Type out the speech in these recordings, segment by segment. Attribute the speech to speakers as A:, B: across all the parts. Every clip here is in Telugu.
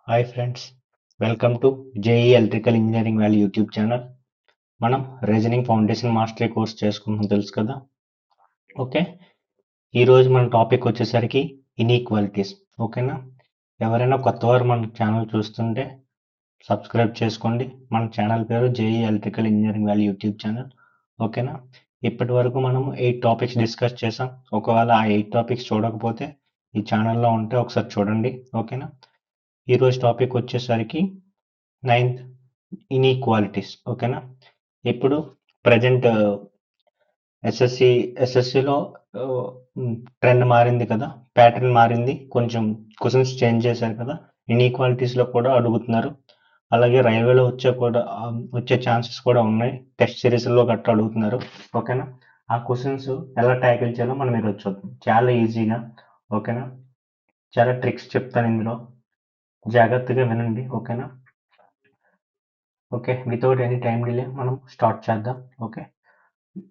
A: Hi friends, welcome to JEE electrical engineering valley YouTube channel. మనం రీజనింగ్ ఫౌండేషన్ మాస్టరీ కోర్స్ చేసుకుంటున్నాం, తెలుసు కదా. ఓకే, ఈరోజు మన టాపిక్ వచ్చేసరికి ఇన్ఈక్వాలిటీస్. ఓకేనా, ఎవరైనా కొత్త వారు మన ఛానల్ చూస్తుంటే సబ్స్క్రైబ్ చేసుకోండి. మన ఛానల్ పేరు JEE electrical engineering valley YouTube channel. ఓకేనా, ఇప్పటి వరకు మనం 8 టాపిక్స్ డిస్కస్ చేసాం. ఒకవేళ ఆ 8 టాపిక్స్ చూడకపోతే ఈ ఛానల్లో ఉంటే ఒకసారి చూడండి. ఓకేనా, ఈరోజు టాపిక్ వచ్చేసరికి 9th ఇన్ఈక్వాలిటీస్. ఓకేనా, ఇప్పుడు ప్రజెంట్ ఎస్ఎస్సిలో ట్రెండ్ మారింది కదా, ప్యాటర్న్ మారింది, కొంచెం క్వశ్చన్స్ చేంజ్ చేశారు కదా. ఇన్ఈక్వాలిటీస్లో కూడా అడుగుతున్నారు. అలాగే రైల్వేలో వచ్చే ఛాన్సెస్ కూడా ఉన్నాయి. టెస్ట్ సిరీస్లో గట్రా అడుగుతున్నారు. ఓకేనా, ఆ క్వశ్చన్స్ ఎలా ట్యాకిల్ చేయాలో మనం ఈరోజు చూద్దాం, చాలా ఈజీగా. ఓకేనా, చాలా ట్రిక్స్ చెప్తాను ఇందులో, జాగ్రత్తగా వినండి. ఓకేనా, okay, without any time delay మనం స్టార్ట్ చేద్దాం. ఓకే,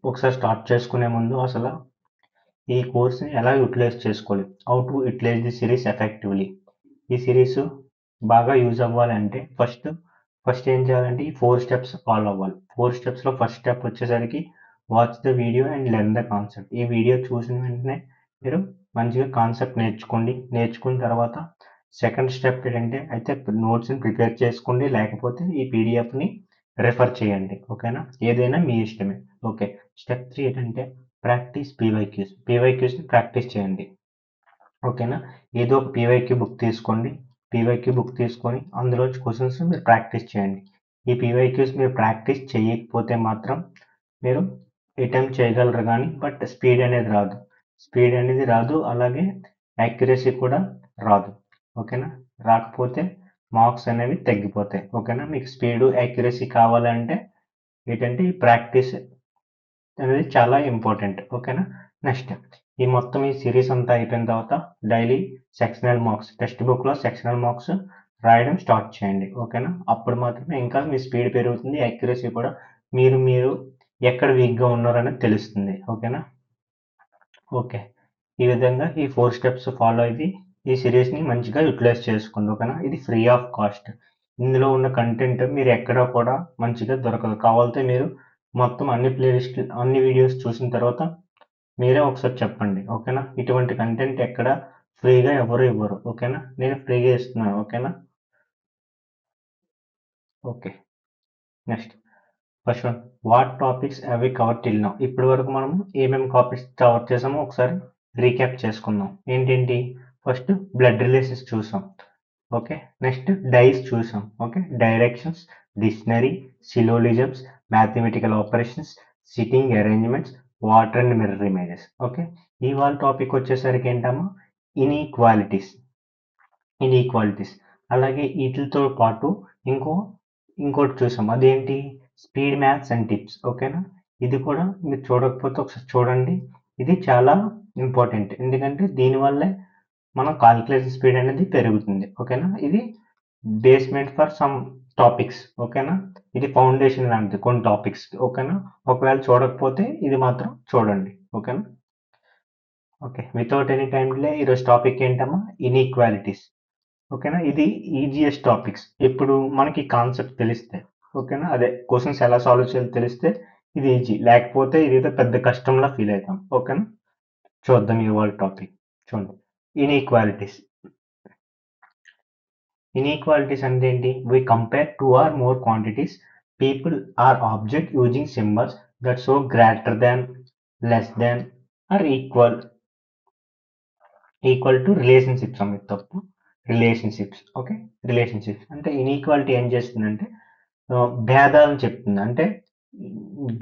A: ఒకసారి స్టార్ట్ చేసుకునే ముందు అసలు ఈ కోర్స్ని ఎలా యూటిలైజ్ చేసుకోవాలి, how to utilize the series effectively. ఈ సిరీస్ బాగా యూజ్ అవ్వాలంటే ఫస్ట్ ఏం చేయాలంటే ఈ 4 స్టెప్స్ ఫాలో అవ్వాలి. 4 స్టెప్స్లో ఫస్ట్ స్టెప్ వచ్చేసరికి watch the video and learn the concept. ఈ వీడియో చూసిన వెంటనే మీరు మంచిగా కాన్సెప్ట్ నేర్చుకోండి. నేర్చుకున్న తర్వాత సెకండ్ స్టెప్ ఏంటంటే అయితే నోట్స్ని ప్రిపేర్ చేసుకోండి, లేకపోతే ఈ పీడిఎఫ్ని రెఫర్ చేయండి. ఓకేనా, ఏదైనా మీ ఇష్టమే. ఓకే, స్టెప్ 3 ఏంటంటే ప్రాక్టీస్ పీవైక్యూస్ని ప్రాక్టీస్ చేయండి. ఓకేనా, ఏదో ఒక పీవైక్యూ బుక్ తీసుకోండి. పీవైక్యూ బుక్ తీసుకొని అందులోంచి క్వశ్చన్స్ మీరు ప్రాక్టీస్ చేయండి. ఈ పీవైక్యూస్ మీరు ప్రాక్టీస్ చేయకపోతే మాత్రం మీరు అటెంప్ట్ చేయగలరు కానీ బట్ స్పీడ్ అనేది రాదు, అలాగే యాక్యురసీ కూడా రాదు. ఓకేనా, రాకపోతే మార్క్స్ అనేవి తగ్గిపోతాయి. ఓకేనా, మీకు స్పీడు యాక్యురసీ కావాలంటే ఏంటంటే ఈ ప్రాక్టీస్ అనేది చాలా ఇంపార్టెంట్. ఓకేనా, నెక్స్ట్ ఈ సిరీస్ అంతా అయిపోయిన తర్వాత డైలీ సెక్షనల్ మార్క్స్, టెక్స్ట్ బుక్లో సెక్షనల్ మార్క్స్ రాయడం స్టార్ట్ చేయండి. ఓకేనా, అప్పుడు మాత్రమే ఇంకా మీ స్పీడ్ పెరుగుతుంది, యాక్యురసీ కూడా, మీరు ఎక్కడ వీక్గా ఉన్నారనేది తెలుస్తుంది. ఓకేనా, ఓకే, ఈ విధంగా ఈ 4 స్టెప్స్ ఫాలో అయ్యి ఈ సిరీస్ని మంచిగా యూటిలైజ్ చేసుకోండి. ఓకేనా, ఇది ఫ్రీ ఆఫ్ కాస్ట్. ఇందులో ఉన్న కంటెంట్ మీరు ఎక్కడా కూడా మంచిగా దొరకదు. కావాలంటే మీరు మొత్తం అన్ని వీడియోస్ చూసిన తర్వాత మీరే ఒకసారి చెప్పండి. ఓకేనా, ఇటువంటి కంటెంట్ ఎక్కడ ఫ్రీగా ఎవరు ఇవ్వరు. ఓకేనా, నేను ఫ్రీగా ఇస్తున్నాను. ఓకేనా, okay, next first one, what topics have we cover till now. ఇప్పటి వరకు మనం ఏమేమి టాపిక్స్ కవర్ చేసామో ఒకసారి రీక్యాప్ చేసుకుందాం. ఏంటేంటి, ఫస్ట్ బ్లడ్ రిలేషన్స్ చూసాం. ఓకే, నెక్స్ట్ డైస్ చూసాం. Okay, directions, dictionary, syllogisms, mathematical operations, sitting arrangements, water and mirror images. Okay, ఇవాళ టాపిక్ వచ్చేసరికి ఏంటమ్మా, ఇన్ఈక్వాలిటీస్. ఇన్ఈక్వాలిటీస్ అలాగే వీటితో పాటు ఇంకో ఇంకోటి చూసాం, అదేంటి, స్పీడ్ మ్యాథ్స్ అండ్ టిప్స్. ఓకేనా, ఇది కూడా మీరు చూడకపోతే ఒకసారి చూడండి. ఇది చాలా ఇంపార్టెంట్, ఎందుకంటే దీనివల్లే మనం కాలిక్యులేషన్ స్పీడ్ అనేది పెరుగుతుంది. ఓకేనా, ఇది బేస్మెంట్ ఫర్ సమ్ టాపిక్స్. ఓకేనా, ఇది ఫౌండేషన్ లాంటిది కొన్ని టాపిక్స్. ఓకేనా, ఒకవేళ చూడకపోతే ఇది మాత్రం చూడండి. ఓకేనా, okay, without any time delay ఈరోజు టాపిక్ ఏంటమ్మా, ఇన్ఈక్వాలిటీస్. ఓకేనా, ఇది ఈజియెస్ట్ టాపిక్స్. ఇప్పుడు మనకి కాన్సెప్ట్ తెలిస్తే, ఓకేనా, అదే క్వశ్చన్స్ ఎలా సాల్వ్ చేయాలో తెలిస్తే ఇది ఈజీ, లేకపోతే ఇదేదో పెద్ద కష్టంలా ఫీల్ అవుతాం. ఓకేనా, చూద్దాం ఇవాళ టాపిక్. చూడండి, ఇన్ఈక్వాలిటీస్. ఇన్ఈక్వాలిటీస్ అంటే ఏంటి, we compare two or more quantities, people or object using symbols that show greater than, less than or equal to relationships. అమ్మ తప్పు, రిలేషన్షిప్స్. ఓకే, రిలేషన్షిప్స్ అంటే ఇన్ఈక్వాలిటీ ఏం చేస్తుందంటే భేదాలను చెప్తుంది. అంటే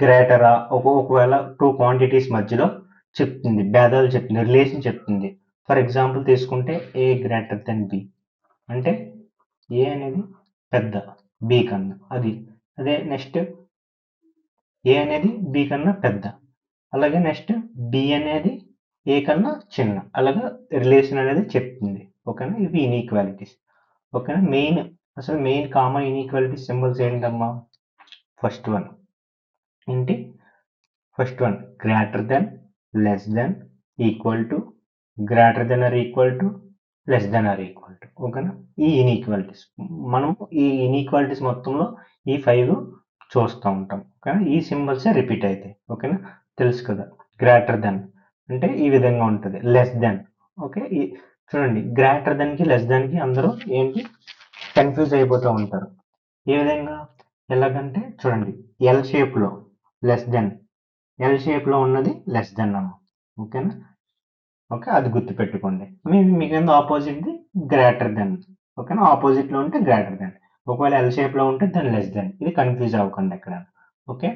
A: గ్రేటరా, ఒకవేళ టూ క్వాంటిటీస్ మధ్యలో చెప్తుంది, భేదాలు చెప్తుంది, రిలేషన్ చెప్తుంది. ఫర్ ఎగ్జాంపుల్ తీసుకుంటే ఏ గ్రేటర్ దెన్ బి అంటే ఏ అనేది పెద్ద బి కన్నా, అది. అదే నెక్స్ట్ ఏ అనేది బి కన్నా పెద్ద, అలాగే నెక్స్ట్ బి అనేది ఏ కన్నా చిన్న, అలాగా రిలేషన్ అనేది చెప్తుంది. ఓకేనా, ఇవి ఇన్ఈక్వాలిటీస్. ఓకేనా, మెయిన్ కామన్ ఇన్ఈక్వాలిటీ సింబల్స్ ఏంటమ్మా, ఫస్ట్ వన్ ఏంటి, first one greater than, less than, equal to, greater than or equal to, less than or equal to. ఓకేనా. ఈ ఇన్ఈక్వాలిటీస్ మనం ఈ ఇన్ఈక్వాలిటీస్ మొత్తంలో ఈ 5 చూస్తూ ఉంటాం. ఓకేనా. ఈ సింబల్సే రిపీట్ అవుతాయి. ఓకేనా, తెలుసు కదా. గ్రేటర్ దెన్ అంటే ఈ విధంగా ఉంటుంది. Less than, okay. ఈ చూడండి, గ్రేటర్ దెన్కి లెస్ దెన్కి అందరూ ఏంటి కన్ఫ్యూజ్ అయిపోతూ ఉంటారు. ఏ విధంగా, ఎలాగంటే చూడండి, ఎల్ షేప్లో లెస్ దెన్, ఎల్ షేప్లో ఉన్నది లెస్ దెన్ అమ్మ. ఓకేనా. ఓకే, అది గుర్తుపెట్టుకోండి. మీకు ఆపోజిట్ది గ్రేటర్ దెన్. ఓకేనా, ఆపోజిట్లో ఉంటే గ్రేటర్ దెన్, ఒకవేళ ఎల్ షేప్లో ఉంటే దాని లెస్ దెన్. ఇది కన్ఫ్యూజ్ అవ్వకండి ఎక్కడ. ఓకే.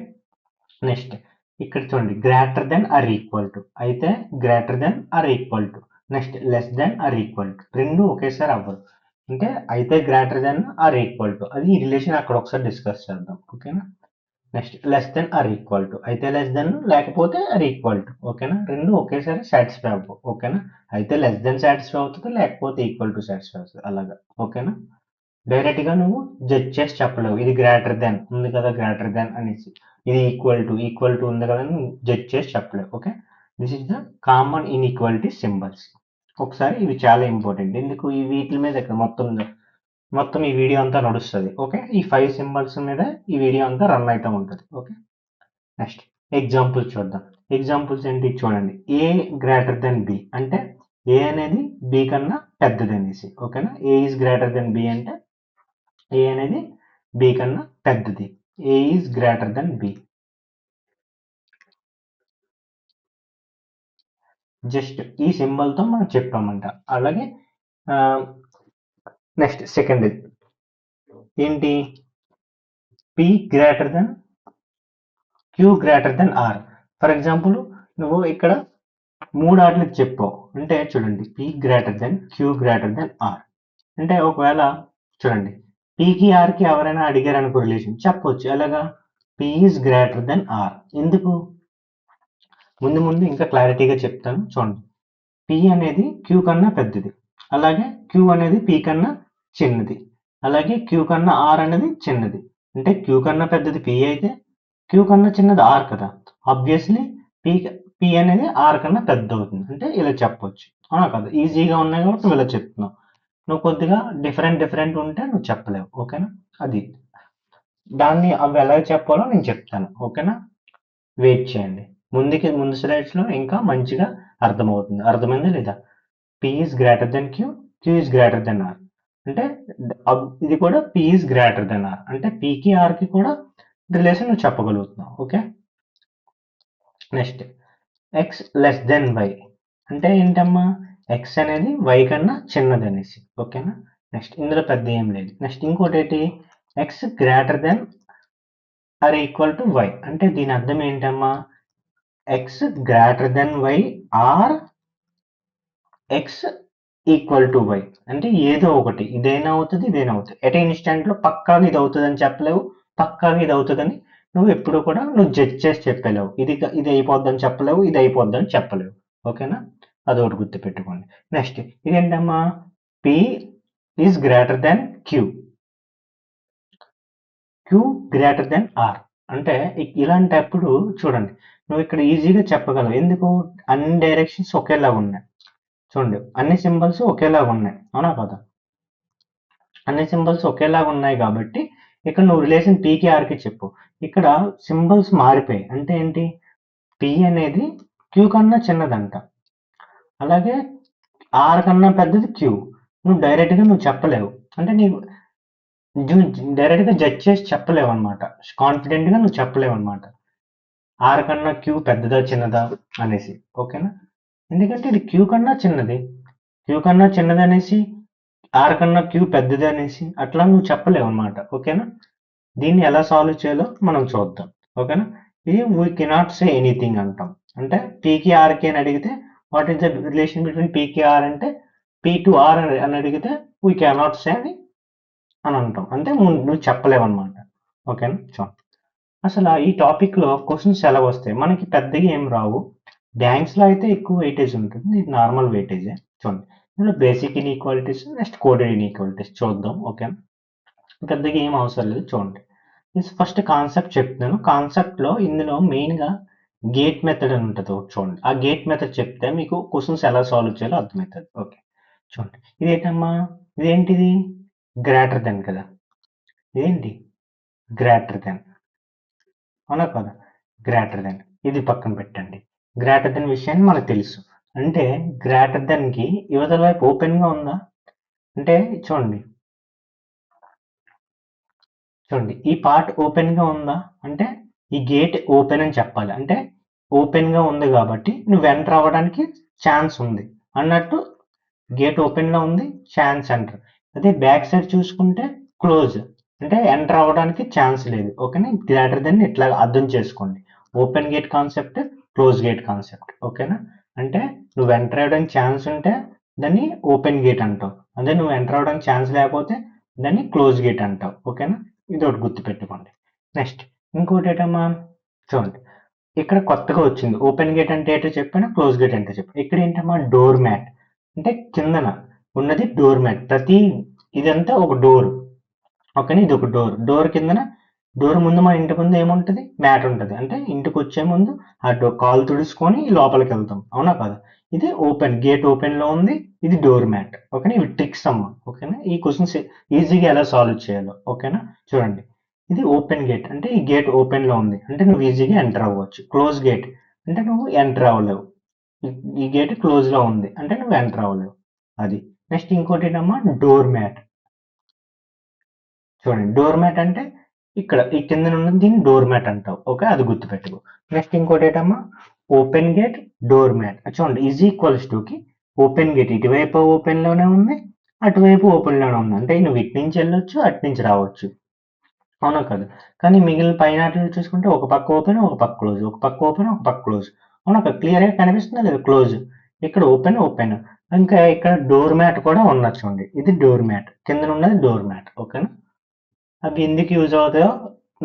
A: నెక్స్ట్ ఇక్కడ చూడండి, greater than or equal to అయితే greater than or equal to, next less than or equal to, రెండు ఒకేసారి అవ్వదు. అంటే అయితే greater than or equal to, అది ఈ రిలేషన్ అక్కడ ఒకసారి డిస్కస్ చేద్దాం. ఓకేనా. Next less than or equal to, అయితే లెస్ దెన్ లేకపోతే ఆర్ ఈక్వల్ టు. ఓకేనా, రెండు ఒకేసారి సాటిస్ఫై అవ్వవు. ఓకేనా, అయితే లెస్ దెన్ సాటిస్ఫై అవుతుంది, లేకపోతే ఈక్వల్ టు సాటిస్ఫై అవుతుంది, అలాగా. ఓకేనా. డైరెక్ట్ గా నువ్వు జడ్జ్ చేసి చెప్పలేవు, ఇది గ్రేటర్ దెన్ ఉంది కదా, గ్రేటర్ దెన్ అనేసి, ఇది ఈక్వల్ టు ఉంది కదా, నువ్వు జడ్జ్ చేసి చెప్పలేవు. Okay, this is the common inequality symbols. ఒకసారి ఇవి చాలా ఇంపార్టెంట్. ఎందుకు ఈ వీటి మీద ఇక్కడ మొత్తం ఈ వీడియో అంతా నడుస్తుంది. ఓకే, ఈ 5 సింబల్స్ మీద ఈ వీడియో అంతా రన్ అవుతూ ఉంటుంది. ఓకే. నెక్స్ట్ ఎగ్జాంపుల్స్ చూద్దాం. ఎగ్జాంపుల్స్ ఏంటి చూడండి, ఏ గ్రేటర్ దెన్ బి అంటే ఏ అనేది బి కన్నా పెద్దది అనేసి. ఓకేనా, A is greater than B అంటే ఏ అనేది బి కన్నా పెద్దది. A is greater than B. Just ఈ సింబల్ తో మనం చెప్పామంట. అలాగే నెక్స్ట్ సెకండ్ ఏంటి, P greater than Q greater than R. For example నువ్వు ఇక్కడ 3 ఆర్డర్లు చెప్పావు అంటే చూడండి, P greater than Q greater than R అంటే ఒకవేళ చూడండి, పికి ఆర్కి ఎవరైనా అడిగారు అనుకో రిలేషన్ చెప్పొచ్చు. ఎలాగా, P is greater than R. ఎందుకు, ముందు ఇంకా క్లారిటీగా చెప్తాను చూడండి. పి అనేది క్యూ కన్నా పెద్దది, అలాగే క్యూ అనేది పి కన్నా చిన్నది, అలాగే క్యూ కన్నా ఆర్ అనేది చిన్నది. అంటే క్యూ కన్నా పెద్దది పి అయితే క్యూ కన్నా చిన్నది ఆర్ కదా. ఆబ్వియస్లీ పి పి అనేది ఆర్ కన్నా పెద్ద అవుతుంది. అంటే ఇలా చెప్పొచ్చు, అవునా కదా. ఈజీగా ఉన్నాయి కాబట్టి నువ్వు ఇలా చెప్తున్నావు. నువ్వు కొద్దిగా డిఫరెంట్ ఉంటే నువ్వు చెప్పలేవు. ఓకేనా, అది దాన్ని అవి ఎలా చెప్పాలో నేను చెప్తాను. ఓకేనా, వెయిట్ చేయండి. ముందు స్లైడ్స్ లో ఇంకా మంచిగా అర్థమవుతుంది. అర్థమైందా లేదా. P is greater than Q, Q is greater than R అంటే ఇది కూడా P is greater than R అంటే పికి ఆర్కి కూడా రిలేషన్ నువ్వు చెప్పగలుగుతున్నావు. Okay. Next X less than Y అంటే ఏంటమ్మా, ఎక్స్ అనేది వై కన్నా చిన్నది అనేసి. ఓకేనా, నెక్స్ట్ ఇందులో పెద్ద ఏం లేదు. నెక్స్ట్ ఇంకోటి ఏంటి, X greater than or equal to Y అంటే దీని అర్థం ఏంటమ్మా, X greater than Y or X equal to Y అంటే ఏదో ఒకటి, ఇదైనా అవుతుంది ఇదైనా అవుతుంది. ఎట్ ఇన్స్టెంట్ లో పక్కాగా ఇది అవుతుంది అని చెప్పలేవు, పక్కాగా ఇది అవుతుందని నువ్వు ఎప్పుడు కూడా నువ్వు జడ్జ్ చేసి చెప్పలేవు. ఇది అయిపోద్దని చెప్పలేవు, ఇది అయిపోద్దని చెప్పలేవు. ఓకేనా, అదొకటి గుర్తుపెట్టుకోండి. నెక్స్ట్ ఇదేంటమ్మా, P is greater than Q, Q greater than R అంటే ఇలాంటప్పుడు చూడండి, నువ్వు ఇక్కడ ఈజీగా చెప్పగలవు. ఎందుకు, అన్ని డైరెక్షన్స్ ఒకేలాగా ఉన్నాయి. చూడండి, అన్ని సింబల్స్ ఒకేలాగా ఉన్నాయి, అవునా కదా. అన్ని సింబల్స్ ఒకేలాగా ఉన్నాయి కాబట్టి ఇక్కడ నువ్వు రిలేషన్ పీకి ఆర్కి చెప్పు. ఇక్కడ సింబల్స్ మారిపోయాయి అంటే ఏంటి, పి అనేది క్యూ కన్నా చిన్నదంట, అలాగే ఆర్ కన్నా పెద్దది క్యూ. నువ్వు డైరెక్ట్గా నువ్వు చెప్పలేవు, అంటే నీకు డైరెక్ట్గా జడ్జ్ చేసి చెప్పలేవు అనమాట. కాన్ఫిడెంట్గా నువ్వు చెప్పలేవు అనమాట, ఆర్ కన్నా క్యూ పెద్దదా చిన్నదా అనేసి. ఓకేనా, ఎందుకంటే ఇది క్యూ కన్నా చిన్నది, క్యూ కన్నా చిన్నది అనేసి ఆర్ కన్నా క్యూ పెద్దది అనేసి అట్లా నువ్వు చెప్పలేవు అనమాట. ఓకేనా, దీన్ని ఎలా సాల్వ్ చేయాలో మనం చూద్దాం. ఓకేనా, ఇది వీ కెనాట్ సే ఎనీథింగ్ అంటాం. అంటే పీకి ఆర్కి అని అడిగితే what is the relation between పీకి ఆర్ అంటే పీ టు ఆర్ అని అడిగితే వీ కెనాట్ సే అని అంటాం. అంటే నువ్వు చెప్పలేవు అనమాట. ఓకేనా, చూడండి, అసలు ఈ టాపిక్ లో క్వశ్చన్స్ ఎలా వస్తాయి, మనకి పెద్దగా ఏం రావు. బ్యాంక్స్ లో అయితే ఎక్కువ వెయిటేజ్ ఉంటుంది, ఇది నార్మల్ వెయిటేజే. చూడండి, ఇందులో basic inequalities, next coded inequalities చూద్దాం. ఓకేనా, పెద్దగా ఏం అవసరం లేదు. చూడండి, ఫస్ట్ కాన్సెప్ట్ చెప్తున్నాను. కాన్సెప్ట్ లో ఇందులో మెయిన్ గా గేట్ మెథడ్ అని ఉంటుంది ఒకటి. చూడండి, ఆ గేట్ మెథడ్ చెప్తే మీకు క్వశ్చన్స్ ఎలా సాల్వ్ చేయాలో అర్థమవుతుంది. ఓకే, చూడండి, ఇది ఏంటమ్మా, ఇదేంటిది గ్రేటర్ దెన్ కదా, ఇదేంటి గ్రేటర్ దెన్, అవునా కదా, గ్రేటర్ దెన్. ఇది పక్కన పెట్టండి. గ్రేటర్ దెన్ విషయాన్ని మనకు తెలుసు. అంటే గ్రేటర్ దెన్ కి యువతల వైపు ఓపెన్ గా ఉందా అంటే చూడండి, చూడండి ఈ పార్ట్ ఓపెన్ గా ఉందా అంటే ఈ గేట్ ఓపెన్ అని చెప్పాలి. అంటే ఓపెన్ గా ఉంది కాబట్టి నువ్వు ఎంటర్ అవ్వడానికి ఛాన్స్ ఉంది అన్నట్టు. గేట్ ఓపెన్ లో ఉంది, ఛాన్స్ ఎంటర్. అదే బ్యాక్ సైడ్ చూసుకుంటే క్లోజ్, అంటే ఎంటర్ అవ్వడానికి ఛాన్స్ లేదు. ఓకేనా, గ్రేటర్ దెన్ ఇట్లా అర్థం చేసుకోండి. Open gate concept, close gate concept. ఓకేనా, అంటే నువ్వు ఎంటర్ అవ్వడానికి ఛాన్స్ ఉంటే దాన్ని ఓపెన్ గేట్ అంటావు, అదే నువ్వు ఎంటర్ అవ్వడానికి ఛాన్స్ లేకపోతే దాన్ని క్లోజ్ గేట్ అంటావు. ఓకేనా, ఇది ఒకటి గుర్తుపెట్టుకోండి. నెక్స్ట్ ఇంకోటి ఏంటమ్మా, చూడండి ఇక్కడ కొత్తగా వచ్చింది. ఓపెన్ గేట్ అంటే ఏంటో చెప్పాను, క్లోజ్ గేట్ అంటే చెప్పాను. ఇక్కడ ఏంటమ్మా డోర్ మ్యాట్, అంటే కిందన ఉన్నది డోర్ మ్యాట్. ప్రతి ఇదంతా ఒక డోర్. ఓకేనా, ఇది ఒక డోర్. డోర్ కిందన, డోర్ ముందు మన ఇంటి ముందు ఏముంటది, మ్యాట్ ఉంటది. అంటే ఇంటికి వచ్చే ముందు ఆ డోర్ కాలు తుడుచుకొని లోపలికి వెళ్తాం, అవునా కదా. ఇది ఓపెన్ గేట్, ఓపెన్ లో ఉంది. ఇది డోర్ మ్యాట్. ఓకేనా, ఇవి ట్రిక్స్ అమ్మా. ఓకేనా, ఈ క్వశ్చన్స్ ఈజీగా ఎలా సాల్వ్ చేయాలో. ఓకేనా, చూడండి ఇది ఓపెన్ గేట్ అంటే ఈ గేట్ ఓపెన్ లో ఉంది అంటే నువ్వు ఈజీగా ఎంటర్ అవ్వచ్చు. క్లోజ్ గేట్ అంటే నువ్వు ఎంటర్ అవ్వలేవు. ఈ గేట్ క్లోజ్ లో ఉంది అంటే నువ్వు ఎంటర్ అవ్వలేవు. అది. నెక్స్ట్ ఇంకోటి ఏంటమ్మా డోర్ మ్యాట్. చూడండి డోర్ మ్యాట్ అంటే ఇక్కడ ఈ కింద ఉన్నది దీన్ని డోర్ మ్యాట్ అంటావు. ఓకే, అది గుర్తుపెట్టుకో. నెక్స్ట్ ఇంకోటి ఏంటమ్మా ఓపెన్ గేట్, డోర్ మ్యాట్. చూడండి ఈజ్ ఈక్వల్స్ టు కి ఓపెన్ గేట్ ఇటువైపు ఓపెన్ లోనే ఉంది, అటువైపు ఓపెన్ లోనే ఉంది. అంటే నువ్వు ఇటు నుంచి వెళ్ళొచ్చు, అటు నుంచి రావచ్చు, అవునా కదా. కానీ మిగిలిన పైన అట్లు చూసుకుంటే ఒక పక్క ఓపెన్, ఒక పక్క క్లోజ్, ఒక పక్క ఓపెన్, ఒక పక్క క్లోజ్, అవునా కదా. క్లియర్ గా కనిపిస్తుందా లేదా, క్లోజ్. ఇక్కడ ఓపెన్, ఓపెన్. ఇంకా ఇక్కడ డోర్ మ్యాట్ కూడా ఉన్నది చూడండి, ఇది డోర్ మ్యాట్, కింద ఉన్నది డోర్ మ్యాట్. ఓకేనా, అవి ఎందుకు యూజ్ అవుతాయో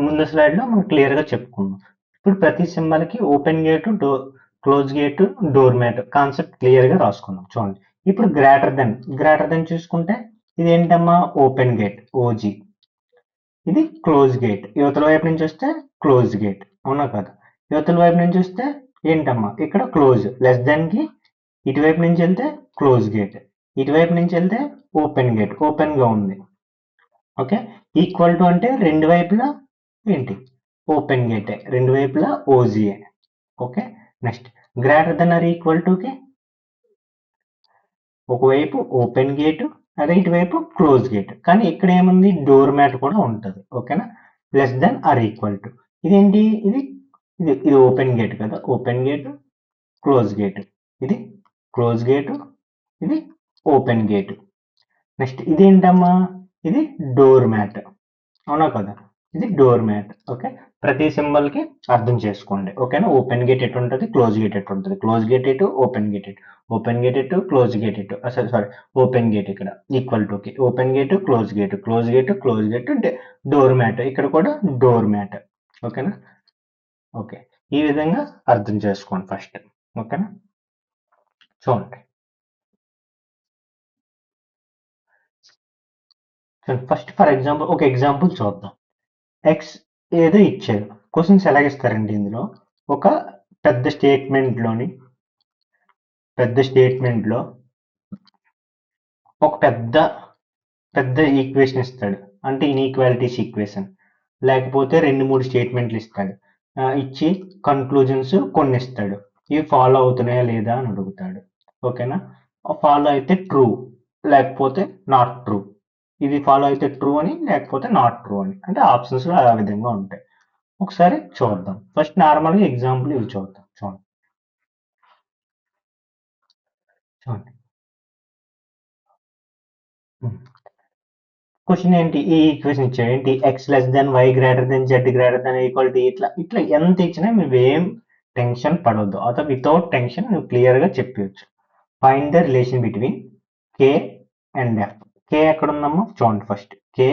A: ముందు స్లైడ్ లో మనం క్లియర్ గా చెప్పుకుందాం. ఇప్పుడు ప్రతి సింబల్ కి open gate, door, close gate, door mat concept clear గా రాసుకుందాం. చూడండి ఇప్పుడు గ్రేటర్ దెన్, గ్రేటర్ దెన్ చూసుకుంటే ఇది ఏంటమ్మా ఓపెన్ గేట్, ఓజీ. ఇది క్లోజ్ గేట్, యువతల వైపు నుంచి వస్తే క్లోజ్ గేట్, అవునా కదా. యువతల వైపు నుంచి వస్తే ఏంటమ్మా ఇక్కడ క్లోజ్, లెస్ దాన్ కి ఇటువైపు నుంచి వెళ్తే క్లోజ్ గేట్, ఇటువైపు నుంచి వెళ్తే ఓపెన్ గేట్, ఓపెన్ గా ఉంది. ఓకే, ఈక్వల్ టు అంటే రెండు వైపులా ఏంటి ఓపెన్ గేటే, రెండు వైపులా ఓజీఏ. Okay, next greater than or equal to కి ఒకవైపు ఓపెన్ గేట్, అదే ఇటువైపు క్లోజ్ గేట్. కానీ ఇక్కడ ఏముంది డోర్ మ్యాట్ కూడా ఉంటుంది. ఓకేనా, less than or equal to ఇదేంటి, ఇది ఇది ఇది ఓపెన్ గేట్ కదా, ఓపెన్ గేట్, క్లోజ్ గేట్, ఇది క్లోజ్ గేట్, ఇది ఓపెన్ గేట్. నెక్స్ట్ ఇదేంటమ్మా, ఇది డోర్ మ్యాట్, అవునా కదా, ఇది డోర్ మ్యాట్. ఓకే, ప్రతి సింబల్ కి అర్థం చేసుకోండి. ఓకేనా, ఓపెన్ గేట్ ఎటు ఉంటుంది, క్లోజ్ గేట్ ఎటు ఉంటుంది, క్లోజ్ గేట్ ఎటు, ఓపెన్ గేట్ ఎటు, ఓపెన్ గేట్ ఎటు, క్లోజ్ గేట్ ఎటు, సారీ సారీ ఓపెన్ గేట్ ఇక్కడ ఈక్వల్ టు కి open gate, close gate, close gate, close gate, door mat, ఇక్కడ కూడా డోర్ మ్యాట్. ఓకేనా, ఓకే, ఈ విధంగా అర్థం చేసుకోండి ఫస్ట్. ఓకేనా, చూడండి చూడండి ఫస్ట్ ఫర్ ఎగ్జాంపుల్ ఒక ఎగ్జాంపుల్ చూద్దాం. ఎక్స్ ఏదో ఇచ్చారు. క్వశ్చన్స్ ఎలాగిస్తారండి ఇందులో, ఒక పెద్ద స్టేట్మెంట్లోని పెద్ద స్టేట్మెంట్లో ఒక పెద్ద పెద్ద ఈక్వేషన్ ఇస్తాడు, అంటే ఇన్ఈక్వాలిటీస్ ఈక్వేషన్. లేకపోతే రెండు మూడు స్టేట్మెంట్లు ఇస్తాడు, ఇచ్చి కన్క్లూజన్స్ కొన్ని ఇస్తాడు. ఇవి ఫాలో అవుతున్నాయా లేదా అని అడుగుతాడు. ఓకేనా, ఫాలో అయితే ట్రూ, లేకపోతే నాట్ ట్రూ. ఇది ఫాలో అయితే ట్రూ అని, లేకపోతే నాట్ ట్రూ అని, అంటే ఆప్షన్స్ ఆ విధంగా ఉంటాయి. ఒకసారి చూద్దాం. ఫస్ట్ నార్మల్గా ఎగ్జాంపుల్ ఇవి చూద్దాం. చూడండి చూడండి క్వశ్చన్ ఏంటి, ఈ ఈక్వేషన్ ఇచ్చాడు ఏంటి, X less than Y greater than Z greater than equal to, ఇట్లా ఇట్లా ఎంత ఇచ్చినా నువ్వేం టెన్షన్ పడవద్దు. అథవా వితౌట్ టెన్షన్ నువ్వు క్లియర్ గా చెప్పవచ్చు. Find the relation between K and F. K ఎక్కడ ఉందమ్మా చూడండి, ఫస్ట్ కే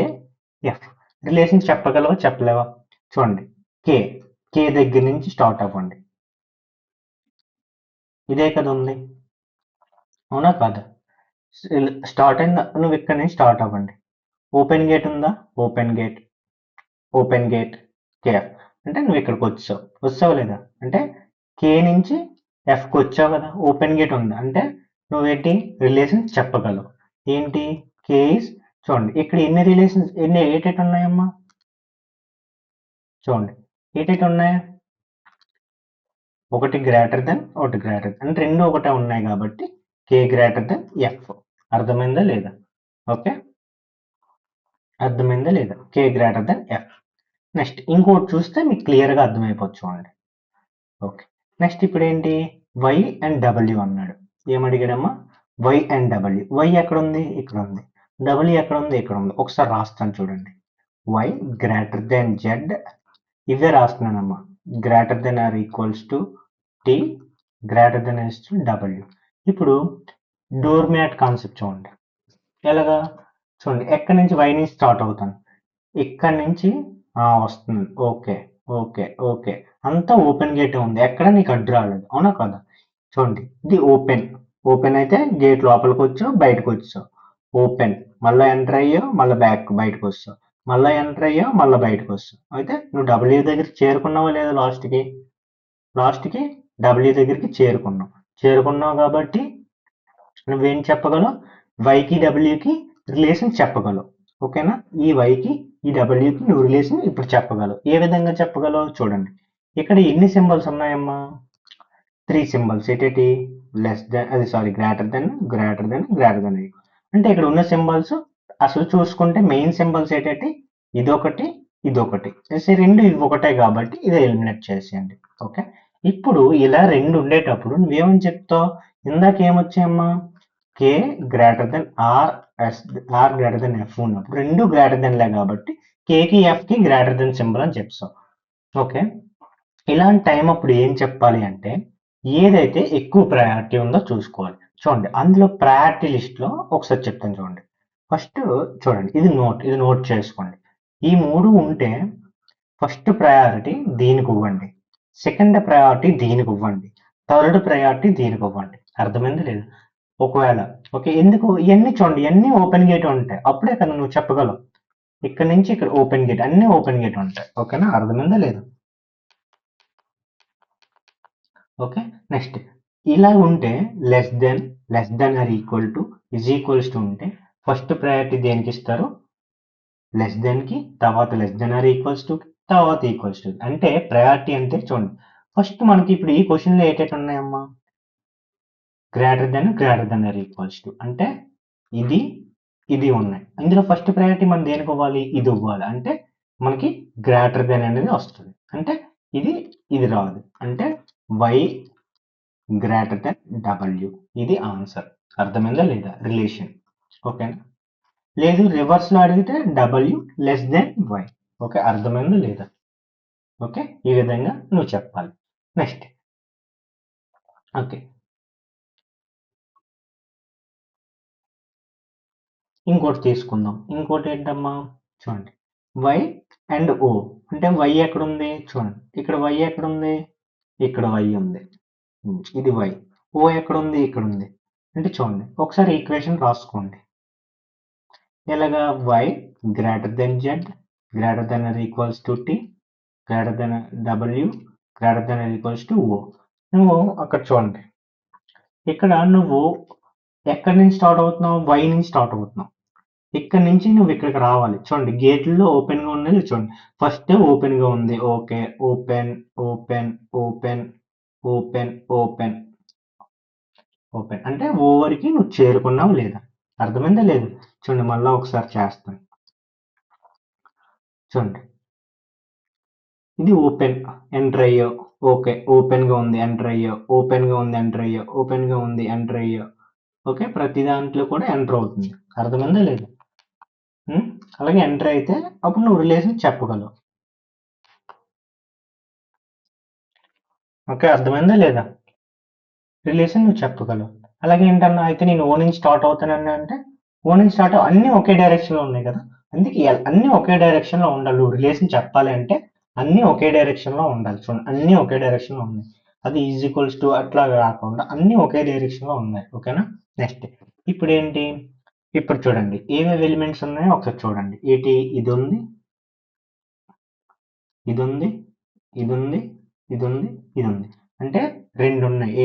A: ఎఫ్ రిలేషన్ చెప్పగలవా చెప్పలేవా. చూడండి కే, కే దగ్గర నుంచి స్టార్ట్ అవ్వండి, ఇదే కదా ఉంది, అవునా కాదా. స్టార్ట్ అయిన నువ్వు ఇక్కడ నుంచి స్టార్ట్ అవ్వండి. ఓపెన్ గేట్ ఉందా, open gate, open gate, KF. అంటే నువ్వు ఇక్కడికి వచ్చావు, వచ్చావు లేదా అంటే కే నుంచి ఎఫ్కి వచ్చావు కదా, ఓపెన్ గేట్ ఉంది అంటే నువ్వేంటి రిలేషన్ చెప్పగలవు. ఏంటి కే ఈస్ చూడండి ఇక్కడ ఎన్ని రిలేషన్స్ ఏటేటి ఉన్నాయమ్మా చూడండి ఏటేటి ఉన్నాయి ఒకటి గ్రేటర్ దెన్ ఒకటి గ్రేటర్ అంటే రెండు ఒకటే ఉన్నాయి కాబట్టి కే గ్రేటర్ దెన్ ఎఫ్ అర్థమైందా లేదా ఓకే అర్థమైందా లేదా కే గ్రేటర్ దెన్ ఎఫ్ నెక్స్ట్ ఇంకోటి చూస్తే మీకు క్లియర్గా అర్థమైపోవచ్చు చూడండి ఓకే నెక్స్ట్ ఇప్పుడు ఏంటి వై అండ్ డబ్ల్యూ అన్నాడు ఏమడిగాడమ్మా వై అండ్ డబ్ల్యూ వై ఎక్కడ ఉంది ఇక్కడ ఉంది డబ్ల్యూ ఎక్కడ ఉంది ఇక్కడ ఉంది ఒకసారి రాస్తాను చూడండి వై గ్రేటర్ దెన్ జెడ్ ఇవే రాస్తున్నానమ్మా greater than are equals to T greater than is to W ఇప్పుడు డోర్ మ్యాట్ కాన్సెప్ట్ చూడండి ఎలాగా చూడండి ఎక్కడి నుంచి వై నుంచి స్టార్ట్ అవుతాను ఇక్కడి నుంచి వస్తుంది ఓకే ఓకే ఓకే అంతా ఓపెన్ గేట్ ఉంది ఎక్కడ నీకు అడ్డు రాలేదు అవునా కదా చూడండి ఇది ఓపెన్ ఓపెన్ అయితే గేట్ లోపలికి వచ్చావు బయటకు వచ్చావు ఓపెన్ మళ్ళీ ఎంటర్ అయ్యావు మళ్ళీ బయటకు వస్తావు మళ్ళీ ఎంటర్ అయ్యావు మళ్ళీ బయటకు వస్తావు అయితే నువ్వు డబ్ల్యూ దగ్గరికి చేరుకున్నావా లేదా లాస్ట్కి డబ్ల్యూ దగ్గరికి చేరుకున్నావు కాబట్టి నువ్వేం చెప్పగలవు వైకి డబ్ల్యూకి రిలేషన్ చెప్పగలవు ఓకేనా ఈ వైకి ఈ డబ్ల్యూకి నువ్వు రిలేషన్ ఇప్పుడు చెప్పగలవు ఏ విధంగా చెప్పగలవు చూడండి ఇక్కడ ఎన్ని సింబల్స్ ఉన్నాయమ్మా 3 సింబల్స్ ఏటేటి లెస్ దెన్ అది సారీ గ్రేటర్ దెన్ అంటే ఇక్కడ ఉన్న సింబల్స్ అసలు చూసుకుంటే మెయిన్ సింబల్స్ ఏటేటి ఇదొకటి ఇదొకటి రెండు ఇవి ఒకటే కాబట్టి ఇది ఎలిమినేట్ చేసేయండి ఓకే ఇప్పుడు ఇలా రెండు ఉండేటప్పుడు నువ్వేమని చెప్తావు ఇందాక ఏమొచ్చాయమ్మా K greater than are greater than F ఉన్నప్పుడు రెండు గ్రేటర్ దెన్లే కాబట్టి కేకి ఎఫ్కి గ్రేటర్ దెన్ సింబల్ అని చెప్తాం ఓకే ఇలాంటి టైం అప్పుడు ఏం చెప్పాలి అంటే ఏదైతే ఎక్కువ ప్రయారిటీ ఉందో చూసుకోవాలి చూడండి అందులో ప్రయారిటీ లిస్ట్లో ఒకసారి చెప్తాను చూడండి ఫస్ట్ చూడండి ఇది నోట్ చేసుకోండి ఈ మూడు ఉంటే ఫస్ట్ ప్రయారిటీ దీనికి ఇవ్వండి సెకండ్ ప్రయారిటీ దీనికి ఇవ్వండి థర్డ్ ప్రయారిటీ దీనికి ఇవ్వండి అర్థమైంది లేదు ఒకవేళ ఓకే ఎందుకు ఇవన్నీ చూడండి ఇవన్నీ ఓపెన్ గేట్ ఉంటాయి అప్పుడే కదా నువ్వు చెప్పగలవు ఇక్కడ నుంచి ఇక్కడ ఓపెన్ గేట్ అన్ని ఓపెన్ గేట్ ఉంటాయి ఓకేనా అర్థమైందా లేదు ఓకే నెక్స్ట్ ఇలా ఉంటే less than or equal to equals to ఉంటే ఫస్ట్ ప్రయారిటీ దేనికి ఇస్తారు లెస్ దెన్ కి తర్వాత less than are equals to తర్వాత ఈక్వల్స్ టు అంటే ప్రయారిటీ అంటే చూడండి ఫస్ట్ మనకి ఇప్పుడు ఈ క్వశ్చన్ లో ఏటేటి ఉన్నాయమ్మా greater than are equals to అంటే ఇది ఉన్నాయి ఇందులో ఫస్ట్ ప్రయారిటీ మనం దేనికి ఇవ్వాలి ఇది ఇవ్వాలి అంటే మనకి గ్రేటర్ దెన్ అనేది వస్తుంది అంటే ఇది రాదు అంటే వై గ్రేటర్ దెన్ డబ్ల్యూ ఇది ఆన్సర్ అర్థమైందా లేదా రిలేషన్ ఓకేనా లేదు రివర్స్ లో అడిగితే W less than Y okay అర్థమైందా లేదా ఓకే ఈ విధంగా నువ్వు చెప్పాలి నెక్స్ట్ ఓకే ఇంకోటి తీసుకుందాం ఇంకోటి ఏంటమ్మా చూడండి వై అండ్ ఓ అంటే వై ఎక్కడుంది చూడండి ఇక్కడ వై ఎక్కడుంది ఇక్కడ వై ఉంది ఇది వై ఓ ఎక్కడుంది ఇక్కడ ఉంది అంటే చూడండి ఒకసారి ఈక్వేషన్ రాసుకోండి ఎలాగా Y greater than Z greater than are equals to T greater than W greater than are equals to O నువ్వు అక్కడ చూడండి ఇక్కడ నువ్వు ఎక్కడి నుంచి స్టార్ట్ అవుతున్నావు వై నుంచి స్టార్ట్ అవుతున్నావు ఇక్కడ నుంచి నువ్వు ఇక్కడికి రావాలి చూడండి గేట్లలో ఓపెన్ గా ఉన్నది చూడండి ఫస్ట్ ఓపెన్ గా ఉంది okay open open open open open open అంటే ఓవర్కి నువ్వు చేరుకున్నావు లేదా అర్థమైందా లేదు చూడండి మళ్ళా ఒకసారి చేస్తాను చూడండి ఇది ఓపెన్ ఎంటర్ అయ్యో ఓకే ఓపెన్ గా ఉంది ఎంటర్ అయ్యో ఓపెన్ గా ఉంది ఎంటర్ అయ్యో ఓపెన్ గా ఉంది ఎంటర్ అయ్యో ఓకే ప్రతి దాంట్లో కూడా ఎంటర్ అవుతుంది అర్థమైందా లేదు అలాగే ఎంటర్ అయితే అప్పుడు నువ్వు రిలేషన్ చెప్పగలవు ఓకే అర్థమైందా లేదా రిలేషన్ నువ్వు చెప్పగలవు అలాగే ఏంటన్నా అయితే నేను ఓ నుంచి స్టార్ట్ అవుతానన్నా అంటే ఓ నుంచి స్టార్ట్ అన్ని ఒకే డైరెక్షన్ లో ఉన్నాయి కదా అందుకే అన్ని ఒకే డైరెక్షన్ లో ఉండాలి నువ్వు రిలేషన్ చెప్పాలి అంటే అన్ని ఒకే డైరెక్షన్ లో ఉండాలి చూడండి అన్ని ఒకే డైరెక్షన్ లో ఉన్నాయి అది ఈక్వల్స్ టు అట్లా కాకుండా అన్ని ఒకే డైరెక్షన్ లో ఉన్నాయి ఓకేనా నెక్స్ట్ ఇప్పుడు ఏంటి ఇప్పుడు చూడండి ఏమేమి ఎలిమెంట్స్ ఉన్నాయో ఒకసారి చూడండి ఇది ఉంది ఇది ఉంది ఇది ఉంది ఇది ఉంది ఇది ఉంది అంటే రెండు ఉన్నాయి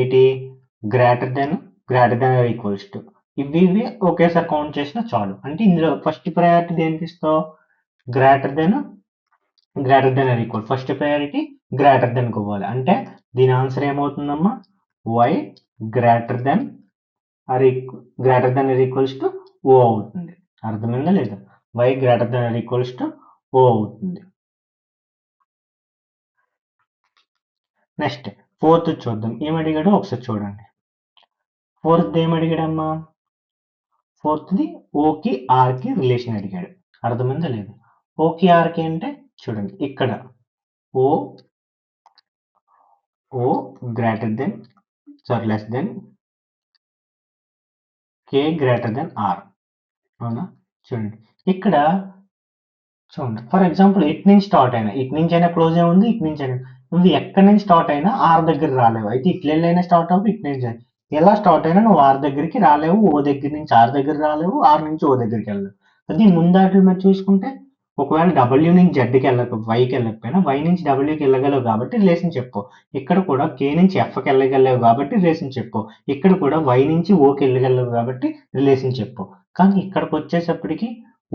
A: గ్రేటర్ దెన్ ఈక్వల్స్ టు ఇవి ఒకేసారి కౌంట్ చేసినా చాలు. అంటే ఇందులో ఫస్ట్ ప్రయారిటీ దేనికి ఇస్తావు? Greater than or equal. First priority greater than ఇవ్వాలి. అంటే దీని ఆన్సర్ ఏమవుతుందమ్మా? Y greater than are equals to O అవుతుంది. అర్థమైందా లేదా? Y greater than are equals to O అవుతుంది. నెక్స్ట్ ఫోర్త్ చూద్దాం. ఏమడిగాడో ఒకసారి చూడండి. ఫోర్త్ ఏమడిగాడమ్మా? ఫోర్త్ది ఓకి ఆర్కి రిలేషన్ అడిగాడు. అర్థమైందా లేదు? ఓకి ఆర్కి అంటే చూడండి ఇక్కడ O greater than less than K greater than R. అవునా? చూడండి ఇక్కడ చూడండి. ఫర్ ఎగ్జాంపుల్ ఇటు నుంచి స్టార్ట్ అయినా ఇటు నుంచి అయినా క్లోజ్ ఏ ఉంది, ఇటు నుంచి అయినా నువ్వు ఎక్కడి నుంచి స్టార్ట్ అయినా ఆర్ దగ్గర రాలేవు. అయితే ఇట్ల వెళ్ళైనా స్టార్ట్ అవ్వు, ఇటు నుంచి ఎలా స్టార్ట్ అయినా నువ్వు ఆర్ దగ్గరికి రాలేవు, ఓ దగ్గర నుంచి ఆర్ దగ్గర రాలేవు, ఆర్ నుంచి ఓ దగ్గరికి వెళ్ళలేవు. అది ముందాటిలో మీరు చూసుకుంటే ఒకవేళ డబ్ల్యూ నుంచి జెడ్కి వైకి వెళ్ళకపోయినా వై నుంచి డబ్ల్యూకి వెళ్ళగలవు కాబట్టి రిలేషన్ చెప్పు. ఇక్కడ కూడా కే నుంచి ఎఫ్కి వెళ్ళగలవు కాబట్టి రిలేషన్ చెప్పు. ఇక్కడ కూడా వై నుంచి ఓకి వెళ్ళగలవు కాబట్టి రిలేషన్ చెప్పు. కానీ ఇక్కడికి వచ్చేటప్పటికి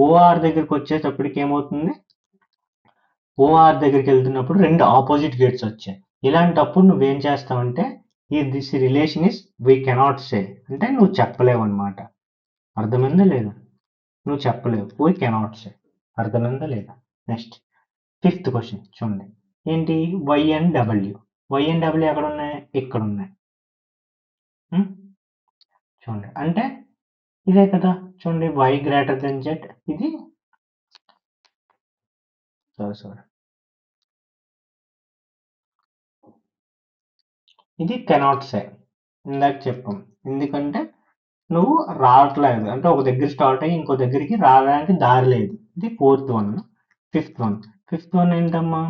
A: ఓఆర్ దగ్గరికి వచ్చేటప్పటికి ఏమవుతుంది? ఓఆర్ దగ్గరికి వెళ్తున్నప్పుడు రెండు ఆపోజిట్ గేట్స్ వచ్చాయి. ఇలాంటప్పుడు నువ్వేం చేస్తావంటే this relation is we cannot say, అంటే నువ్వు చెప్పలేవు అనమాట. అర్థమైందా లేదా? నువ్వు చెప్పలేవు, వీ కెనాట్ సే. అర్థమైందా లేదా? నెక్స్ట్ ఫిఫ్త్ క్వశ్చన్ చూడండి. ఏంటి? Y and W. Y and W ఎక్కడ ఉన్నాయి? ఇక్కడ ఉన్నాయి. ఉం? చూడండి అంటే ఇదే కదా. చూడండి వై గ్రేటర్ దెన్ జెడ్. ఇది సారీ ఇది కెనాట్ సే. ఇందాక చెప్పాం. ఎందుకంటే నువ్వు రావట్లేదు, అంటే ఒక దగ్గర స్టార్ట్ అయ్యి ఇంకో దగ్గరికి రావడానికి దారి లేదు. ఇది ఫోర్త్ వన్. ఫిఫ్త్ వన్ ఏంటమ్మా?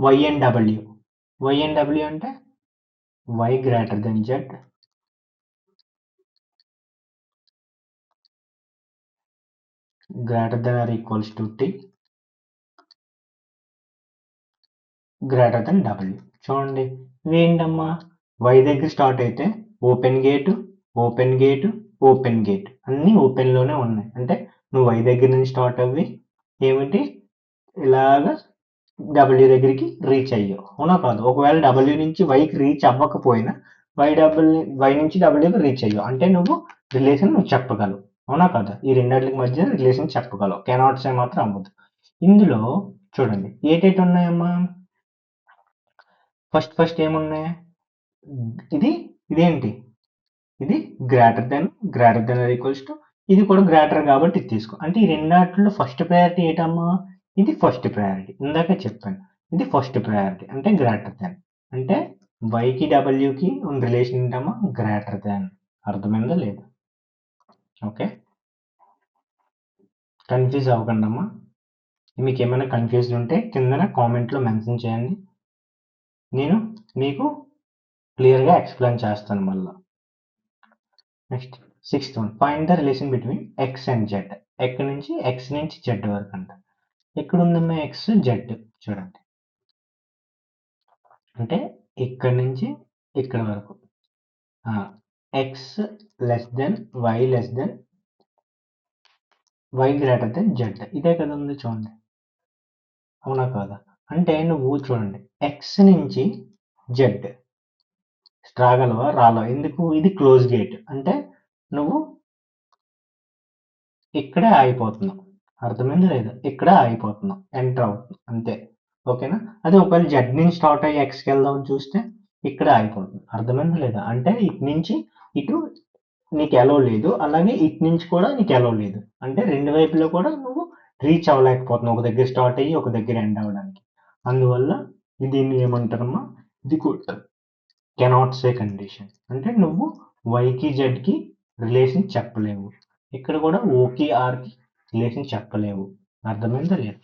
A: Y and W. Y and W అంటే Y greater than Z greater than are equals to T greater than W. చూడండి ఇవేంటమ్మా? వై దగ్గర స్టార్ట్ అయితే open gate, open gate, open gate అన్నీ ఓపెన్లోనే ఉన్నాయి. అంటే నువ్వు వై దగ్గర నుంచి స్టార్ట్ అవ్వి ఏమిటి ఇలాగా డబ్ల్యూ దగ్గరికి రీచ్ అయ్యావు. అవునా కాదు? ఒకవేళ డబ్ల్యూ నుంచి వైకి రీచ్ అవ్వకపోయినా వై నుంచి డబ్ల్యూకి రీచ్ అయ్యావు. అంటే నువ్వు రిలేషన్ నువ్వు చెప్పగలవు. అవునా కదా? ఈ రెండింటికి మధ్య రిలేషన్ చెప్పగలవు. కెనాట్ సే మాత్రం అవ్వదు. ఇందులో చూడండి ఏటేటి ఉన్నాయమ్మా? ఫస్ట్ ఏమున్నాయి? ఇది ఇదేంటి? ఇది greater than are equals to, ఇది కూడా గ్రేటర్ కాబట్టి ఇది తీసుకో. అంటే ఈ రెండాటిలో ఫస్ట్ ప్రయారిటీ ఏంటమ్మా? ఇది ఫస్ట్ ప్రయారిటీ. ఇందాక చెప్పాను ఇది ఫస్ట్ ప్రయారిటీ అంటే గ్రేటర్ దెన్. అంటే వైకి డబ్ల్యూకి ఉన్న రిలేషన్ ఏంటమ్మా? Greater than. అర్థమైందా లేదా? ఓకే, కన్ఫ్యూజ్ అవ్వకండి అమ్మా. మీకు ఏమైనా కన్ఫ్యూజన్ ఉంటే కిందన కామెంట్లో మెన్షన్ చేయండి, నేను మీకు క్లియర్గా ఎక్స్ప్లెయిన్ చేస్తాను మళ్ళీ. Next sixth one, find the relation between X and Z. ఎక్కడి నుంచి? ఎక్స్ నుంచి జెడ్ వరకు అంట. ఎక్కడ ఉందమ్మా ఎక్స్ జెడ్? చూడండి అంటే ఇక్కడ నుంచి ఇక్కడ వరకు X less than Y less than Y greater than Z. ఇదే కదా ఉంది చూడండి. అవునా కాదా? అంటే నువ్వు చూడండి ఎక్స్ నుంచి జెడ్ రాగలవా? రాలవా? ఎందుకు? ఇది క్లోజ్ గేట్. అంటే నువ్వు ఇక్కడే ఆగిపోతున్నావు. అర్థమైంది లేదా? ఇక్కడే ఆగిపోతున్నావు, ఎంటర్ అవుతుంది అంతే. ఓకేనా? అదే ఒకవేళ జెడ్ నుంచి స్టార్ట్ అయ్యి ఎక్స్కి వెళ్దాం చూస్తే ఇక్కడే ఆగిపోతుంది. అర్థమైంది లేదా? అంటే ఇటు నుంచి ఇటు నీకు ఎలో లేదు, అలాగే ఇటు నుంచి కూడా నీకు ఎలో లేదు. అంటే రెండు వైపులో కూడా నువ్వు రీచ్ అవ్వలేకపోతున్నావు, ఒక దగ్గర స్టార్ట్ అయ్యి ఒక దగ్గర ఎండ్ అవ్వడానికి. అందువల్ల దీన్ని ఏమంటారమ్మా? ఇది కూడా కెనాట్ సే కండిషన్. అంటే నువ్వు వైకి జెడ్కి రిలేషన్ చెప్పలేవు, ఇక్కడ కూడా ఓకి ఆర్కి రిలేషన్ చెప్పలేవు. అర్థమైందా లేదు?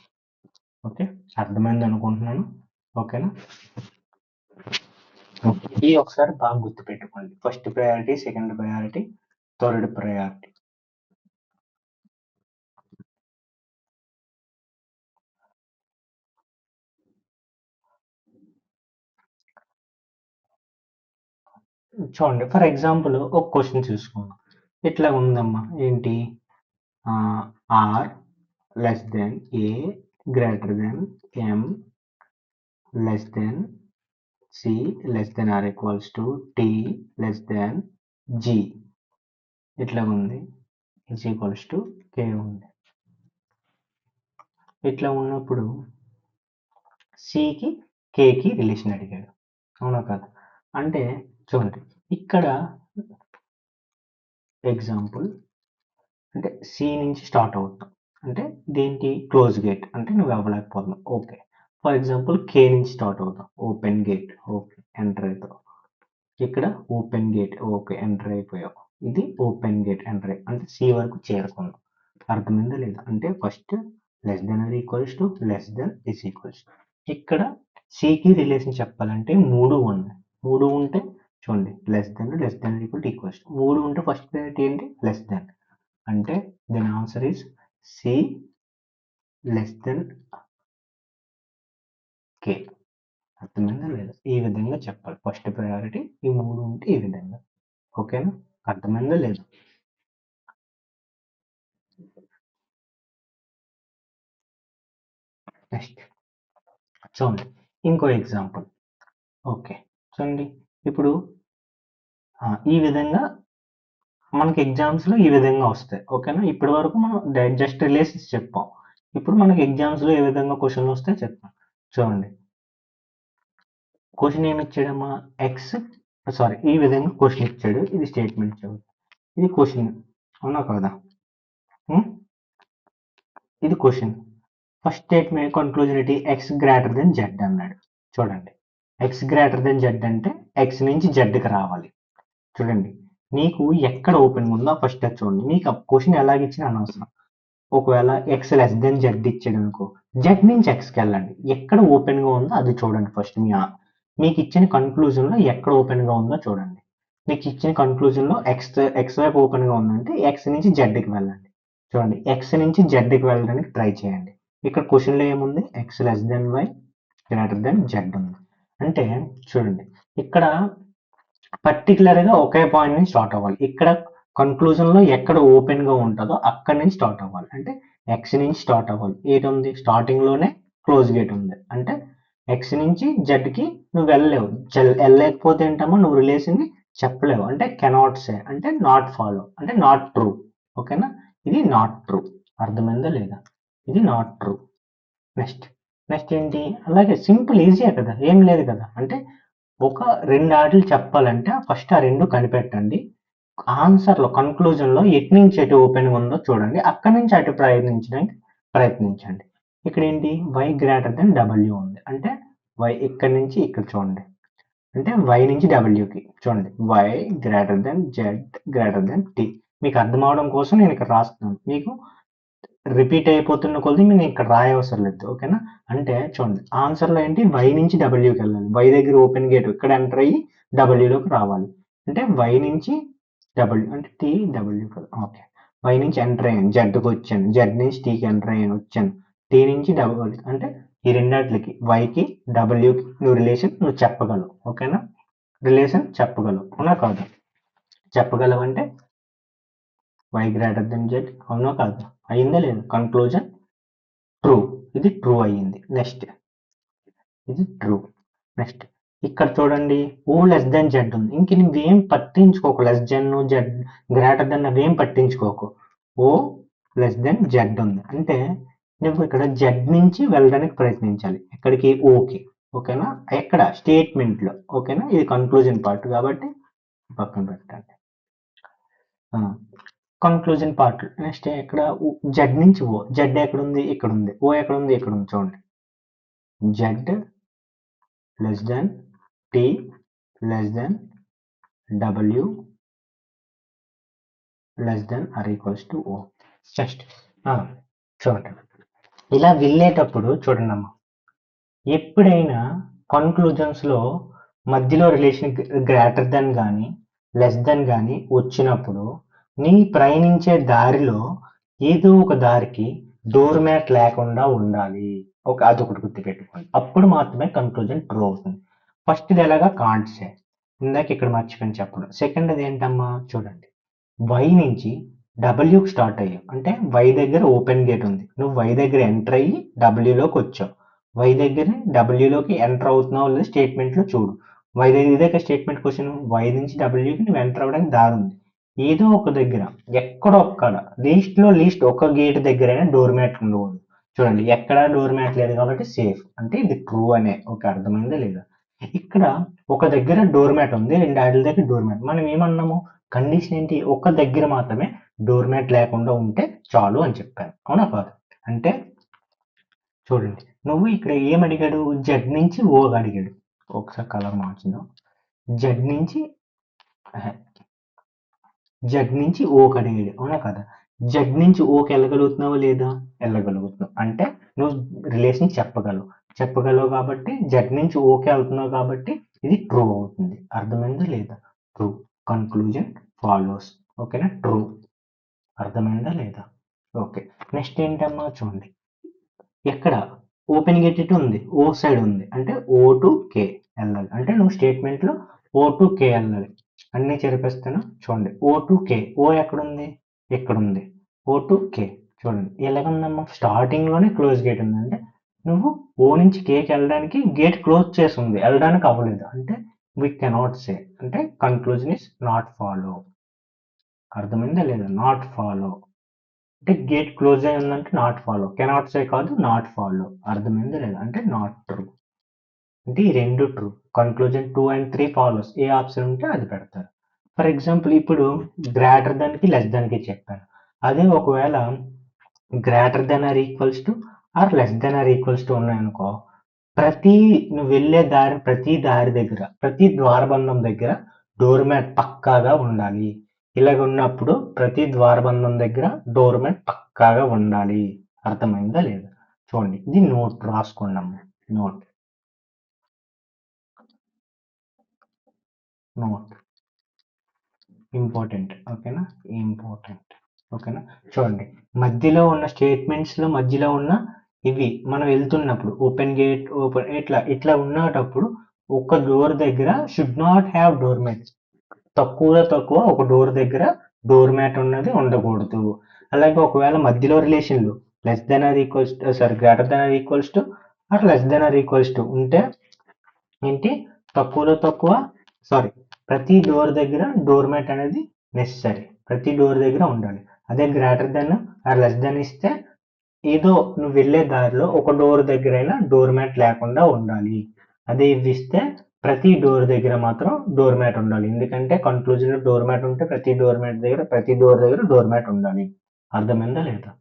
A: ఓకే, అర్థమైంది అనుకుంటున్నాను. ఓకేనా? ఈ ఒకసారి బాగా గుర్తుపెట్టుకోండి. First priority, second priority, third priority. చూడండి ఫర్ ఎగ్జాంపుల్ ఒక క్వశ్చన్ చూసుకుందాం. ఇట్లా ఉందమ్మా ఏంటి R less than A greater than M less than C less than are equals to T less than G ఇట్లా ఉంది ఇజ్ ఈక్వల్స్ టు కే ఉంది. ఇట్లా ఉన్నప్పుడు సికి కేకి రిలేషన్ అడిగాడు, అవునా కదా? అంటే చూడండి ఇక్కడ ఎగ్జాంపుల్ అంటే సి నుంచి స్టార్ట్ అవుతాం అంటే దేంటి క్లోజ్ గేట్ అంటే నువ్వు అవ్వలేకపోతున్నావు, ఓకే. ఫర్ ఎగ్జాంపుల్ కే నుంచి స్టార్ట్ అవుతాం, ఓపెన్ గేట్, ఓకే ఎంటర్ అవుతావు. ఇక్కడ ఓపెన్ గేట్, ఓకే ఎంటర్ అయిపోయావు. ఇది ఓపెన్ గేట్ ఎంటర్ అంటే సి వరకు చేరుకున్నాం. అర్థమైందా లేదా? అంటే first less than are equals to less than is equals. ఇక్కడ సికి రిలేషన్ చెప్పాలంటే మూడు ఉన్నాయి. మూడు ఉంటే చూడండి less than equal to equals. మూడు ఉంటే ఫస్ట్ ప్రయారిటీ ఏంటి? Less than. అంటే దీని answer is C less than K. అర్థమైందా లేదా? ఈ విధంగా చెప్పాలి. ఫస్ట్ ప్రయారిటీ ఈ మూడు ఉంటే ఈ విధంగా. ఓకేనా? అర్థమైందా లేదా? నెక్స్ట్ చూడండి ఇంకో ఎగ్జాంపుల్. ఓకే చూడండి ఇప్పుడు ఈ విధంగా మనకి ఎగ్జామ్స్లో ఈ విధంగా వస్తాయి. ఓకేనా? ఇప్పటి వరకు మనం జస్ట్ రిలేషన్స్ చెప్పాం. ఇప్పుడు మనకి ఎగ్జామ్స్లో ఏ విధంగా క్వశ్చన్లు వస్తాయో చెప్తాం. చూడండి క్వశ్చన్ ఏమి ఇచ్చాడమ్మా? ఎక్స్ సారీ ఈ విధంగా క్వశ్చన్ ఇచ్చాడు. ఇది స్టేట్మెంట్ ఇచ్చాడు. ఇది క్వశ్చన్, అవునా కాదా? ఇది క్వశ్చన్. ఫస్ట్ స్టేట్మెంట్ కన్క్లూజన్ ఏంటి? ఎక్స్ గ్రేటర్ దెన్ జెడ్ అన్నాడు. చూడండి ఎక్స్ గ్రేటర్ దెన్ జెడ్ అంటే ఎక్స్ నుంచి జెడ్కి రావాలి. చూడండి నీకు ఎక్కడ ఓపెన్ ఉందో ఫస్ట్ అది చూడండి. నీకు ఆ క్వశ్చన్ ఎలాగ ఇచ్చినా అనవసరం. ఒకవేళ ఎక్స్ లెస్ దెన్ జెడ్ ఇచ్చాడు అనుకో, జెడ్ నుంచి ఎక్స్కి వెళ్ళండి. ఎక్కడ ఓపెన్గా ఉందో అది చూడండి ఫస్ట్. మీకు ఇచ్చిన కన్క్లూజన్లో ఎక్కడ ఓపెన్గా ఉందో చూడండి. మీకు ఇచ్చిన కన్క్లూజన్లో ఎక్స్ వైపు ఓపెన్గా ఉందంటే ఎక్స్ నుంచి జెడ్కి వెళ్ళండి. చూడండి ఎక్స్ నుంచి జెడ్కి వెళ్ళడానికి ట్రై చేయండి. ఇక్కడ క్వశ్చన్లో ఏముంది? X less than Y greater than Z ఉంది. అంటే చూడండి ఇక్కడ పర్టికులర్గా ఒకే పాయింట్ నుంచి స్టార్ట్ అవ్వాలి. ఇక్కడ కన్క్లూజన్లో ఎక్కడ ఓపెన్గా ఉంటుందో అక్కడి నుంచి స్టార్ట్ అవ్వాలి. అంటే ఎక్స్ నుంచి స్టార్ట్ అవ్వాలి. ఏటుంది? స్టార్టింగ్లోనే క్లోజ్ గేట్ ఉంది. అంటే ఎక్స్ నుంచి జెడ్కి నువ్వు వెళ్ళలేవు. వెళ్ళలేకపోతే ఏంటమ్మా నువ్వు రిలేషన్ని చెప్పలేవు. అంటే కెనాట్ సే అంటే నాట్ ఫాలో అంటే నాట్ ట్రూ. ఓకేనా? ఇది నాట్ ట్రూ. అర్థమైందా లేదా? ఇది నాట్ ట్రూ. నెక్స్ట్ నెక్స్ట్ ఏంటి? అలాగే సింపుల్ ఈజీయే కదా, ఏం లేదు కదా. అంటే ఒక రెండు ఆటలు చెప్పాలంటే ఫస్ట్ ఆ రెండు కనిపెట్టండి. ఆన్సర్లో కన్క్లూజన్లో ఎటు నుంచి ఎటు ఓపెన్ ఉందో చూడండి. అక్కడి నుంచి అటు ప్రయత్నించండి. ఇక్కడ ఏంటి? వై గ్రేటర్ దెన్ డబ్ల్యూ ఉంది. అంటే వై ఇక్కడి నుంచి ఇక్కడ చూడండి. అంటే వై నుంచి డబ్ల్యూకి చూడండి. Y greater than Z greater than T. మీకు అర్థం అవడం కోసం నేను ఇక్కడ రాస్తున్నాను. మీకు రిపీట్ అయిపోతున్న కొద్ది నేను ఇక్కడ రాయవసరం లేదు. ఓకేనా? అంటే చూడండి ఆన్సర్లో ఏంటి? వై నుంచి డబ్ల్యూకి వెళ్ళాలి. వై దగ్గర ఓపెన్ గేట్ ఇక్కడ ఎంటర్ అయ్యి డబ్ల్యూలోకి రావాలి. అంటే వై నుంచి డబ్ల్యూ అంటే టీ డబ్ల్యూ కదా. ఓకే వై నుంచి ఎంటర్ అయ్యాను, జెడ్కి వచ్చాను. జెడ్ నుంచి టీకి ఎంటర్ అయ్యాను, వచ్చాను. టీ నుంచి డబ్ల్యూ అంటే ఈ రెండాట్లకి వైకి డబ్ల్యూకి నువ్వు రిలేషన్ నువ్వు చెప్పగలవు. ఓకేనా? రిలేషన్ చెప్పగలవు, అవునా కాదు? చెప్పగలవంటే వై గ్రేటర్ దెన్ జెడ్, అవునా కాదు? అయిందా లేదు? Conclusion true. ఇది ట్రూ అయ్యింది. నెక్స్ట్ ఇది ట్రూ. నెక్స్ట్ ఇక్కడ చూడండి ఓ లెస్ దెన్ జెడ్ ఉంది. ఇంక నువ్వేం పట్టించుకోకు. Less than Z greater than అవేం పట్టించుకోకు. ఓ లెస్ దెన్ జెడ్ ఉంది అంటే నువ్వు ఇక్కడ జెడ్ నుంచి వెళ్ళడానికి ప్రయత్నించాలి. ఎక్కడికి? ఓకే. ఓకేనా? ఎక్కడ? స్టేట్మెంట్లో. ఓకేనా? ఇది కన్క్లూజన్ పార్ట్ కాబట్టి పక్కన పెట్టండి. Conclusion part. నెక్స్ట్ ఇక్కడ జెడ్ నుంచి ఓ. జెడ్ ఎక్కడ ఉంది? ఇక్కడ ఉంది. ఓ ఎక్కడ ఉంది? ఇక్కడ ఉంది. చూడండి Z less than T less than W less than are equals to O. Next చూడండి ఇలా వెళ్ళేటప్పుడు చూడండి అమ్మా, ఎప్పుడైనా కన్క్లూజన్స్లో మధ్యలో రిలేషన్ గ్రేటర్ దెన్ కానీ లెస్ దెన్ కానీ వచ్చినప్పుడు నీ ప్రయాణించే దారిలో ఏదో ఒక దారికి డోర్ మ్యాట్ లేకుండా ఉండాలి. అదొకటి గుర్తుపెట్టుకోండి. అప్పుడు మాత్రమే కన్క్లూజన్ ట్రూ అవుతుంది. ఫస్ట్ ఇది ఎలాగా? Can't say. ఇందాక ఇక్కడ మర్చిపోయిన చెప్పడం. సెకండ్ అది ఏంటమ్మా? చూడండి వై నుంచి డబ్ల్యూకి స్టార్ట్ అయ్యావు అంటే వై దగ్గర ఓపెన్ గేట్ ఉంది, నువ్వు వై దగ్గర ఎంటర్ అయ్యి డబ్ల్యూలోకి వచ్చావు. వై దగ్గర డబ్ల్యూలోకి ఎంటర్ అవుతున్నావు లేదా స్టేట్మెంట్లో చూడు. వై దగ్గర ఇదే స్టేట్మెంట్ క్వశ్చన్, వై నుంచి డబ్ల్యూకి నువ్వు ఎంటర్ అవ్వడానికి దారి ఉంది. ఏదో ఒక దగ్గర ఎక్కడో ఒక్కడ లీస్ట్ ఒక గేట్ దగ్గరైనా డోర్ మ్యాట్ ఉండకూడదు. చూడండి ఎక్కడ డోర్ మ్యాట్ లేదు కాబట్టి సేఫ్, అంటే ఇది ట్రూ అనే ఒక అర్థమైందా లేదా. ఇక్కడ ఒక దగ్గర డోర్ మ్యాట్ ఉంది, రెండు ఆటల దగ్గర డోర్ మ్యాట్. మనం ఏమన్నాము, కండిషన్ ఏంటి, ఒక దగ్గర మాత్రమే డోర్ మ్యాట్ లేకుండా ఉంటే చాలు అని చెప్పాను, అవునా కాదు. అంటే చూడండి నువ్వు ఇక్కడ ఏం అడిగాడు, జెడ్ నుంచి ఓ అడిగాడు. ఒకసారి కలర్ మార్చుదాం. జెడ్ నుంచి జెడ్ నుంచి ఓకి అడిగాడు, అవునా కదా. జెడ్ నుంచి ఓకి వెళ్ళగలుగుతున్నావా లేదా, వెళ్ళగలుగుతున్నావు అంటే నువ్వు రిలేషన్ చెప్పగలవు కాబట్టి జెడ్ నుంచి ఓకే వెళ్తున్నావు కాబట్టి ఇది ట్రూ అవుతుంది. అర్థమైందా లేదా, ట్రూ. Conclusion follows. ఓకేనా, ట్రూ. అర్థమైందా లేదా. ఓకే, నెక్స్ట్ ఏంటమ్మా చూడండి, ఎక్కడ ఓపెన్ గేట్ ఉంది, ఓ సైడ్ ఉంది అంటే ఓ టు కే వెళ్ళాలి. అంటే నువ్వు స్టేట్మెంట్లో ఓ టు కే వెళ్ళాలి. అన్నీ చెరిపేస్తాను చూడండి. ఓ టు కే, ఓ ఎక్కడుంది, ఇక్కడ ఉంది. ఓ టు కే చూడండి ఎలాగుందమ్మా, స్టార్టింగ్లోనే క్లోజ్ గేట్ ఉంది. అంటే నువ్వు ఓ నుంచి కేకి వెళ్ళడానికి గేట్ క్లోజ్ చేసి ఉంది, వెళ్ళడానికి అవ్వలేదు. అంటే వి కెనాట్ సే, అంటే కన్క్లూజన్ ఇస్ నాట్ ఫాలో. అర్థమైందా లేదా, నాట్ ఫాలో అంటే గేట్ క్లోజ్ అయి ఉందంటే నాట్ ఫాలో, కెనాట్ సే కాదు నాట్ ఫాలో. అర్థమైందా లేదా, అంటే నాట్ ట్రూ. అంటే ఈ రెండు ట్రూ. కన్క్లూజన్ 2 and 3 ఫాలోస్, ఏ ఆప్షన్ ఉంటే అది పెడతారు. ఫర్ ఎగ్జాంపుల్ ఇప్పుడు గ్రేటర్ దాన్కి లెస్ దాన్కి చెప్పాను. అదే ఒకవేళ greater than are equals to or less than are equals to ఉన్నాయనుకో, నువ్వు వెళ్ళే ప్రతి దారి దగ్గర, ప్రతి ద్వారబంధం దగ్గర డోర్ మ్యాట్ పక్కాగా ఉండాలి. ఇలాగ ఉన్నప్పుడు ప్రతి ద్వారబంధం దగ్గర డోర్ మ్యాట్ పక్కాగా ఉండాలి. అర్థమైందా లేదా. చూడండి ఇది నోట్ రాసుకున్నాము. Note important. ఓకేనా, ఇంపార్టెంట్. ఓకేనా, చూడండి మధ్యలో ఉన్న స్టేట్మెంట్స్లో మధ్యలో ఉన్న ఇవి మనం వెళ్తున్నప్పుడు ఓపెన్ గేట్, ఓపెన్ ఇట్లా ఉన్నప్పుడు ఒక డోర్ దగ్గర should not have door mat. తక్కువ ఒక డోర్ దగ్గర డోర్ మ్యాట్ ఉన్నది ఉండకూడదు. అలాగే ఒకవేళ మధ్యలో రిలేషన్లు less than are equals greater than are equals to or less than are equals to ఉంటే ఏంటి, తక్కువ ప్రతి డోర్ దగ్గర డోర్ మ్యాట్ అనేది నెసెసరీ, ప్రతి డోర్ దగ్గర ఉండాలి. అదే greater than or less than ఇస్తే ఏదో నువ్వు వెళ్ళే దారిలో ఒక డోర్ దగ్గరైనా డోర్ మ్యాట్ లేకుండా ఉండాలి. అదే ఇవి ఇస్తే ప్రతి డోర్ దగ్గర మాత్రం డోర్ మ్యాట్ ఉండాలి. ఎందుకంటే కన్క్లూజన్ డోర్ మ్యాట్ ఉంటే ప్రతి డోర్ దగ్గర డోర్ మ్యాట్ ఉండాలి. అర్థమైందా లేదా.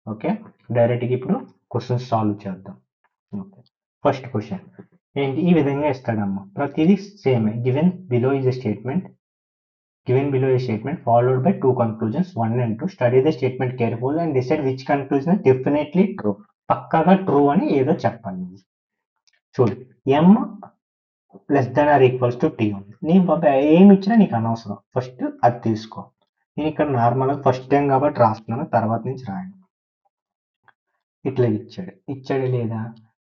A: ఓకే, డైరెక్ట్గా ఇప్పుడు క్వశ్చన్స్ సాల్వ్ చేద్దాం. ఓకే, ఫస్ట్ క్వశ్చన్ ఏంటి, ఈ విధంగా ఇస్తాడమ్మా. ప్రతిదీ same. Given below is a statement followed by two conclusions 1 and 2. Study the statement carefully and decide which conclusion is definitely true. పక్కాగా ట్రూ అని ఏదో చెప్పాలి. చూడు, m less than are equals to T ఉంది. నీ ఏమి ఇచ్చినా నీకు అనవసరం, ఫస్ట్ అది తీసుకో. నేను ఇక్కడ నార్మల్గా ఫస్ట్ టైం కాబట్టి రాస్తున్నాను, తర్వాత నుంచి రాయండి. ఇట్లా ఇచ్చాడు లేదా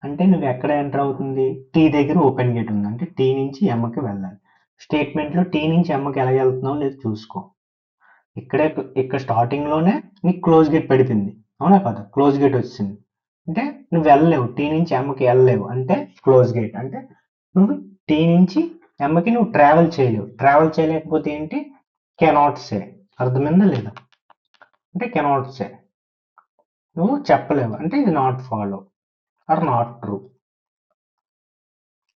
A: అంటే నువ్వు ఎక్కడ ఎంటర్ అవుతుంది, టీ దగ్గర ఓపెన్ గేట్ ఉంది అంటే టీ నుంచి ఎంకి వెళ్ళాలి. స్టేట్మెంట్లో టీ నుంచి ఎంకి ఎలా వెళ్తున్నావు లేదు చూసుకో. ఇక్కడ స్టార్టింగ్లోనే నీకు క్లోజ్ గేట్ పడిపోయింది, అవునా కదా. క్లోజ్ గేట్ వచ్చింది అంటే నువ్వు వెళ్ళలేవు, టీ నుంచి ఎంకి వెళ్ళలేవు అంటే క్లోజ్ గేట్. అంటే నువ్వు టీ నుంచి ఎంకి నువ్వు ట్రావెల్ చేయలేకపోతే ఏంటి, కెనాట్ సే. అర్థమైందా లేదా, అంటే కెనాట్ సే నువ్వు చెప్పలేవు అంటే ఇది not follow are not true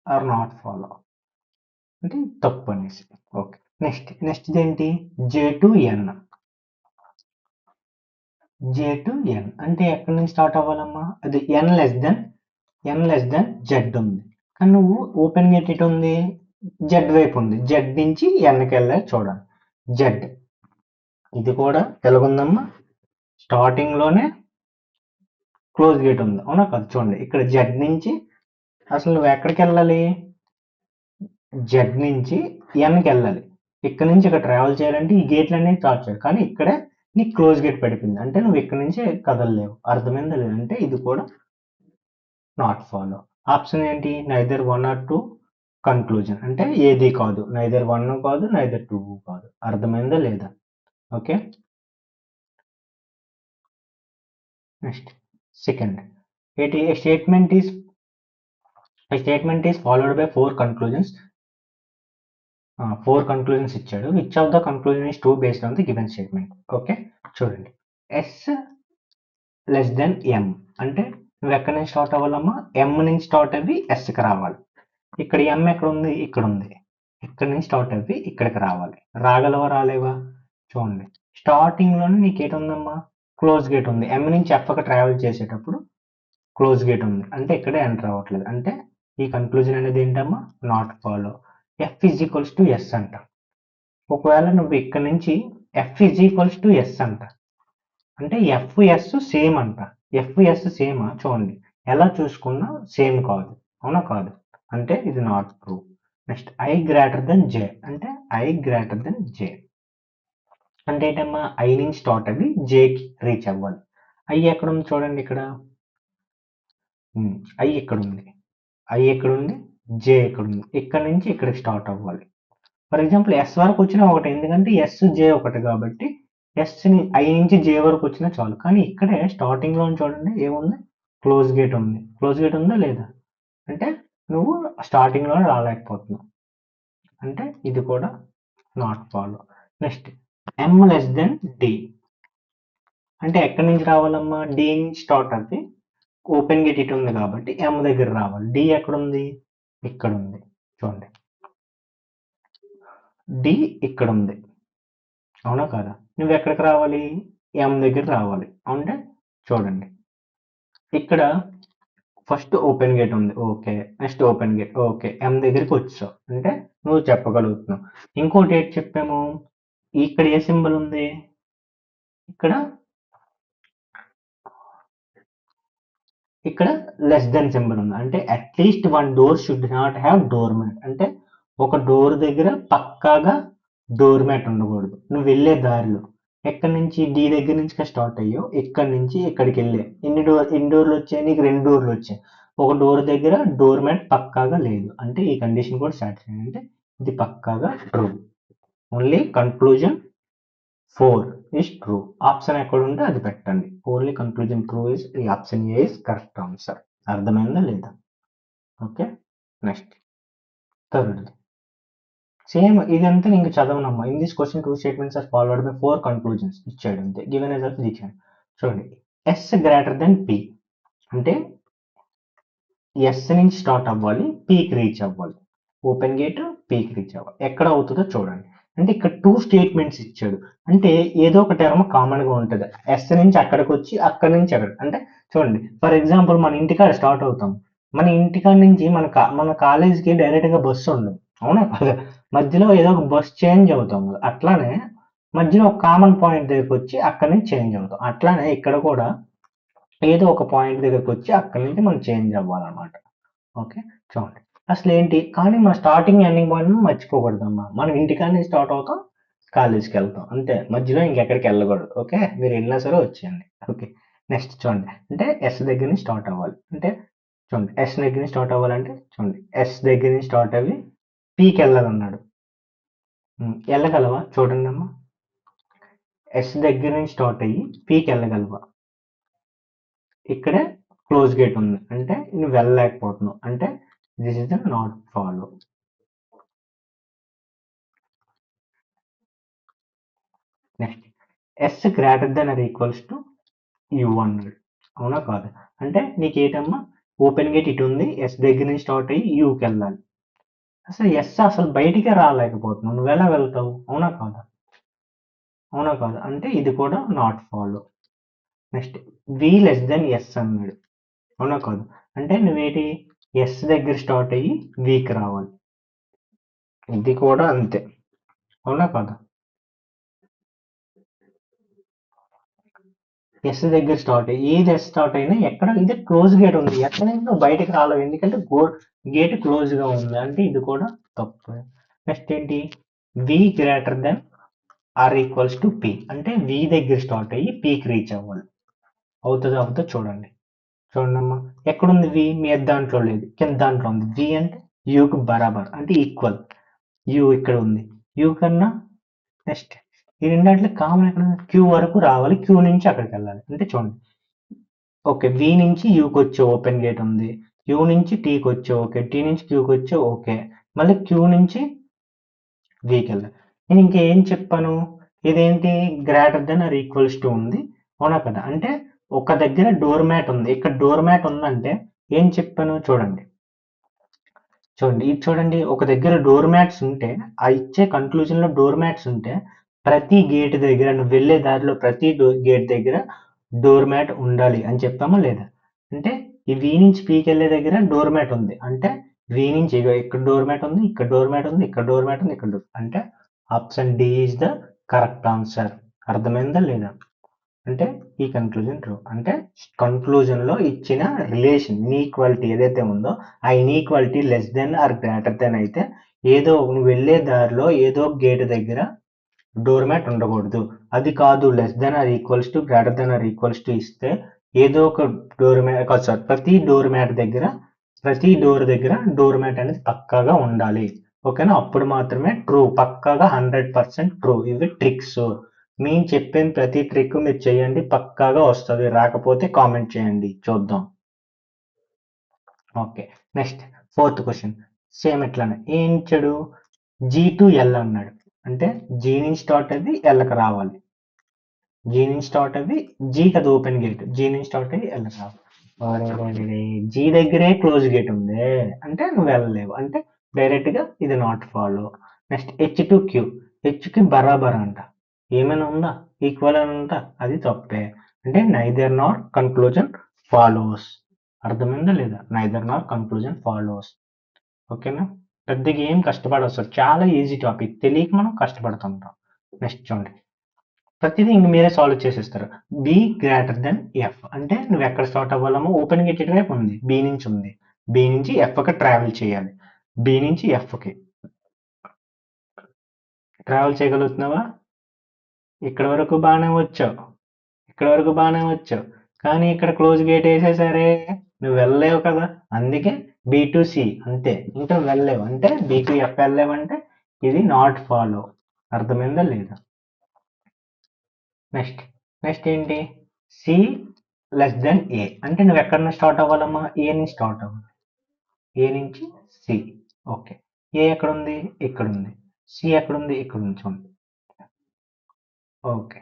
A: or not follow అంటే తప్పు అనేసి. ఓకే, నెక్స్ట్ ఏంటి, జే టు ఎన్. అంటే ఎక్కడి నుంచి స్టార్ట్ అవ్వాలమ్మా, అది ఎన్ లెస్ దెన్ జెడ్ ఉంది. కానీ నువ్వు ఓపెన్ గేట్ ఎటు ఉంది, జెడ్ వైపు ఉంది. జెడ్ నుంచి ఎన్కి వెళ్ళాలి చూడాలి. జెడ్ ఇది కూడా ఎలాగుందమ్మా, స్టార్టింగ్లోనే క్లోజ్ గేట్ ఉంది, అవునా కదా. చూడండి ఇక్కడ జెడ్ నుంచి అసలు నువ్వు ఎక్కడికి వెళ్ళాలి, జెడ్ నుంచి ఎన్కి వెళ్ళాలి. ఇక్కడ నుంచి ఇక్కడ ట్రావెల్ చేయాలంటే ఈ గేట్లు అనేవి స్టార్ట్ చేయాలి. కానీ ఇక్కడే నీకు క్లోజ్ గేట్ పడిపోయింది అంటే నువ్వు ఇక్కడ నుంచి కదలలేవు. అర్థమైందా లేదంటే ఇది కూడా నాట్ ఫాలో. ఆప్షన్ ఏంటి, నైదర్ 1 or 2 కన్క్లూజన్ అంటే ఏది కాదు, నైదర్ 1 కాదు నైదర్ 2 కాదు. అర్థమైందా లేదా. Okay. Next second, a statement is followed by four conclusions. Four conclusions ఇచ్చాడు. Which of the conclusion is true based on the given statement. Okay, చూడండి. ఎస్ లెస్ దెన్ ఎం అంటే నువ్వు ఎక్కడి నుంచి స్టార్ట్ అవ్వాలమ్మా? ఎం నుంచి స్టార్ట్ అవ్వి ఎస్కి రావాలి. ఇక్కడ ఎం ఎక్కడ ఉంది? ఇక్కడ ఉంది. ఇక్కడ నుంచి స్టార్ట్ అవ్వి ఇక్కడికి రావాలి. రాగలవా రాలేవా? చూడండి, స్టార్టింగ్ లోనే నీకు ఏటి ఉందమ్మా? క్లోజ్ గేట్ ఉంది. ఎం నుంచి ఎఫ్కి ట్రావెల్ చేసేటప్పుడు క్లోజ్ గేట్ ఉంది, అంటే ఇక్కడే ఎంటర్ అవ్వట్లేదు. అంటే ఈ కన్క్లూజన్ అనేది ఏంటమ్మా? Not follow. F is equals to S అంట. ఒకవేళ నువ్వు ఇక్కడ నుంచి F is equals to S అంట, అంటే ఎఫ్ ఎస్ సేమ్ అంట. ఎఫ్ ఎస్ సేమా? చూడండి, ఎలా చూసుకున్నా సేమ్ కాదు. అవునా కాదు? అంటే ఇది not true. Next I greater than J అంటే ఐ గ్రేటర్ దెన్ జే అంటే ఏంటమ్మా? ఐ నుంచి స్టార్ట్ అవ్వి జేకి రీచ్ అవ్వాలి. ఐ ఎక్కడ ఉంది? చూడండి ఇక్కడ ఐ ఇక్కడ ఉంది. ఐ ఎక్కడ ఉంది? జే ఎక్కడ ఉంది? ఇక్కడ నుంచి ఇక్కడికి స్టార్ట్ అవ్వాలి. ఫర్ ఎగ్జాంపుల్ ఎస్ వరకు వచ్చినా ఒకటి, ఎందుకంటే ఎస్ జే ఒకటి కాబట్టి ఎస్ ఐ నుంచి జే వరకు వచ్చినా చాలు. కానీ ఇక్కడే స్టార్టింగ్ లో చూడండి ఏముంది? క్లోజ్ గేట్ ఉంది. క్లోజ్ గేట్ ఉందా లేదా? అంటే నువ్వు స్టార్టింగ్ లో రాలేకపోతున్నావు, అంటే ఇది కూడా not follow. Next M less than D అంటే ఎక్కడి నుంచి రావాలమ్మా? డి నుంచి స్టార్ట్ అవుతుంది. ఓపెన్ గేట్ ఇటు ఉంది కాబట్టి ఎం దగ్గర రావాలి. డి ఎక్కడ ఉంది? ఇక్కడ ఉంది. చూడండి, డి ఇక్కడ ఉంది. అవునా కాదా? నువ్వు ఎక్కడికి రావాలి? ఎం దగ్గర రావాలి. అంటే చూడండి, ఇక్కడ ఫస్ట్ ఓపెన్ గేట్ ఉంది. Okay, next open gate. Okay, M దగ్గరికి వచ్చావు అంటే నువ్వు చెప్పగలుగుతున్నావు. ఇంకోటి ఏంటి చెప్పాము? ఇక్కడ ఏ సింబల్ ఉంది? ఇక్కడ ఇక్కడ లెస్ దెన్ సింబల్ ఉంది. అంటే at least one door should not have door mat. అంటే ఒక డోర్ దగ్గర పక్కాగా డోర్ మ్యాట్ ఉండకూడదు. నువ్వు వెళ్ళే దారిలో ఎక్కడి నుంచి? డి దగ్గర నుంచి స్టార్ట్ అయ్యో, ఇక్కడి నుంచి ఇక్కడికి వెళ్ళే ఎన్ని డోర్లు వచ్చాయి? నీకు 2 డోర్లు వచ్చాయి. ఒక డోర్ దగ్గర డోర్ మ్యాట్ పక్కాగా లేదు, అంటే ఈ కండిషన్ కూడా సాటిస్ఫై. అంటే ఇది పక్కాగా true. Only conclusion 4 is true. Option ఎక్కడ ఉంటే అది పెట్టండి. ఓన్లీ కన్క్లూజన్ ట్రూ ఇస్ ఈ option A is correct answer. అర్థమైందా లేదా? Okay, next third. సేమ్ ఇదంతా నీకు చదవనమ్మా. In this question 2 statements are followed by 4 conclusions ఇచ్చాడు అంతే. గివెన్ ఎస్ ఇచ్చాడు. చూడండి, ఎస్ గ్రేటర్ దెన్ పి అంటే ఎస్ నుంచి స్టార్ట్ అవ్వాలి, పీకి రీచ్ అవ్వాలి. ఓపెన్ గేట్ పీకి రీచ్ అవ్వాలి. ఎక్కడ అవుతుందో చూడండి. అంటే ఇక్కడ 2 స్టేట్మెంట్స్ ఇచ్చాడు, అంటే ఏదో ఒక టర్మ్ కామన్ గా ఉంటుంది. ఎస్ నుంచి అక్కడికి వచ్చి అక్కడి నుంచి అక్కడ. అంటే చూడండి, ఫర్ ఎగ్జాంపుల్ మన ఇంటికాడ స్టార్ట్ అవుతాం. మన ఇంటికాడ నుంచి మన కాలేజీకి డైరెక్ట్ గా బస్సు ఉండదు. అవునా కదా? మధ్యలో ఏదో ఒక బస్ చేంజ్ అవుతాం. అట్లానే మధ్యలో ఒక కామన్ పాయింట్ దగ్గరికి వచ్చి అక్కడి నుంచి చేంజ్ అవుతాం. అట్లానే ఇక్కడ కూడా ఏదో ఒక పాయింట్ దగ్గరికి వచ్చి అక్కడి నుంచి మనం చేంజ్ అవ్వాలన్నమాట. ఓకే, చూడండి అసలు ఏంటి? కానీ మన స్టార్టింగ్ ఎండింగ్ పాయింట్ మర్చిపోకూడదమ్మా. మనం ఇంటికాడ నుంచి స్టార్ట్ అవుతాం, కాలేజీకి వెళ్తాం అంతే. మధ్యలో ఇంకెక్కడికి వెళ్ళకూడదు. ఓకే, మీరు వెళ్ళినా సరే వచ్చేయండి. ఓకే, నెక్స్ట్ చూడండి, అంటే ఎస్ దగ్గర నుంచి స్టార్ట్ అవ్వాలి. అంటే చూడండి, ఎస్ దగ్గర నుంచి స్టార్ట్ అవ్వాలంటే చూడండి, ఎస్ దగ్గర నుంచి స్టార్ట్ అవ్వి పీకి వెళ్ళాలన్నాడు. వెళ్ళగలవా? చూడండి అమ్మా, ఎస్ దగ్గర నుంచి స్టార్ట్ అయ్యి పీకి వెళ్ళగలవా? ఇక్కడే క్లోజ్ గేట్ ఉంది, అంటే నువ్వు వెళ్ళలేకపోతున్నావు. అంటే this is the not follow. Next S greater than are equals to U అన్నాడు. అవునా కాదు? అంటే నీకేటమ్మా? ఓపెన్ గేట్ ఇటు ఉంది, ఎస్ దగ్గర నుంచి స్టార్ట్ అయ్యి యూకి వెళ్ళాలి. అసలు ఎస్ అసలు బయటికే రాలేకపోతున్నావు, నువ్వు ఎలా వెళ్తావు? అవునా కాదా? అవునా కాదు? అంటే ఇది కూడా not follow. Next V less than S అన్నాడు. అవునా కాదు? అంటే నువ్వేటి? ఎస్ దగ్గర స్టార్ట్ అయ్యి వీకి రావాలి. ఇది కూడా అంతే. అవునా కాదా? ఎస్ దగ్గర స్టార్ట్ అయ్యి ఏది ఎస్ స్టార్ట్ అయినా ఎక్కడ ఇది క్లోజ్ గేట్ ఉంది, ఎక్కడ నువ్వు బయటకు రాలేవు, ఎందుకంటే గేట్ క్లోజ్ గా ఉంది. అంటే ఇది కూడా తప్పు. నెక్స్ట్ ఏంటి? V greater than are equals to P అంటే వి దగ్గర స్టార్ట్ అయ్యి పీకి రీచ్ అవ్వాలి. అవుతుందో చూడండి. చూడండి అమ్మా, ఎక్కడుంది వి? మీ దాంట్లో లేదు, కింద దాంట్లో ఉంది. వి అంటే యూకి బరాబర్, అంటే ఈక్వల్. యూ ఇక్కడ ఉంది. యూ కన్నా నెక్స్ట్ ఈ రెండాట్లో కామన్ ఎక్కడ క్యూ వరకు రావాలి, క్యూ నుంచి అక్కడికి వెళ్ళాలి. అంటే చూడండి, ఓకే వి నుంచి యూకి వచ్చే ఓపెన్ గేట్ ఉంది, యూ నుంచి టీకి వచ్చే ఓకే, టీ నుంచి క్యూకి వచ్చే ఓకే, మళ్ళీ క్యూ నుంచి వికి వెళ్ళాలి. నేను ఇంకేం చెప్పాను, ఇదేంటి greater than are equals to ఉంది, అవునా కదా? అంటే ఒక దగ్గర డోర్ మ్యాట్ ఉంది, ఇక్కడ డోర్ మ్యాట్ ఉందంటే ఏం చెప్పాను చూడండి. చూడండి ఇది చూడండి, ఒక దగ్గర డోర్ మ్యాట్స్ ఉంటే ఆ ఇచ్చే కన్క్లూజన్ లో డోర్ మ్యాట్స్ ఉంటే ప్రతి గేట్ దగ్గర, నువ్వు వెళ్ళే దారిలో ప్రతి గేట్ దగ్గర డోర్ మ్యాట్ ఉండాలి అని చెప్పామా లేదా? అంటే ఈ వి నుంచి పీకి వెళ్ళే దగ్గర డోర్ మ్యాట్ ఉంది అంటే వి నుంచి ఇక్కడ డోర్ మ్యాట్ ఉంది, ఇక్కడ డోర్ మ్యాట్ ఉంది, ఇక్కడ డోర్ మ్యాట్ ఉంది, ఇక్కడ డోర్, అంటే option D is the correct answer. అర్థమైందా లేదా? అంటే ఈ కన్క్లూజన్ ట్రూ. అంటే కన్క్లూజన్ లో ఇచ్చిన రిలేషన్ ఇన్ఈక్వాలిటీ ఏదైతే ఉందో ఆ inequality less than are greater than అయితే ఏదో నువ్వు వెళ్ళే దారిలో ఏదో గేట్ దగ్గర డోర్ మ్యాట్ ఉండకూడదు. అది కాదు less than are equals to greater than are equals to ఇస్తే ఏదో ఒక డోర్ మ్యాట్ కాదు సార్, ప్రతి డోర్ మ్యాట్ దగ్గర ప్రతి డోర్ దగ్గర డోర్ మ్యాట్ అనేది పక్కాగా ఉండాలి. ఓకేనా? అప్పుడు మాత్రమే ట్రూ, పక్కాగా 100% ట్రూ. ఇవి ట్రిక్స్. మేము చెప్పిన ప్రతి ట్రిక్ మీరు చేయండి, పక్కాగా వస్తుంది. రాకపోతే కామెంట్ చేయండి, చూద్దాం. Okay, next fourth question same ఎట్లానే ఏం ఇచ్చాడు, జీ టు ఎల్ అన్నాడు. అంటే జీ నుంచి స్టార్ట్ అయ్యి ఎల్కి రావాలి, జీ నుంచి స్టార్ట్ అయ్యి జీ కదా ఓపెన్ గేట్, జీ నుంచి స్టార్ట్ అయ్యి ఎల్కి రావాలి. జీ దగ్గరే క్లోజ్ గేట్ ఉంది అంటే నువ్వు వెళ్ళలేవు, అంటే డైరెక్ట్ గా ఇది not follow. Next H to Q, H కి బరాబర్ అంట, ఏమైనా ఉందా ఈక్వల్ అని ఉందా, అది తప్పే. అంటే నైదర్ నార్ కన్క్లూజన్ ఫాలోస్. అర్థమైందా లేదా? నైదర్ నార్ కన్క్లూజన్ ఫాలోస్. ఓకేనా? పెద్దగా ఏం కష్టపడవసరం, చాలా ఈజీ టాపిక్, తెలియక మనం కష్టపడుతుంటాం. నెక్స్ట్ చూడండి, ప్రతిదీ ఇంక మీరే సాల్వ్ చేసేస్తారు. బి గ్రేటర్ దెన్ ఎఫ్ అంటే నువ్వు ఎక్కడ స్టార్ట్ అవ్వాలమో ఓపెన్ గేట్ వైపు ఉంది, బి నుంచి ఉంది, బి నుంచి ఎఫ్ కి ట్రావెల్ చేయాలి, బి నుంచి ఎఫ్ కి ట్రావెల్ చేయగలుగుతున్నావా? ఇక్కడ వరకు బాగానే వచ్చావు, ఇక్కడ వరకు బాగానే వచ్చావు, కానీ ఇక్కడ క్లోజ్ గేట్ వేసేసరే నువ్వు వెళ్ళలేవు కదా. అందుకే బి టు సి అంతే, ఇంకా వెళ్ళలేవు. అంటే బి టు ఎఫ్ వెళ్ళలేవు అంటే ఇది నాట్ ఫాలో. అర్థమైందా లేదా? నెక్స్ట్ నెక్స్ట్ ఏంటి, సి లెస్ దెన్ ఏ అంటే నువ్వు ఎక్కడ నుంచి స్టార్ట్ అవ్వాలమ్మా, ఏ నుంచి స్టార్ట్ అవ్వాలి, ఏ నుంచి సి. ఓకే, ఏ ఎక్కడ ఉంది, ఇక్కడ ఉంది, సి ఎక్కడ ఉంది, ఇక్కడ ఉంది. చూడండి, ఓకే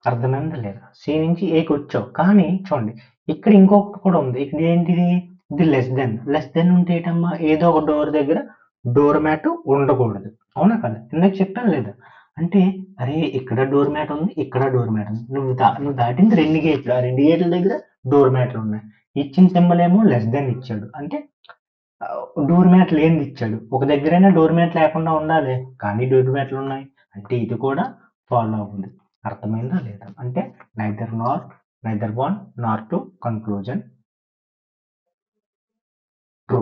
A: అర్థమైందా లేదా? సి నుంచి ఏకి వచ్చావు, కానీ చూడండి ఇక్కడ ఇంకొకటి కూడా ఉంది. ఇక్కడ ఏంటిది, ఇది లెస్ దెన్. లెస్ దెన్ ఉంటే ఏంటమ్మా, ఏదో ఒక డోర్ దగ్గర డోర్ మ్యాట్ ఉండకూడదు, అవునా కదా? ఇందాక చెప్పాను లేదా? అంటే అరే ఇక్కడ డోర్ మ్యాట్ ఉంది, ఇక్కడ డోర్ మ్యాట్ ఉంది, నువ్వు దాటింది 2 గేట్లు, ఆ 2 గేట్ల దగ్గర డోర్ మ్యాట్లు ఉన్నాయి. ఇచ్చిన సింబల్ ఏమో లెస్ దెన్ ఇచ్చాడు, అంటే డోర్ మ్యాట్ లేనిది ఇచ్చాడు. ఒక దగ్గరైనా డోర్ మ్యాట్ లేకుండా ఉండాలి, కానీ డోర్ మ్యాట్లు ఉన్నాయి, అంటే ఇది కూడా ఫాలో అవుతుంది. అర్థమైందా లేదా? అంటే neither one nor two conclusion true.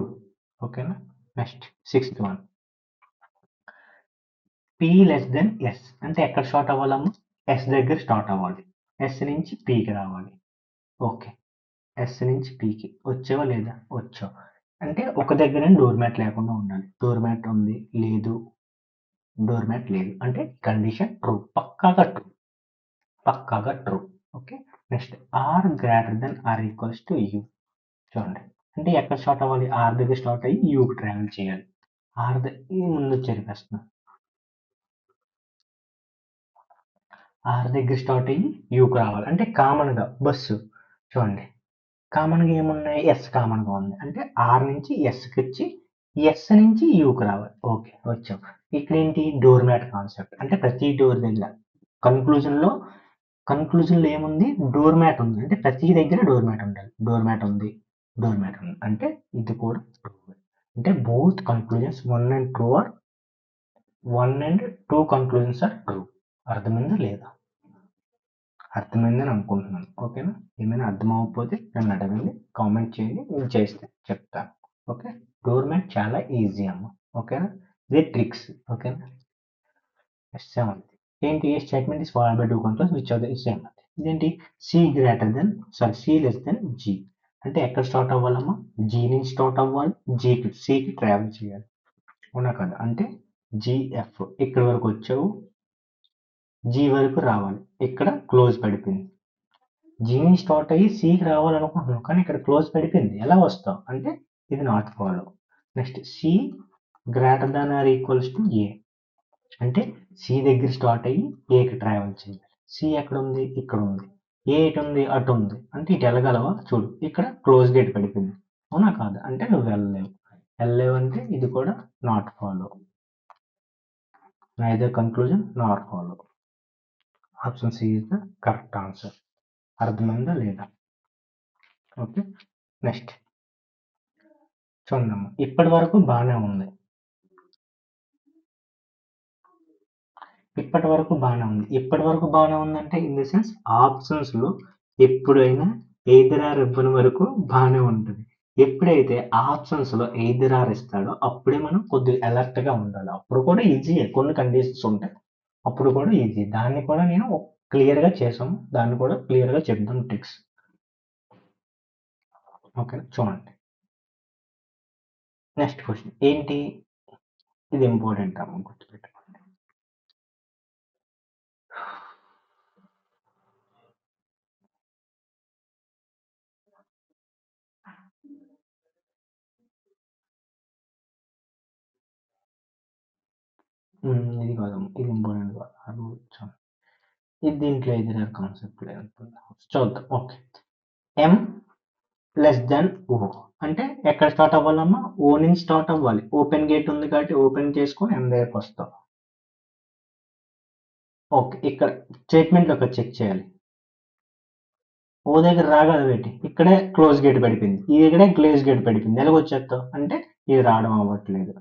A: ఓకేనా? Next sixth one, P less than S అంటే ఎక్కడ స్టార్ట్ అవ్వాలమ్మా, ఎస్ దగ్గర స్టార్ట్ అవ్వాలి, ఎస్ నుంచి పికి రావాలి. ఓకే, ఎస్ నుంచి పికి వచ్చావా లేదా? వచ్చావు. అంటే ఒక దగ్గర డోర్ మ్యాట్ లేకుండా ఉండాలి, డోర్ మ్యాట్ ఉంది లేదు, డోర్ మ్యాట్ లేదు, అంటే కండిషన్ ట్రూ, పక్కాగా ట్రూ, పక్కాగా true. Okay, next R greater than are equals to U. చూడండి, అంటే ఎక్కడ స్టార్ట్ అవ్వాలి, ఆర్ దగ్గర స్టార్ట్ అయ్యి యూకి ట్రావెల్ చేయాలి. ఈ ముందు చెరిపేస్తున్నా, ఆర్ దగ్గర స్టార్ట్ అయ్యి యూకి రావాలి, అంటే కామన్ గా బస్సు. చూడండి, కామన్ గా ఏమున్నాయి, ఎస్ కామన్ గా ఉంది, అంటే ఆర్ నుంచి ఎస్కి వచ్చి ఎస్ నుంచి యూకి రావాలి. ఓకే వచ్చాం. ఇక్కడ ఏంటి, డోర్ మ్యాట్ కాన్సెప్ట్, అంటే ప్రతి డోర్ దగ్గర కన్క్లూజన్ లో ఏముంది, డోర్ మ్యాట్ ఉంది, అంటే ప్రతి దగ్గర డోర్ మ్యాట్ ఉండాలి. డోర్ మ్యాట్ ఉంది, డోర్ మ్యాట్ ఉంది, అంటే ఇది కూడా ట్రూ. అంటే both conclusions one and two conclusions are true. అర్థమైందా లేదా? అర్థమైందని అనుకుంటున్నాను. ఓకేనా? ఏమైనా అర్థం అవ్వకపోతే నన్ను అడగండి, కామెంట్ చేయండి, నేను చేస్తే చెప్తాను. ఓకే, డోర్ మ్యాట్ చాలా ఈజీ అమ్మ. ఓకేనా? ఇది ట్రిక్స్. ఓకేనా? సెవెంత్ ఏంటి, statement is followed by two conclusions which are the same. ఇదేంటి, C greater than C less than G అంటే ఎక్కడ స్టార్ట్ అవ్వాలమ్మా, జీ నుంచి స్టార్ట్ అవ్వాలి, సికి ట్రావెల్ చేయాలి, అవునా కదా? అంటే జిఎఫ్ ఇక్కడ వరకు వచ్చావు, జీ వరకు రావాలి, ఇక్కడ క్లోజ్ పడిపోయింది. జీ నుంచి స్టార్ట్ అయ్యి సికి రావాలనుకుంటున్నాం కానీ ఇక్కడ క్లోజ్ పడిపోయింది. ఎలా వస్తాం అంటే ఇది not follow. Next C greater than or equals to A, అంటే సి దగ్గర స్టార్ట్ అయ్యి ఏకి ట్రావెల్ చేయాలి. సి ఎక్కడ ఉంది, ఇక్కడ ఉంది. ఏ ఎటు ఉంది, అటు ఉంది. అంటే ఇటు వెళ్ళగలవా చూడు, ఇక్కడ క్లోజ్ గేట్ పడిపోయింది. అవునా కాదు, అంటే నువ్వు వెళ్ళలేవు. వెళ్ళలేవు అంటే ఇది కూడా not follow. Neither conclusion not follow. Option C is the correct answer. అర్థమైందా లేదా? ఓకే, నెక్స్ట్ చూద్దాము. ఇప్పటి వరకు బాగానే ఉంది, ఇప్పటి వరకు బాగానే ఉంది. ఇప్పటి వరకు బాగానే ఉందంటే ఇన్ ద సెన్స్ ఆప్షన్స్ లో ఎప్పుడైనా ఎయిదర్ ఆర్ ఇవ్వని వరకు బాగానే ఉంటుంది. ఎప్పుడైతే ఆప్షన్స్ లో ఎయిదర్ ఆర్ ఇస్తాడో అప్పుడే మనం కొద్దిగా అలర్ట్ గా ఉండాలి. అప్పుడు కూడా ఈజీ, కొన్ని కండిషన్స్ ఉంటాయి, అప్పుడు కూడా ఈజీ. దాన్ని కూడా నేను క్లియర్ గా చేసాము, దాన్ని కూడా క్లియర్ గా చెప్దాం ట్రిక్స్. ఓకే, చూడండి. నెక్స్ట్ క్వశ్చన్ ఏంటి, ఇది ఇంపార్టెంట్ అమ్మ, గుర్తుపెట్టుకోండి. ఇది కాదమ్మ, ఇది ఇంపార్టెంట్ కాదు. ఇది దీంట్లో ఎదురు కాన్సెప్ట్ లేదు, చూద్దాం. ఓకే, ఎం లెస్ దాన్ ఓ అంటే ఎక్కడ స్టార్ట్ అవ్వాలమ్మా, ఓ నుంచి స్టార్ట్ అవ్వాలి. ఓపెన్ గేట్ ఉంది కాబట్టి ఓపెన్ చేసుకొని ఎం దగ్గరకు వస్తాం. ఓకే, ఇక్కడ స్టేట్మెంట్ ఒక చెక్ చేయాలి. ఓ దగ్గర రాగలదు పెట్టి, ఇక్కడే క్లోజ్ గేట్ పడిపోయింది, ఈ దగ్గరే క్లోజ్ గేట్ పడిపోయింది. ఎలాగ వచ్చేస్తావు అంటే ఇది రావడం అవ్వట్లేదు.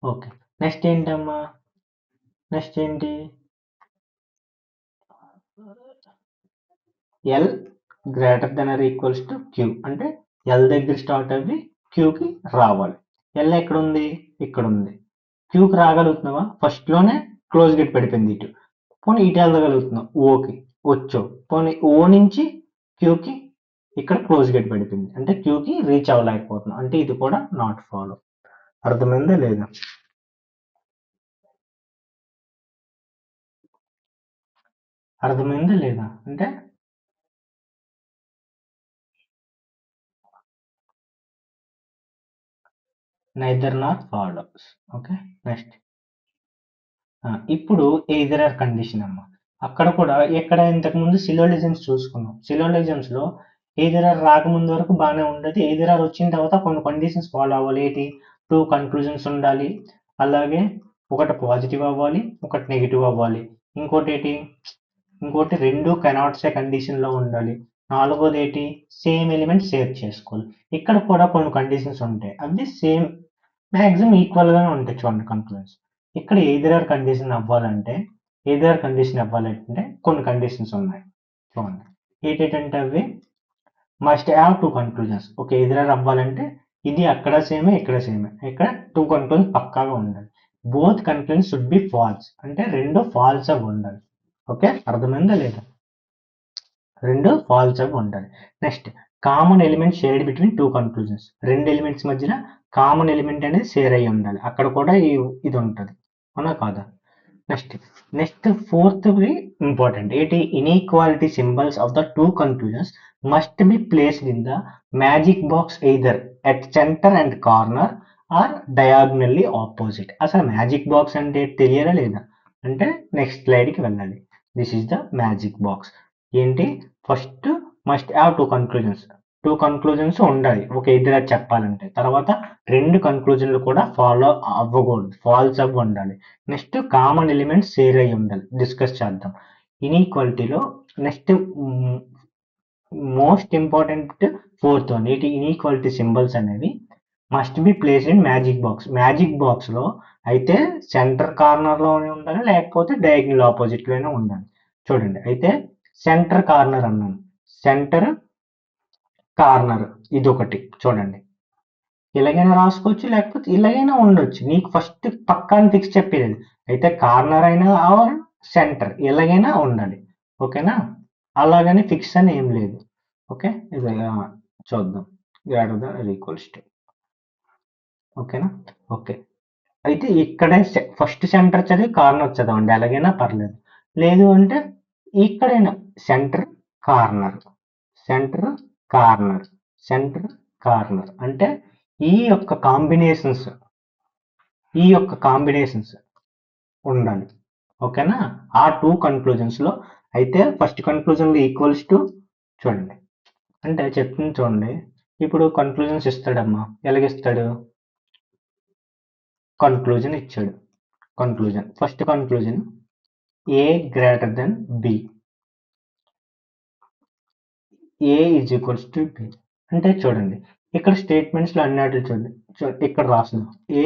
A: ఓకే, నెక్స్ట్ ఏంటమ్మా, నెక్స్ట్ ఏంటి, L greater than are equals to Q, అంటే ఎల్ దగ్గర స్టార్ట్ అవ్వి క్యూకి రావాలి. ఎల్ ఎక్కడ ఉంది, ఇక్కడ ఉంది. క్యూకి రాగలుగుతున్నావా, ఫస్ట్ లోనే క్లోజ్ గేట్ పడిపోయింది ఇటు. పోనీ ఇటు వెళ్ళగలుగుతున్నావు, ఓకి వచ్చావు. పోనీ ఓ నుంచి క్యూకి ఇక్కడ క్లోజ్ గేట్ పడిపోయింది, అంటే క్యూకి రీచ్ అవ్వలేకపోతున్నావు, అంటే ఇది కూడా నాట్ ఫాలో. అర్థమైందా లేదా? అర్థమైందా లేదా అంటే neither not follows. Okay, next ఇప్పుడు ఎయిదర్ ఆర్ కండిషన్ అమ్మ. అక్కడ కూడా ఎక్కడ ఇంతకు ముందు సిలోలిజమ్స్ చూసుకున్నాం. సిలోలిజమ్స్ లో ఎయిదర్ ఆర్ రాకముందు వరకు బాగానే ఉండదు, ఎయిదర్ ఆర్ వచ్చిన తర్వాత కొన్ని కండిషన్స్ ఫాలో అవ్వాలి. ఏంటి, టూ కన్క్లూజన్స్ ఉండాలి, అలాగే ఒకటి పాజిటివ్ అవ్వాలి, ఒకటి నెగిటివ్ అవ్వాలి. ఇంకోటి ఏంటి, ఇంకోటి రెండు కెనాట్ సే కండిషన్ లో ఉండాలి. నాలుగోది ఏంటి, సేమ్ ఎలిమెంట్ షేర్ చేసుకోవాలి. ఇక్కడ కూడా కొన్ని కండిషన్స్ ఉంటాయి, అవి సేమ్ మాక్సిమం ఈక్వల్ గానే ఉంటాయి. చూడండి కన్క్లూజన్స్. ఇక్కడ ఎయిదర్ కండిషన్ అవ్వాలంటే, ఎయిదర్ కండిషన్ అవ్వాలంటే కొన్ని కండిషన్స్ ఉన్నాయి. చూడండి ఏంటంటే అవి must have two conclusions. Okay, either అవ్వాలంటే ఇది అక్కడ సేమే, ఇక్కడ సేమే, ఇక్కడ టూ కన్క్లూజన్స్ పక్కాగా ఉండాలి. Both conclusions should be false, అంటే రెండు ఫాల్స్ అవి ఉండాలి. ఓకే, అర్థమైందా లేదా? రెండు ఫాల్స్ అవి ఉండాలి. Next common element shared between two conclusions, రెండు ఎలిమెంట్స్ మధ్యన కామన్ ఎలిమెంట్ అనేది షేర్ అయ్యి ఉండాలి. అక్కడ కూడా ఇది ఉంటుంది, అవునా కాదా? నెక్స్ట్ నెక్స్ట్ ఫోర్త్ ఇంపార్టెంట్ ఏంటి, inequality symbols of the two conclusions must be placed in the magic box either at centre and corner or diagonally opposite. అసలు మ్యాజిక్ బాక్స్ అంటే తెలియాలా లేదా అంటే నెక్స్ట్ స్లైడ్కి వెళ్ళాలి. This is the magic box. ఏంటి, first must have two conclusions, two conclusions ఉండాలి ఒక ఇద్దరు చెప్పాలంటే. తర్వాత రెండు కన్క్లూజన్లు కూడా ఫాలో అవ్వకూడదు, ఫాల్స్ అవ్వ ఉండాలి. నెక్స్ట్ కామన్ ఎలిమెంట్స్ షేర్ అయ్యి ఉండాలి. డిస్కస్ చేద్దాం ఇన్ఈక్వాలిటీలో. Next most important fourth one ఏంటి, ఇన్ఈక్వాలిటీ సింబల్స్ అనేవి must be placed in magic box. Magic box లో అయితే సెంటర్ కార్నర్ లోనే ఉండాలి, లేకపోతే డయాగ్నల్ ఆపోజిట్ లోనే ఉండాలి. చూడండి, అయితే సెంటర్ కార్నర్ అన్నాను, సెంటర్ కార్నర్ ఇది ఒకటి. చూడండి, ఇలాగైనా రాసుకోవచ్చు, లేకపోతే ఇలాగైనా ఉండొచ్చు, నీకు ఫస్ట్ పక్కాని ఫిక్స్ చెప్పేది. అయితే కార్నర్ అయినా సెంటర్ ఎలాగైనా ఉండాలి. ఓకేనా, అలాగని ఫిక్స్ అని ఏం లేదు. ఓకే, ఇది చూద్దాం. Greater than equals to. ఓకేనా, ఓకే. అయితే ఇక్కడే ఫస్ట్ సెంటర్ చదివి కార్నర్ చదవండి, ఎలాగైనా పర్లేదు. లేదు అంటే ఇక్కడైనా centre corner, centre corner, centre corner అంటే ఈ యొక్క కాంబినేషన్స్ ఉండాలి. ఓకేనా? ఆ 2 కన్క్లూజన్స్ లో అయితే ఫస్ట్ కన్క్లూజన్ లో ఈక్వల్స్ టు చూడండి, అంటే చెప్తుంది చూడండి. ఇప్పుడు కన్క్లూజన్స్ ఇస్తాడమ్మా, ఎలాగిస్తాడు? కన్క్లూజన్ ఇచ్చాడు. Conclusion, first conclusion A greater than B, A is equals to B. అంటే చూడండి ఇక్కడ స్టేట్మెంట్స్ లో అన్నట్లు చూడండి, ఇక్కడ రాసిన A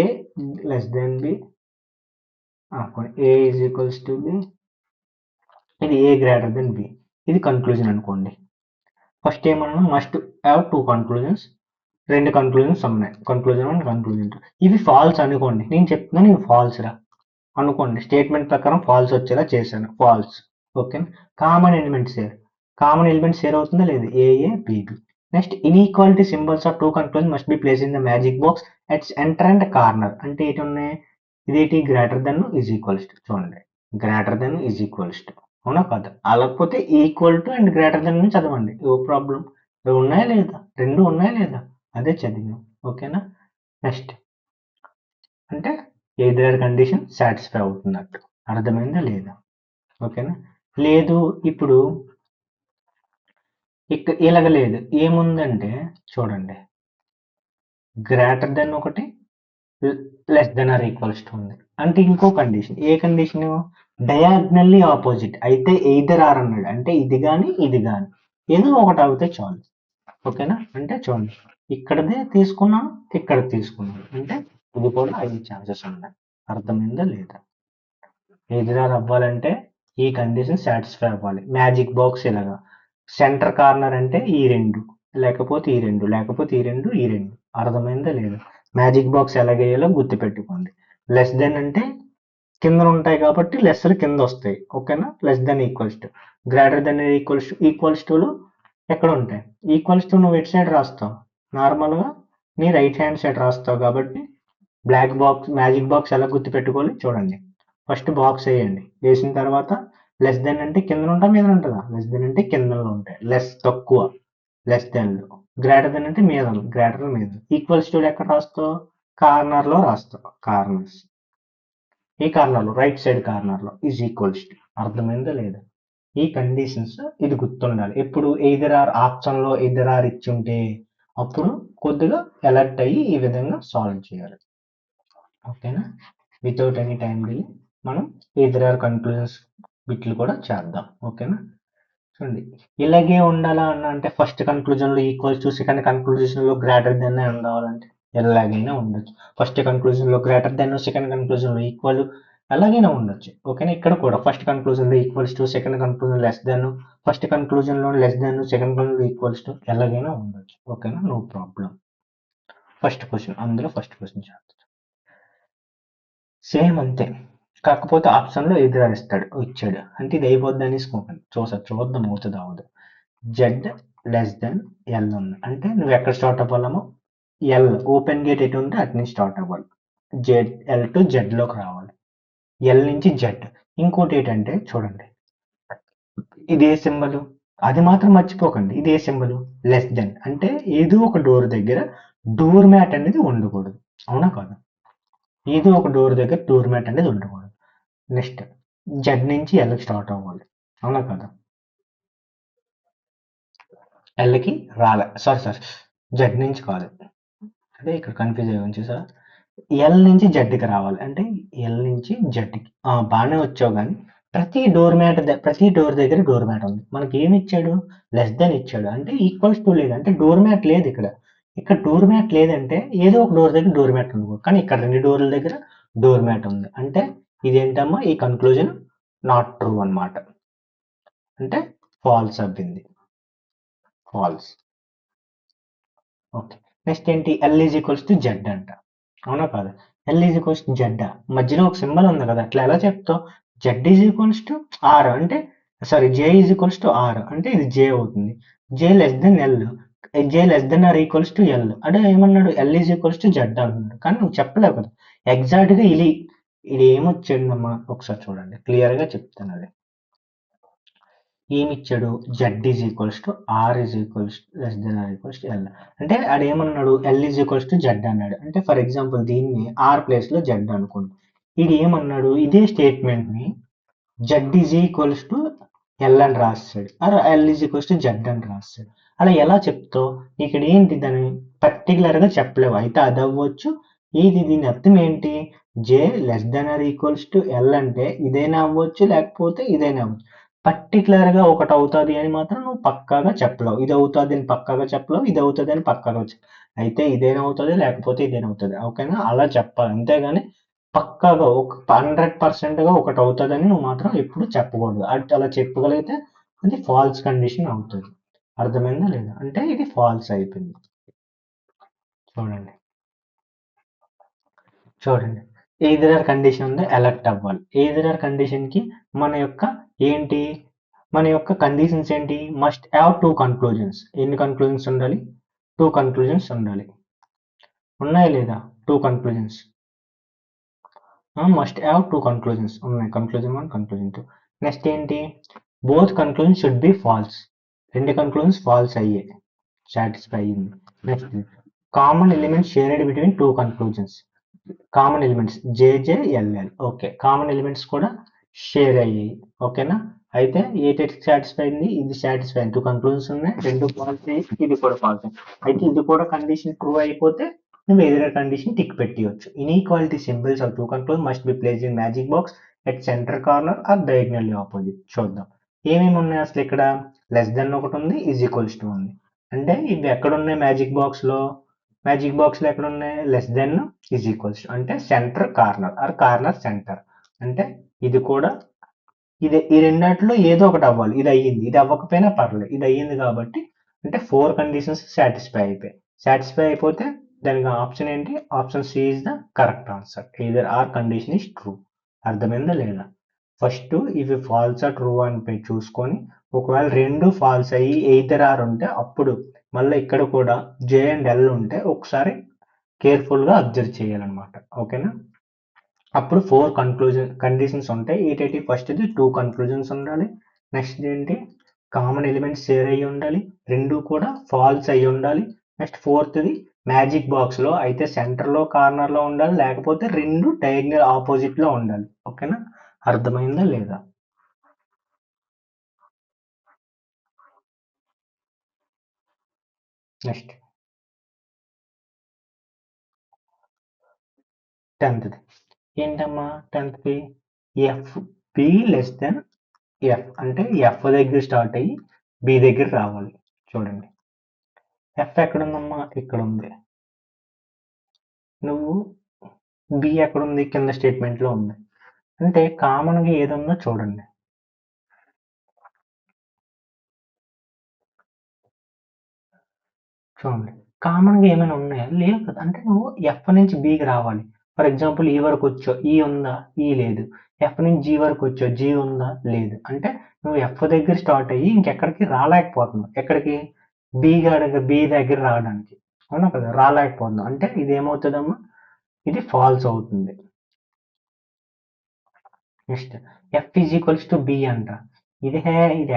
A: less than B, A is equals to B, ఇది ఏ గ్రేటర్ దెన్ బి, ఇది కన్క్లూజన్ అనుకోండి. ఫస్ట్ ఏమన్నా మస్ట్ హ్యావ్ 2 కన్క్లూజన్స్, 2 కన్క్లూజన్స్ ఉన్నాయి, కన్క్లూజన్ 1, కన్క్లూజన్ 2. ఇవి ఫాల్స్ అనుకోండి, నేను చెప్తున్నాను ఇవి ఫాల్స్ రా అనుకోండి. స్టేట్మెంట్ ప్రకారం ఫాల్స్ వచ్చేలా చేశాను, false. Okay, common element share అవుతుందా లేదు, A A B B. Next inequality symbols of 2 conclusion must be place in the magic box at centre and corner. అంటే ఏంటి ఉన్నాయి, ఇదేంటి greater than is equals to, చూడండి greater than is equals to, అవునా కాదా? అలాకపోతే equal to and greater than చదవండి, నో ప్రాబ్లం. ఉన్నాయా లేదా, రెండు ఉన్నాయా లేదా, అదే చదివాం. ఓకేనా? నెక్స్ట్ అంటే ఎయిదర్ కండిషన్ సాటిస్ఫై అవుతున్నట్టు, అర్థమైందా లేదా? ఓకేనా? లేదు ఇప్పుడు ఇక్కడ ఇలాగ లేదు, ఏముందంటే చూడండి గ్రేటర్ దెన్ ఒకటి, less than are equals to ఉంది. అంటే ఇంకో కండిషన్, ఏ కండిషన్? డయాగ్నల్లీ ఆపోజిట్ అయితే ఎయిదర్ ఆర్ అన్నాడు, అంటే ఇది కానీ ఇది కానీ ఏదో ఒకటి అవుతే చాలు. ఓకేనా? అంటే చూడండి ఇక్కడదే తీసుకున్నాను, ఇక్కడ తీసుకున్నాను, అంటే ఇది కూడా 5 ఛాన్సెస్ ఉన్నాయి. అర్థమైందా లేదా? ఎయిదర్ అవ్వాలంటే ఈ కండిషన్ సాటిస్ఫై అవ్వాలి. మ్యాజిక్ బాక్స్ ఇలాగా సెంటర్ కార్నర్ అంటే ఈ రెండు, లేకపోతే ఈ రెండు, లేకపోతే ఈ రెండు, ఈ రెండు. అర్థమైందా లేదా? మ్యాజిక్ బాక్స్ ఎలాగేయాలో గుర్తుపెట్టుకోండి. లెస్ దెన్ అంటే కింద ఉంటాయి కాబట్టి లెస్లు కింద వస్తాయి. ఓకేనా? Less than equals to, greater than equals టులు ఎక్కడ ఉంటాయి? ఈక్వల్స్ టు నువ్వు ఎటు సైడ్ రాస్తావు, నార్మల్గా నీ రైట్ హ్యాండ్ సైడ్ రాస్తావు కాబట్టి బ్లాక్ బాక్స్ మ్యాజిక్ బాక్స్ ఎలా గుర్తుపెట్టుకోవాలి చూడండి. ఫస్ట్ బాక్స్ వేయండి, వేసిన తర్వాత లెస్ దెన్ అంటే కింద ఉంటా మీద ఉంటుందా, లెస్ దెన్ అంటే కిందలో ఉంటాయి, లెస్ తక్కువ, లెస్ దెన్ లో. గ్రేటర్ దెన్ అంటే మీద, గ్రేటర్ మీద. ఈక్వల్స్ టు ఎక్కడ రాస్తావు, కార్నర్ లో రాస్తావు, కార్నర్స్. ఈ కార్నర్ లో రైట్ సైడ్ కార్నర్ లో ఈజ్ ఈక్వల్స్ టు. అర్థమైందా లేదా? ఈ కండిషన్స్ ఇది గుర్తుండాలి. ఎప్పుడు ఎయిదర్ ఆర్ ఆప్షన్ లో ఎయిదర్ ఆర్ ఇచ్చి ఉంటే అప్పుడు కొద్దిగా అలర్ట్ అయ్యి ఈ విధంగా సాల్వ్ చేయాలి. ఓకేనా? వితౌట్ ఎనీ టైం డిలే మనం ఎయిదర్ ఆర్ కన్క్లూజన్స్ బిట్లు కూడా చేద్దాం. ఓకేనా? చూడండి ఇలాగే ఉండాలా అన్న అంటే ఫస్ట్ కన్క్లూజన్ లో ఈక్వల్స్ టు, సెకండ్ కన్క్లూజన్ లో గ్రేటర్ దెన్ ఉండాలంటే ఎలాగైనా ఉండొచ్చు. ఫస్ట్ కన్క్లూజన్ లో గ్రేటర్ దెన్, సెకండ్ కన్క్లూజన్ లో ఈక్వల్, ఎలాగైనా ఉండొచ్చు. ఓకేనా? ఇక్కడ కూడా ఫస్ట్ కన్క్లూజన్ లో equals to, second conclusion less than, first conclusion లో less than, second conclusion equals to, ఎలాగైనా ఉండొచ్చు. ఓకేనా? No problem. ఫస్ట్ క్వశ్చన్, అందులో ఫస్ట్ క్వశ్చన్ చేద్దాం. సేమ్ అంతే, కాకపోతే ఆప్షన్ లో ఇచ్చాడు అంటే ఇది అయిపోద్ది అనేసుకోకండి, చూద్దాం అవుతుంది అవ్వదు. జెడ్ లెస్ దెన్ ఎల్ ఉంది అంటే నువ్వు ఎక్కడ స్టార్ట్ అవ్వాలమో, ఎల్ ఓపెన్ గేట్ ఎటు ఉంటే అటు నుంచి స్టార్ట్ అవ్వాలి, జెడ్ ఎల్ టు జెడ్ లోకి రావాలి, ఎల్ నుంచి జెడ్. ఇంకోటి ఏంటంటే చూడండి ఇది ఏ సింబల్, అది మాత్రం మర్చిపోకండి, ఇది ఏ సింబల్, లెస్ దెన్ అంటే ఏదో ఒక డోర్ దగ్గర డోర్ మ్యాట్ అనేది ఉండకూడదు, అవునా కాదు? ఏదో ఒక డోర్ దగ్గర డోర్ మ్యాట్ అనేది ఉండకూడదు. నెక్స్ట్ జెడ్ నుంచి ఎల్ స్టార్ట్ అవ్వాలి, అవునా కదా? ఎల్కి రాలే, సారీ జెడ్ నుంచి కాదు, అదే ఇక్కడ కన్ఫ్యూజ్ అయ్యి ఉంది సార్. ఎల్ నుంచి జెడ్కి రావాలి అంటే ఎల్ నుంచి జెడ్కి బాగానే వచ్చావు, కానీ ప్రతి డోర్ దగ్గర డోర్ మ్యాట్ ఉంది. మనకి ఏమి ఇచ్చాడు, లెస్ దెన్ ఇచ్చాడు, అంటే ఈక్వల్స్ టు లేదు, అంటే డోర్ మ్యాట్ లేదు ఇక్కడ. ఇక్కడ డోర్ మ్యాట్ లేదంటే ఏదో ఒక డోర్ దగ్గర డోర్ మ్యాట్ ఉంది, కానీ ఇక్కడ 2 డోర్ల దగ్గర డోర్ మ్యాట్ ఉంది, అంటే ఇదేంటమ్మా ఈ కన్క్లూజన్ నాట్ ట్రూ అన్నమాట, అంటే ఫాల్స్ అవ్వింది, ఫాల్స్. ఓకే, నెక్స్ట్ ఏంటి, L is equals to Z అంట, అవునా కాదు? L is equals to Z, మధ్యలో ఒక సింబల్ ఉంది కదా, అట్లా ఎలా చెప్తావు? Z is equals to R అంటే, sorry J is equals to R అంటే ఇది జే అవుతుంది, J less than L, J less than are equals to L అంటే ఏమన్నాడు L is equals to Z అంటున్నాడు కానీ నువ్వు చెప్పలేవు కదా ఎగ్జాక్ట్గా ఇది ఏమొచ్చిందమ్మా ఒకసారి చూడండి క్లియర్గా చెప్తాను అది ఏమిచ్చాడు Z is equals to R is equals less than are equals to L అంటే ఆడు ఏమన్నాడు L is equals to Z అన్నాడు అంటే ఫర్ ఎగ్జాంపుల్ దీన్ని ఆర్ ప్లేస్లో జెడ్ అనుకోండి ఇది ఏమన్నాడు ఇదే స్టేట్మెంట్ని Z is equals to L అని రాస్తాడు or L is equals to Z అని రాస్తాడు అలా ఎలా చెప్తావు ఇక్కడ ఏంటి దాన్ని పర్టికులర్గా చెప్పలేవు అయితే అది అవ్వచ్చు దీని అర్థం ఏంటి J less than are equals to L అంటే ఇదైనా అవ్వచ్చు లేకపోతే ఇదైనా అవ్వచ్చు పర్టికులర్గా ఒకటి అవుతుంది అని మాత్రం నువ్వు పక్కాగా చెప్పలేవు ఇది అవుతుంది అని పక్కాగా చెప్పలేవు ఇది అవుతుంది అని పక్కాగా అయితే ఇదేనా అవుతుంది లేకపోతే ఇదేనా అవుతుంది ఓకేనా అలా చెప్పాలి అంతేగాని పక్కాగా ఒక 100%గా ఒకటి అవుతుందని నువ్వు మాత్రం ఎప్పుడు చెప్పకూడదు అలా చెప్పగలిగితే అది ఫాల్స్ కండిషన్ అవుతుంది అర్థమైందా లేదా అంటే ఇది ఫాల్స్ అయిపోయింది చూడండి చూడండి ఎయిదర్ కండిషన్ ఉందో ఎలక్ట్ అవ్వాలి ఎయిదర్ కండిషన్ కి మన యొక్క ఏంటి మన యొక్క కండిషన్స్ ఏంటి మస్ట్ హ్యావ్ టూ కన్క్లూజన్స్ ఎన్ని కన్క్లూజన్స్ ఉండాలి టూ కన్క్లూజన్స్ ఉండాలి ఉన్నాయా లేదా two conclusions must have two conclusions ఉన్నాయి కన్క్లూజన్ 1 కన్క్లూజన్ 2 నెక్స్ట్ ఏంటి both conclusion should be false రెండు కన్క్లూజన్స్ ఫాల్స్ అయ్యే సాటిస్ఫై అయ్యింది next common elements shared between two conclusions common elements జేజేఎల్ఎల్ ఓకే కామన్ ఎలిమెంట్స్ కూడా షేర్ అయ్యాయి ఓకేనా అయితే ఏటెట్ సాటిస్ఫై అయింది ఇది సాటిస్ఫై అయింది టూ కన్క్లూజన్స్ ఉన్నాయి రెండు ఫాల్స్ అయ్యి ఇది కూడా ఫాల్స్ అయింది అయితే ఇది కూడా కండిషన్ ట్రూ అయిపోతే నువ్వు ఏదైనా కండిషన్ టిక్ పెట్టియొచ్చు inequality symbols of two conclusion must be placed in magic box at center corner or diagonally opposite చూద్దాం ఏమేమి ఉన్నాయి అసలు ఇక్కడ లెస్ దెన్ ఒకటి ఉంది ఈజ్ ఈక్వల్స్ టు ఉంది అంటే ఇవి ఎక్కడ ఉన్నాయి మ్యాజిక్ బాక్స్ లో ఎక్కడ ఉన్నాయి లెస్ దెన్ ఈజ్ ఈక్వల్స్ అంటే centre corner or corner centre అంటే ఇది కూడా ఈ రెండాటిలో ఏదో ఒకటి అవ్వాలి ఇది అయ్యింది ఇది అవ్వకపోయినా పర్లేదు ఇది అయ్యింది కాబట్టి అంటే 4 కండిషన్స్ సాటిస్ఫై అయిపోయాయి సాటిస్ఫై అయిపోతే దానికి ఆప్షన్ ఏంటి option C is the correct answer either or condition is true అర్థమైందా లేదా ఫస్ట్ ఇవి ఫాల్స్ ఆ ట్రూ అని చూసుకొని ఒకవేళ రెండు ఫాల్స్ అయ్యి ఎయిదర్ ఆర్ ఉంటే అప్పుడు మళ్ళీ ఇక్కడ కూడా జే అండ్ ఎల్ ఉంటే ఒకసారి కేర్ఫుల్గా అబ్జర్వ్ చేయాలన్నమాట ఓకేనా అప్పుడు 4 కండిషన్స్ ఉంటాయి ఏటైతే ఫస్ట్ది 2 కన్క్లూజన్స్ ఉండాలి నెక్స్ట్ ఏంటి కామన్ ఎలిమెంట్స్ షేర్ అయ్యి ఉండాలి రెండు కూడా ఫాల్స్ అయ్యి ఉండాలి నెక్స్ట్ ఫోర్త్ది మ్యాజిక్ బాక్స్ లో అయితే సెంటర్ లో కార్నర్ లో ఉండాలి లేకపోతే రెండు డయాగ్నల్ ఆపోజిట్ లో ఉండాలి ఓకేనా అర్థమైందా లేదా నెక్స్ట్ 10th ఏంటమ్మా 10th F be less than F అంటే ఎఫ్ దగ్గర స్టార్ట్ అయ్యి బి దగ్గర రావాలి చూడండి ఎఫ్ ఎక్కడ ఉందమ్మా ఇక్కడ ఉంది నువ్వు బి ఎక్కడ ఉంది కింద స్టేట్మెంట్ లో ఉంది అంటే కామన్ గా ఏది ఉందో చూడండి చూడండి కామన్ గా ఏమైనా ఉన్నాయా లేవు కదా అంటే నువ్వు ఎఫ్ నుంచి బికి రావాలి ఫర్ ఎగ్జాంపుల్ ఈ వరకు వచ్చావు ఈ ఉందా ఈ లేదు ఎఫ్ నుంచి జీ వరకు వచ్చావు జీ ఉందా లేదు అంటే నువ్వు ఎఫ్ దగ్గర స్టార్ట్ అయ్యి ఇంకెక్కడికి రాలేకపోతున్నావు ఎక్కడికి బి దగ్గర రావడానికి అవునా కదా రాలేకపోతున్నావు అంటే ఇది ఏమవుతుందమ్మా ఇది ఫాల్స్ అవుతుంది next F is equals to B అంట ఇది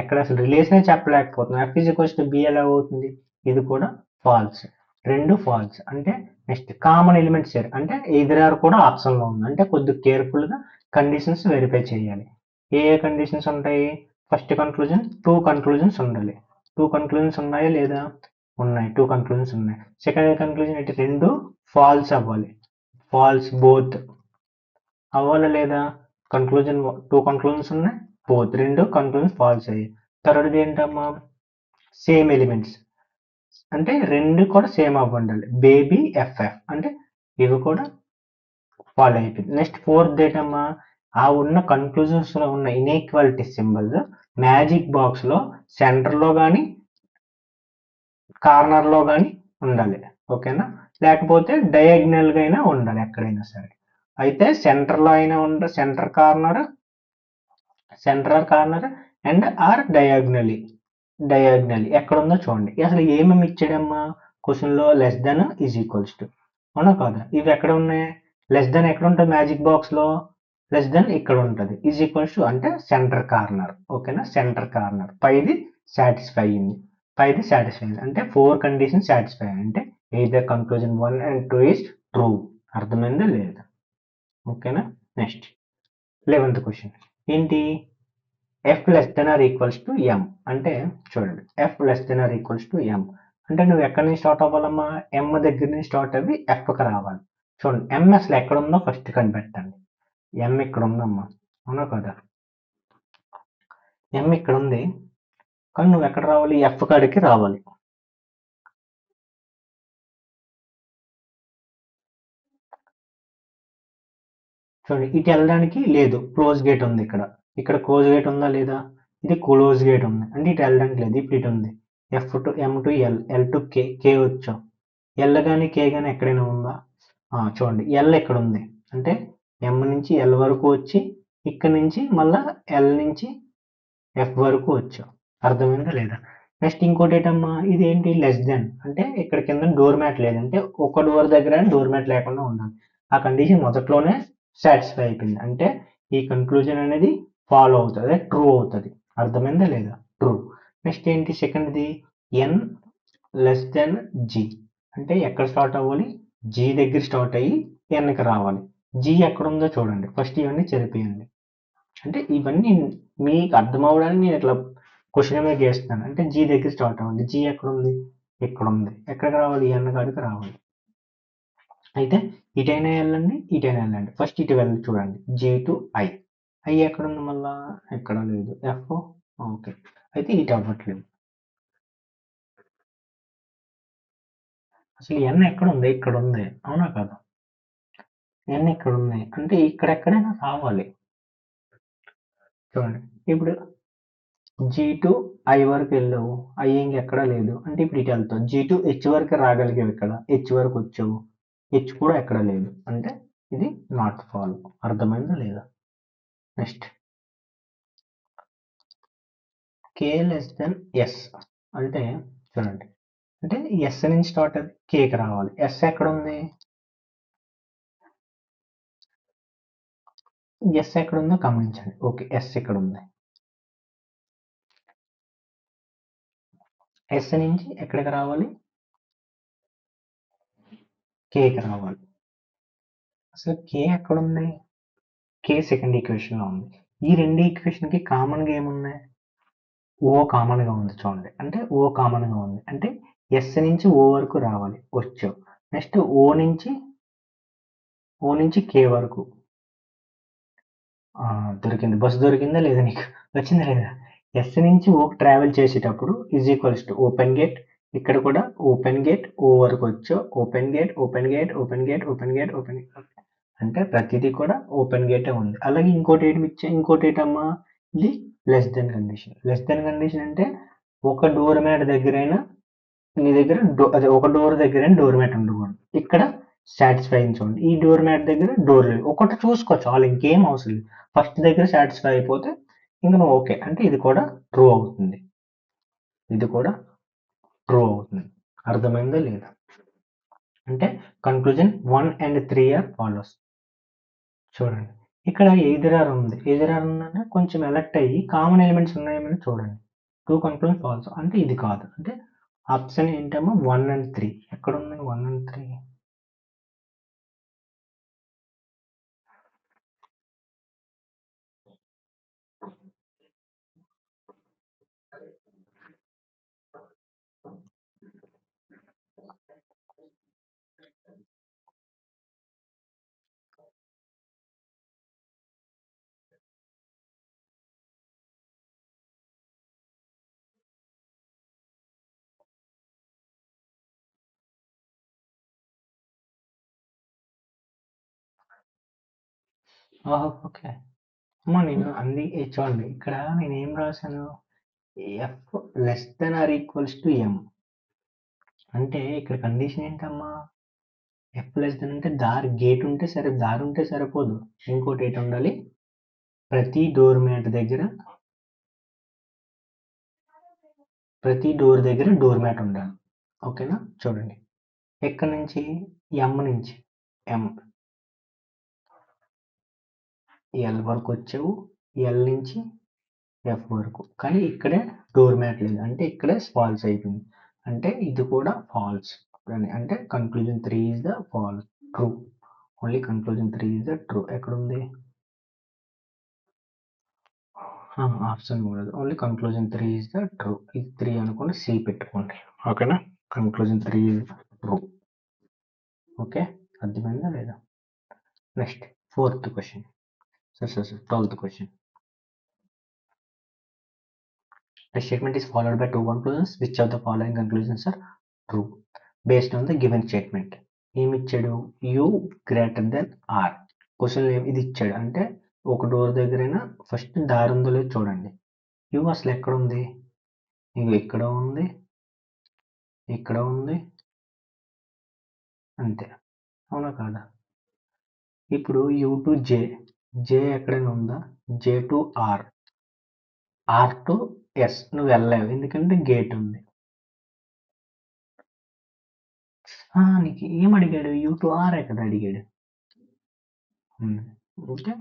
A: ఎక్కడ అసలు రిలేషన్ చెప్పలేకపోతున్నాం F is equals to B ఎలా అవుతుంది ఇది కూడా ఫాల్స్ రెండు ఫాల్స్ అంటే నెక్స్ట్ కామన్ ఎలిమెంట్స్ షేర్ అంటే ఎదురారు కూడా ఆప్షన్ లో ఉంది అంటే కొద్దిగా కేర్ఫుల్ గా కండిషన్స్ వెరిఫై చేయాలి ఏ కండిషన్స్ ఉంటాయి ఫస్ట్ కన్క్లూజన్ 2 కన్క్లూజన్స్ ఉండాలి 2 కన్క్లూజన్స్ ఉన్నాయా లేదా ఉన్నాయి 2 కన్క్లూజన్స్ ఉన్నాయి సెకండ్ కన్క్లూజన్ ఏంటి రెండు ఫాల్స్ అవ్వాలి ఫాల్స్ బోత్ అవ్వాలా లేదా కన్క్లూజన్ 2 కన్క్లూజన్స్ ఉన్నాయి బోత్ రెండు కన్క్లూజన్స్ ఫాల్స్ అయ్యాయి థర్డ్ది ఏంటమ్మా సేమ్ ఎలిమెంట్స్ అంటే రెండు కూడా సేమ్ అవ్వండాలి బేబీ ఎఫ్ఎఫ్ అంటే ఇవి కూడా ఫాలో అయిపోయింది నెక్స్ట్ ఫోర్త్ ఏంటమ్మా ఆ ఉన్న కన్క్లూజన్స్ లో ఉన్న ఇన్ఈక్వాలిటీ సింబల్స్ మ్యాజిక్ బాక్స్ లో సెంటర్ లో కానీ కార్నర్ లో కానీ ఉండాలి ఓకేనా లేకపోతే డయాగ్నల్ గా అయినా ఉండాలి ఎక్కడైనా సరే అయితే సెంటర్ లో అయినా centre corner and or diagonally diagonal ఎక్కడ ఉందో చూడండి. అసలు ఏమేమి ఇచ్చాడమ్మా క్వశ్చన్లో? Less than is equals to, అవునా కాదా? ఇవి ఎక్కడ ఉన్నాయి? లెస్ దెన్ ఎక్కడ ఉంటుంది మ్యాజిక్ బాక్స్లో? లెస్ దెన్ ఇక్కడ ఉంటుంది. ఈజ్ ఈక్వల్స్ టు అంటే సెంటర్ కార్నర్. ఓకేనా? సెంటర్ కార్నర్ పైది సాటిస్ఫై అయింది. పైది సాటిస్ఫై అయింది అంటే 4 కండిషన్ సాటిస్ఫై అంటే either conclusion 1 and 2 is true. అర్థమైందా లేదా? ఓకేనా? నెక్స్ట్ 11th క్వశ్చన్ ఏంటి? F less than are equals to M అంటే చూడండి, F less than are equals to M అంటే నువ్వు ఎక్కడి నుంచి స్టార్ట్ అవ్వాలమ్మా? ఎం దగ్గర నుంచి స్టార్ట్ అవ్వి ఎఫ్కి రావాలి. చూడండి, ఎం అసలు ఎక్కడ ఉందో ఫస్ట్ కనిపెట్టండి. ఎం ఇక్కడ ఉందమ్మా, అవునా కదా? ఎం ఇక్కడ ఉంది, కానీ నువ్వు ఎక్కడ రావాలి? ఎఫ్ కాడికి రావాలి. చూడండి, ఇటు వెళ్ళడానికి లేదు, క్లోజ్ గేట్ ఉంది. ఇక్కడ ఇక్కడ క్లోజ్ గేట్ ఉందా లేదా? ఇది క్లోజ్ గేట్ ఉంది అంటే ఇటు వెళ్ళడానికి లేదు. ఇప్పుడు ఇటు ఉంది. F to M to L, L to K, K వచ్చాం. ఎల్ కానీ కే కానీ ఎక్కడైనా ఉందా? చూడండి, ఎల్ ఎక్కడ ఉంది అంటే ఎం నుంచి ఎల్ వరకు వచ్చి ఇక్కడ నుంచి మళ్ళా ఎల్ నుంచి ఎఫ్ వరకు వచ్చాం. అర్థమైందా లేదా? నెక్స్ట్ ఇంకోటి ఏంటమ్మా, ఇది ఏంటి? లెస్ దెన్ అంటే ఇక్కడ కింద డోర్ మ్యాట్ లేదంటే ఒక డోర్ దగ్గర డోర్ మ్యాట్ లేకుండా ఉండాలి. ఆ కండిషన్ మొదట్లోనే సాటిస్ఫై అయిపోయింది అంటే ఈ కన్క్లూజన్ అనేది ఫాలో అవుతుంది, అదే ట్రూ అవుతుంది. అర్థమైందా లేదా? ట్రూ. నెక్స్ట్ ఏంటి సెకండ్ది? ఎన్ లెస్ దెన్ జీ అంటే ఎక్కడ స్టార్ట్ అవ్వాలి? జీ దగ్గర స్టార్ట్ అయ్యి ఎన్కి రావాలి. జీ ఎక్కడ ఉందో చూడండి, ఫస్ట్ ఇవన్నీ చెరిపియండి. అంటే ఇవన్నీ మీకు అర్థం అవ్వడానికి నేను ఇట్లా క్వశ్చన్ మీద చేస్తున్నాను. అంటే జీ దగ్గర స్టార్ట్ అవ్వండి. జీ ఎక్కడ ఉంది? ఇక్కడ ఉంది. ఎక్కడికి రావాలి? ఎన్ కాడికి రావాలి. అయితే ఇటైనా వెళ్ళండి, ఇటైనా వెళ్ళండి. ఫస్ట్ ఇటు వెళ్ళి చూడండి, జీ టు ఐ. ఐ ఎక్కడ ఉంది మళ్ళా? ఎక్కడ లేదు. ఎఫ్ ఓకే, అయితే ఇటు అవ్వట్లేదు. అసలు ఎన్ ఎక్కడ ఉంది? ఇక్కడ ఉంది, అవునా కదా? ఎన్ ఇక్కడ ఉంది అంటే ఇక్కడెక్కడైనా రావాలి. చూడండి, ఇప్పుడు జీ టు ఐ వరకు వెళ్ళావు, ఐ ఇంకెక్కడా లేదు అంటే ఇప్పుడు ఇటు వెళ్తావు. జీ టు హెచ్ వరకు రాగలిగావు, ఇక్కడ హెచ్ వరకు వచ్చావు, హెచ్ కూడా ఎక్కడ లేదు అంటే ఇది నాట్ ఫాలో. అర్థమైందా లేదా? నెక్స్ట్ కే లెస్ దెన్ ఎస్ అంటే చూడండి, అంటే ఎస్ నుంచి స్టార్ట్ అది కేకి రావాలి. ఎస్ ఎక్కడ ఉంది? ఎస్ ఎక్కడ ఉందో గమనించండి. ఓకే, ఎస్ ఇక్కడ ఉంది. ఎస్ నుంచి ఎక్కడికి రావాలి? కేకి రావాలి. అసలు కే ఎక్కడ ఉంది? కే సెకండ్ ఈక్వేషన్ లో ఉంది. ఈ రెండు ఈక్వేషన్ కి కామన్ గా ఏమున్నాయి? ఓ కామన్ గా ఉంది. చూడండి, అంటే ఓ కామన్ గా ఉంది అంటే ఎస్ నుంచి ఓ వరకు రావాలి, వచ్చావు. నెక్స్ట్ ఓ నుంచి కే వరకు దొరికింది. బస్సు దొరికిందా లేదా నీకు? వచ్చిందా లేదా? ఎస్ నుంచి ఓకి ట్రావెల్ చేసేటప్పుడు is equals to open gate. ఇక్కడ కూడా ఓపెన్ గేట్, ఓ వరకు వచ్చావు, open gate, open gate, open gate, open gate, open gate అంటే ప్రతిదీ కూడా ఓపెన్ గేటే ఉంది. అలాగే ఇంకోటి ఏంటమ్మా, ఇది less then condition. Less than condition అంటే ఒక డోర్ మ్యాట్ దగ్గరైనా నీ దగ్గర అదే ఒక డోర్ దగ్గర డోర్ మ్యాట్ ఉండకూడదు. ఇక్కడ సాటిస్ఫై చూడండి, ఈ డోర్ మ్యాట్ దగ్గర డోర్ లేదు, ఒకటి చూసుకోవచ్చు, వాళ్ళు ఇంకేం అవసరం లేదు. ఫస్ట్ దగ్గర సాటిస్ఫై అయిపోతే ఇంకా నువ్వు ఓకే అంటే ఇది కూడా ట్రూ అవుతుంది. ఇది కూడా ట్రూ అవుతుంది. అర్థమైందా లేదా? అంటే కన్క్లూజన్ 1 and 3 ఆర్ ఫాలోస్. చూడండి, ఇక్కడ ఎయిదర్ ఉంది. ఎయిదర్ ఉందంటే కొంచెం ఎలక్ట్ అయ్యి కామన్ ఎలిమెంట్స్ ఉన్నాయేమని చూడండి. టూ కన్క్లూజన్ ఫాల్స్ అంటే ఇది కాదు. అంటే ఆప్షన్ ఏంటమ్మా? 1 and 3. ఎక్కడ ఉంది 1 and 3? ఓకే అమ్మా, నేను చూడండి, ఇక్కడ నేను ఏం రాశాను? F less than are equals to M అంటే ఇక్కడ కండిషన్ ఏంటమ్మా? ఎఫ్ లెస్ దెన్ అంటే దారి ఉంటే సరిపోదు, ఇంకోటి ఏంటి ఉండాలి? ప్రతి డోర్ మ్యాట్ దగ్గర ప్రతి డోర్ దగ్గర డోర్ మ్యాట్ ఉండాలి. ఓకేనా? చూడండి. ఎక్కడి నుంచి? ఎం నుంచి. ఎల్ వరకు వచ్చావు. ఎల్ నుంచి ఎఫ్ వరకు. కానీ ఇక్కడే డోర్ మ్యాట్ లేదు. అంటే ఇక్కడే ఫాల్స్ అయిపోయింది. అంటే ఇది కూడా ఫాల్స్. అంటే conclusion 3 is the true. Only conclusion 3 is the true. ఎక్కడుంది? ఆప్షన్ ఉండదు. Only conclusion 3 is the true. ఇది 3 అనుకోండి, సి పెట్టుకోండి. ఓకేనా? Conclusion 3 is true. ఓకే, అర్థమైందా లేదా? Next 4th question. Sir 12th question. A statement is followed by two conclusions. Which of the following conclusions are true based on the given statement? ఏమి ఇచ్చాడు? U greater than R. Question ఇది ఇచ్చాడు అంటే ఒక డోర్ దగ్గరైనా ఫస్ట్ దారి ఉందో లేదో చూడండి. యూ అసలు ఎక్కడ ఉంది? ఇగో ఇక్కడ ఉంది, ఇక్కడ ఉంది, అంతే. అవునా కాదా? ఇప్పుడు యూ టు జే, జే ఎక్కడైనా ఉందా? J to R, R to S నువ్వు వెళ్ళలేవు, ఎందుకంటే గేట్ ఉంది. నీకు ఏం అడిగాడు? యూ టు ఆర్ కదా అడిగాడు. Okay,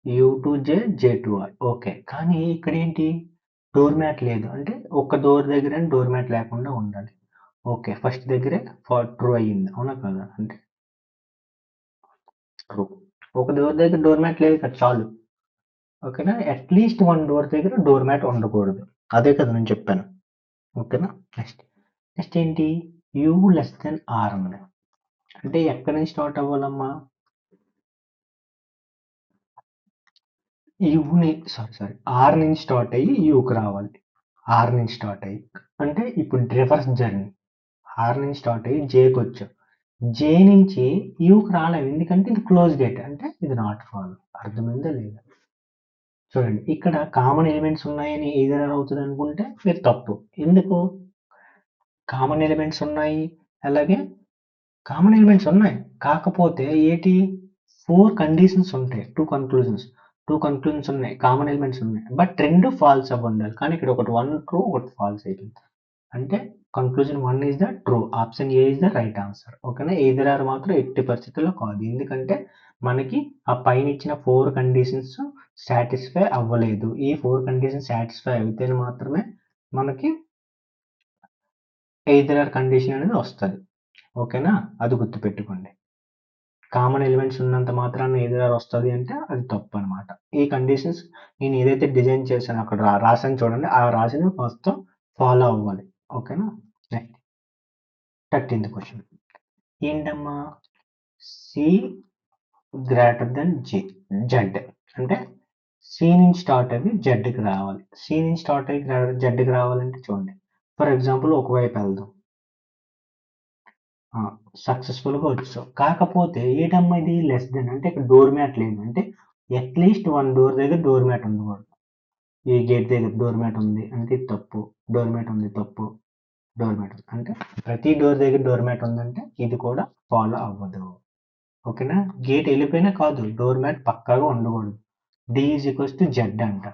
A: U to J, J to R. Okay, కానీ ఇక్కడ ఏంటి? డోర్ మ్యాట్ లేదు. అంటే ఒక డోర్ దగ్గర డోర్ మ్యాట్ లేకుండా ఉండాలి. ఓకే, ఫస్ట్ దగ్గరే ట్రూ అయ్యింది. అవునా కదా? అంటే ట్రూ. ఒక డోర్ దగ్గర డోర్ మ్యాట్ లేదు కదా, చాలు. ఓకేనా? అట్లీస్ట్ వన్ డోర్ దగ్గర డోర్ మ్యాట్ ఉండకూడదు. అదే కదా నేను చెప్పాను. ఓకేనా? నెక్స్ట్ ఏంటి? యూ లెస్ దెన్ ఆర్ ఉంది. అంటే ఎక్కడి నుంచి స్టార్ట్ అవ్వాలమ్మా? యూని ఆర్ నుంచి స్టార్ట్ అయ్యి యూకి రావాలి. ఆర్ నుంచి స్టార్ట్ అయ్యి అంటే ఇప్పుడు రివర్స్ జర్నీ. ఆర్ నుంచి స్టార్ట్ అయ్యి జేకి వచ్చావు. జే నుంచి యూకి రాలేవు, ఎందుకంటే ఇది క్లోజ్ గేట్. అంటే ఇది నాట్ ఫాలో. అర్థమైందా లేదా? చూడండి, ఇక్కడ కామన్ ఎలిమెంట్స్ ఉన్నాయని ఏదైనా అవుతుంది అనుకుంటే మీరు తప్పు. ఎందుకు? కామన్ ఎలిమెంట్స్ ఉన్నాయి, అలాగే కామన్ ఎలిమెంట్స్ ఉన్నాయి. కాకపోతే ఏంటి? 4 కండిషన్స్ ఉంటాయి. 2 కన్క్లూజన్స్ ఉన్నాయి, కామన్ ఎలిమెంట్స్ ఉన్నాయి. బట్ 2 ఫాల్స్ అవ్వ ఉండాలి. కానీ ఇక్కడ ఒకటి 1 ట్రూ, ఒకటి ఫాల్స్ అయిపోయింది. అంటే conclusion 1 is the true. Option A is the right answer. ఓకేనా? ఎయిదర్ ఆర్ మాత్రం ఎట్టి పరిస్థితుల్లో కాదు. ఎందుకంటే మనకి ఆ పైన ఇచ్చిన 4 కండిషన్స్ సాటిస్ఫై అవ్వలేదు. ఈ 4 కండిషన్స్ సాటిస్ఫై అయితేనే మాత్రమే మనకి ఎయిదర్ ఆర్ కండిషన్ అనేది వస్తుంది. ఓకేనా? అది గుర్తుపెట్టుకోండి. కామన్ ఎలిమెంట్స్ ఉన్నంత మాత్రాన ఎయిదర్ ఆర్ వస్తుంది అంటే అది తప్పు అనమాట. ఈ కండిషన్స్ నేను ఏదైతే డిజైన్ చేశానో అక్కడ రాసాను చూడండి, ఆ రాసిన మొత్తం ఫాలో అవ్వాలి. ఓకేనా? Next 13th question. ఏంటమ్మా? C greater than Z. అంటే సి నుంచి స్టార్ట్ అయ్యి జెడ్కి రావాలి. సి నుంచి స్టార్ట్ అయ్యి జెడ్కి రావాలంటే చూడండి, ఫర్ ఎగ్జాంపుల్ ఒకవైపు వెళ్దాం. సక్సెస్ఫుల్గా వచ్చావు. కాకపోతే ఏంటమ్మా ఇది లెస్ దెన్, అంటే ఇక్కడ డోర్ మ్యాట్ లేదు. అంటే అట్లీస్ట్ 1 డోర్ దగ్గర డోర్ మ్యాట్ ఉండకూడదు. ఈ గేట్ దగ్గర డోర్ మ్యాట్ ఉంది అంటే ఇది తప్పు. డోర్ మ్యాట్ ఉంది, తప్పు. డోర్ మ్యాట్ ఉంది అంటే ప్రతి డోర్ దగ్గర డోర్ మ్యాట్ ఉందంటే ఇది కూడా ఫాలో అవ్వదు. ఓకేనా? గేట్ వెళ్ళిపోయినా కాదు, డోర్ మ్యాట్ పక్కాగా ఉండకూడదు. D is equals to Z అంట.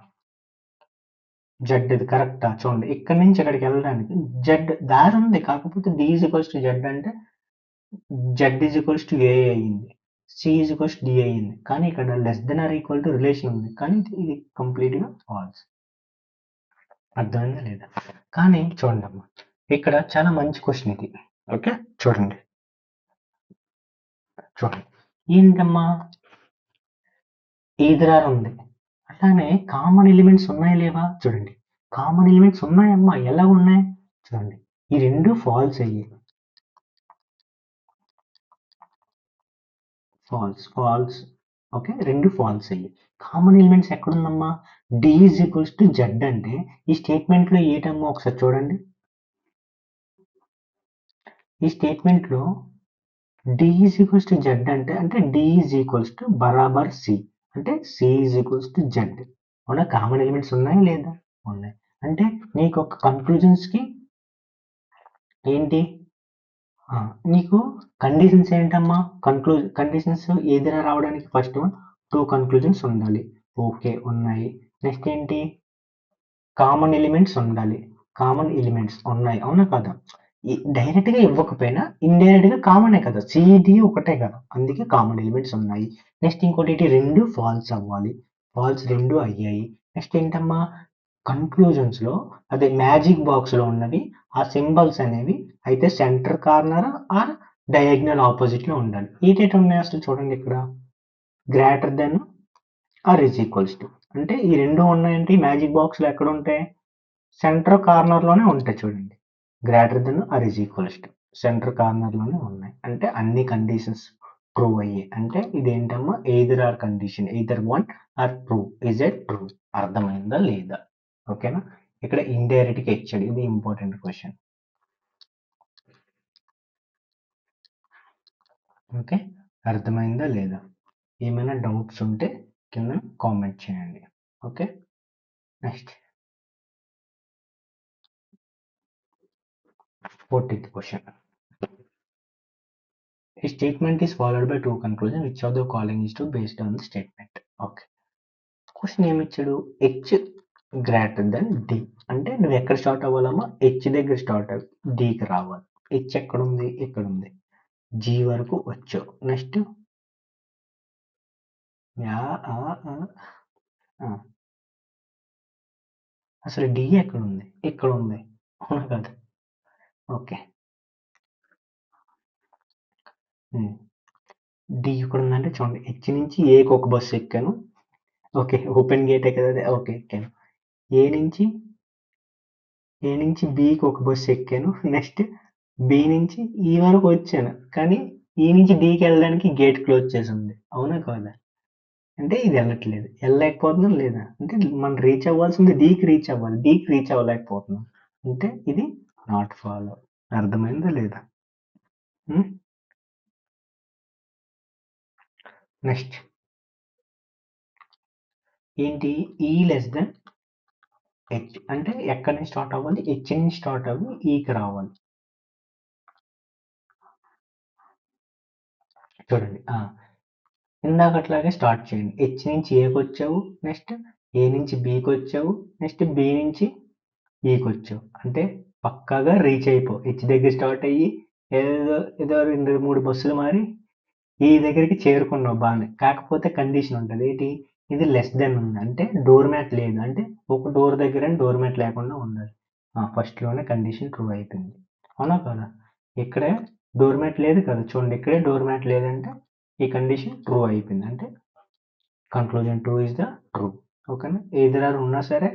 A: జెడ్ ఇది కరెక్టా? చూడండి, ఇక్కడ నుంచి ఇక్కడికి వెళ్ళడానికి జెడ్ దారి ఉంది. కాకపోతే D is equals to Z అంటే Z is equals to A అయ్యింది, సి ఈజ్ ఈక్వల్స్ డి అయ్యింది. కానీ ఇక్కడ less than or equal to relation ఉంది. కానీ ఇది కంప్లీట్గా ఫాల్స్. అర్థమైందా లేదా? కానీ చూడండి అమ్మా, ఇక్కడ చాలా మంచి క్వశ్చన్ ఇది. ఓకే, చూడండి ఏంటమ్మా? ఈదరార్ ఉంది. అలానే కామన్ ఎలిమెంట్స్ ఉన్నాయా లేవా? చూడండి, కామన్ ఎలిమెంట్స్ ఉన్నాయమ్మా. ఎలా ఉన్నాయి? చూడండి, ఈ రెండు ఫాల్స్ అయ్యాయి. ఫాల్స్. ఓకే, రెండు ఫాల్స్ అయ్యాయి. కామన్ ఎలిమెంట్స్ ఎక్కడుందమ్మా? D is equals to Z అంటే ఈ స్టేట్మెంట్ లో ఏటమ్మా ఒకసారి చూడండి. ఈ స్టేట్మెంట్ లో D is equals to Z అంటే డి ఈజ్ ఈక్వల్స్ టు బరాబర్ సి. అంటే C is equals to Z. అవునా? కామన్ ఎలిమెంట్స్ ఉన్నాయా లేదా? ఉన్నాయి. అంటే నీకు ఒక కన్క్లూజన్స్ కి ఏంటి, నీకు కండిషన్స్ ఏంటమ్మా? కండిషన్స్ ఏదైనా రావడానికి ఫస్ట్ 2 కన్క్లూజన్స్ ఉండాలి. ఓకే, ఉన్నాయి. నెక్స్ట్ ఏంటి? కామన్ ఎలిమెంట్స్ ఉండాలి. కామన్ ఎలిమెంట్స్ ఉన్నాయి. అవునా కాదా? డైరెక్ట్‌గా ఇవ్వకపోయినా ఇండైరెక్ట్‌గా కామనే కదా! సీడీ ఒకటే కదా! అందుకే కామన్ ఎలిమెంట్స్ ఉన్నాయి. నెక్స్ట్ ఇంకోటేటి 2 ఫాల్స్ అవ్వాలి. ఫాల్స్ 2 అయ్యాయి. నెక్స్ట్ ఏంటమ్మా కన్‌క్లూజన్స్‌లో అదే మ్యాజిక్ బాక్స్‌లో ఉన్నవి ఆ సింబల్స్ అనేవి అయితే సెంటర్ కార్నర్ ఆర్ డయాగ్నల్ ఆపోజిట్‌లో ఉండాలి. ఏటేటి ఉన్నాయి అసలు చూడండి ఇక్కడ. Greater than or is equals to అంటే ఈ 2 ఉన్నాయంటే ఈ మ్యాజిక్ బాక్స్‌లో ఎక్కడ ఉంటాయి? సెంటర్ కార్నర్ లోనే ఉంటాయి చూడండి. Greater than or is equals to center corner లోనే ఉన్నాయి. అంటే అన్ని కండిషన్స్ ట్రూ అయ్యాయి. అంటే ఇదేంటమ్మా either or condition either one or true is a true. అర్థమైందా లేదా? ఓకేనా? ఇక్కడ ఇండైరెక్ట్ గా ఇచ్చాడు. ఇది ఇంపార్టెంట్ క్వశ్చన్. ఓకే, అర్థమైందా లేదా? ఏమైనా డౌట్స్ ఉంటే కింద కామెంట్ చేయండి. Okay, next 14th question. A statement is followed by two conclusions. Which of the following is true based on the statement? Okay. Question ఏమి ఇచ్చాడు? హెచ్ గ్రేటర్ దెన్ డి అంటే నువ్వు ఎక్కడ స్టార్ట్ అవ్వాలమ్మా? హెచ్ దగ్గర స్టార్ట్ అవ్వి డికి రావాలి. హెచ్ ఎక్కడ ఉంది? ఇక్కడ ఉంది. జి వరకు వచ్చావు. నెక్స్ట్ యా ఆ, ఆ, ఆ. అసలు డి ఎక్కడ ఉంది? ఇక్కడ ఉంది. అవునా కదా? ఓకే, డి ఇక్కడ ఉందంటే చూడండి హెచ్ నుంచి ఏకి ఒక బస్సు ఎక్కాను. ఓకే, ఓపెన్ గేటే కదా అది. ఓకే, ఎక్కాను. ఏ నుంచి ఏ నుంచి బికి ఒక బస్సు ఎక్కాను. నెక్స్ట్ బి నుంచి ఈ వరకు వచ్చాను. కానీ ఈ నుంచి డికి వెళ్ళడానికి గేట్ క్లోజ్ చేసి ఉంది. అవునా కాదా? అంటే ఇది వెళ్ళట్లేదు. వెళ్ళలేకపోతున్నాం లేదా? అంటే మనం రీచ్ అవ్వాల్సింది డికి రీచ్ అవ్వాలి. డికి రీచ్ అవ్వలేకపోతున్నాం. అంటే ఇది నాట్ ఫాలో. అర్థమైందా లేదా? నెక్స్ట్ ఏంటి? ఈ లెస్ దెన్ హెచ్ అంటే ఎక్కడి నుంచి స్టార్ట్ అవ్వాలి? హెచ్ నుంచి స్టార్ట్ అవ్వి ఈకి రావాలి. చూడండి ఇందాకట్లాగే స్టార్ట్ చేయండి. హెచ్ నుంచి ఏకి వచ్చావు. నెక్స్ట్ ఏ నుంచి బికి వచ్చావు. నెక్స్ట్ బి నుంచి ఈకి వచ్చావు. అంటే పక్కాగా రీచ్ అయిపో. హెచ్ దగ్గర స్టార్ట్ అయ్యి ఏదో ఏదో 2-3 బస్సులు మారి ఈ దగ్గరికి చేరుకున్నావు బాగానే. కాకపోతే కండిషన్ ఉంటుంది ఏంటి? ఇది లెస్ దెన్ ఉంది అంటే డోర్ మ్యాట్ లేదు. అంటే ఒక డోర్ దగ్గర డోర్ మ్యాట్ లేకుండా ఉండాలి. ఫస్ట్లోనే కండిషన్ ట్రూ అయిపోయింది. అవునా కదా? ఇక్కడే డోర్ మ్యాట్ లేదు కదా? చూడండి ఇక్కడే డోర్ మ్యాట్ లేదంటే ఈ కండిషన్ ట్రూ అయిపోయింది. అంటే కన్క్లూజన్ 2 ఇస్ ద ట్రూ. ఓకేనా? ఎయిదర్ ఆర్ ఉన్నా సరే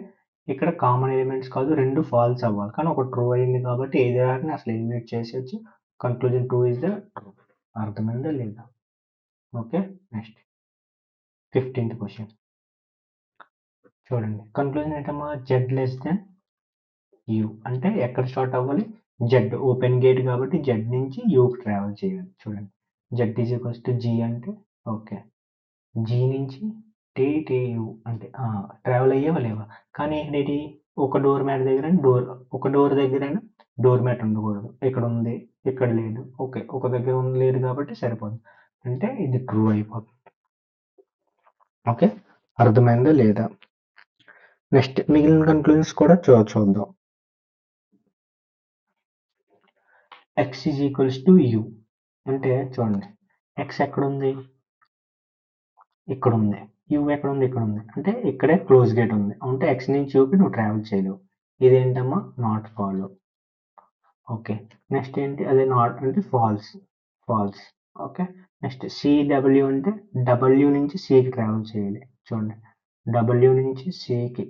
A: ఇక్కడ కామన్ ఎలిమెంట్స్ కాదు, 2 ఫాల్స్ అవ్వాలి. కానీ ఒక ట్రూ అయింది కాబట్టి ఎయిదర్ ఆర్ని అసలు ఎలిమినేట్ చేసేయచ్చు. Conclusion 2 is the true. అర్థమైందా లేదా? ఓకే, నెక్స్ట్ 15th క్వశ్చన్ చూడండి. కన్క్లూజన్ ఏంటమ్మా? జెడ్ లెస్ దెన్ యూ అంటే ఎక్కడ స్టార్ట్ అవ్వాలి? జెడ్ ఓపెన్ గేట్ కాబట్టి జెడ్ నుంచి యూకి ట్రావెల్ చేయాలి. చూడండి Z is equals to G అంటే ఓకే, జీ నుంచి టీటీయు అంటే ట్రావెల్ అయ్యేవా లేవా? కానీ ఏంటి ఒక డోర్ మ్యాట్ దగ్గర ఒక డోర్ దగ్గర డోర్ మ్యాట్ ఉండకూడదు. ఇక్కడ ఉంది, ఇక్కడ లేదు. ఓకే, ఒక దగ్గర లేదు కాబట్టి సరిపోదు. అంటే ఇది ట్రూ అయిపోతుంది. ఓకే, అర్థమైందా లేదా? నెక్స్ట్ మిగిలిన కన్క్లూజన్స్ కూడా చూద్దాం. X is equals to you అంటే చూడండి ఎక్స్ ఎక్కడ ఉంది? ఇక్కడ ఉంది. యూ ఎక్కడ ఉంది? ఇక్కడ ఉంది. అంటే ఇక్కడే క్లోజ్ గేట్ ఉంది. అంటే ఎక్స్ నుంచి యూకి నువ్వు ట్రావెల్ చేయలేవు. ఇదేంటమ్మా? Not follow. ఓకే, నెక్స్ట్ ఏంటి? అదే నాట్ అంటే false. False. Okay, next CW అంటే డబ్ల్యూ నుంచి సికి ట్రావెల్ చేయాలి. చూడండి డబ్ల్యూ నుంచి సికి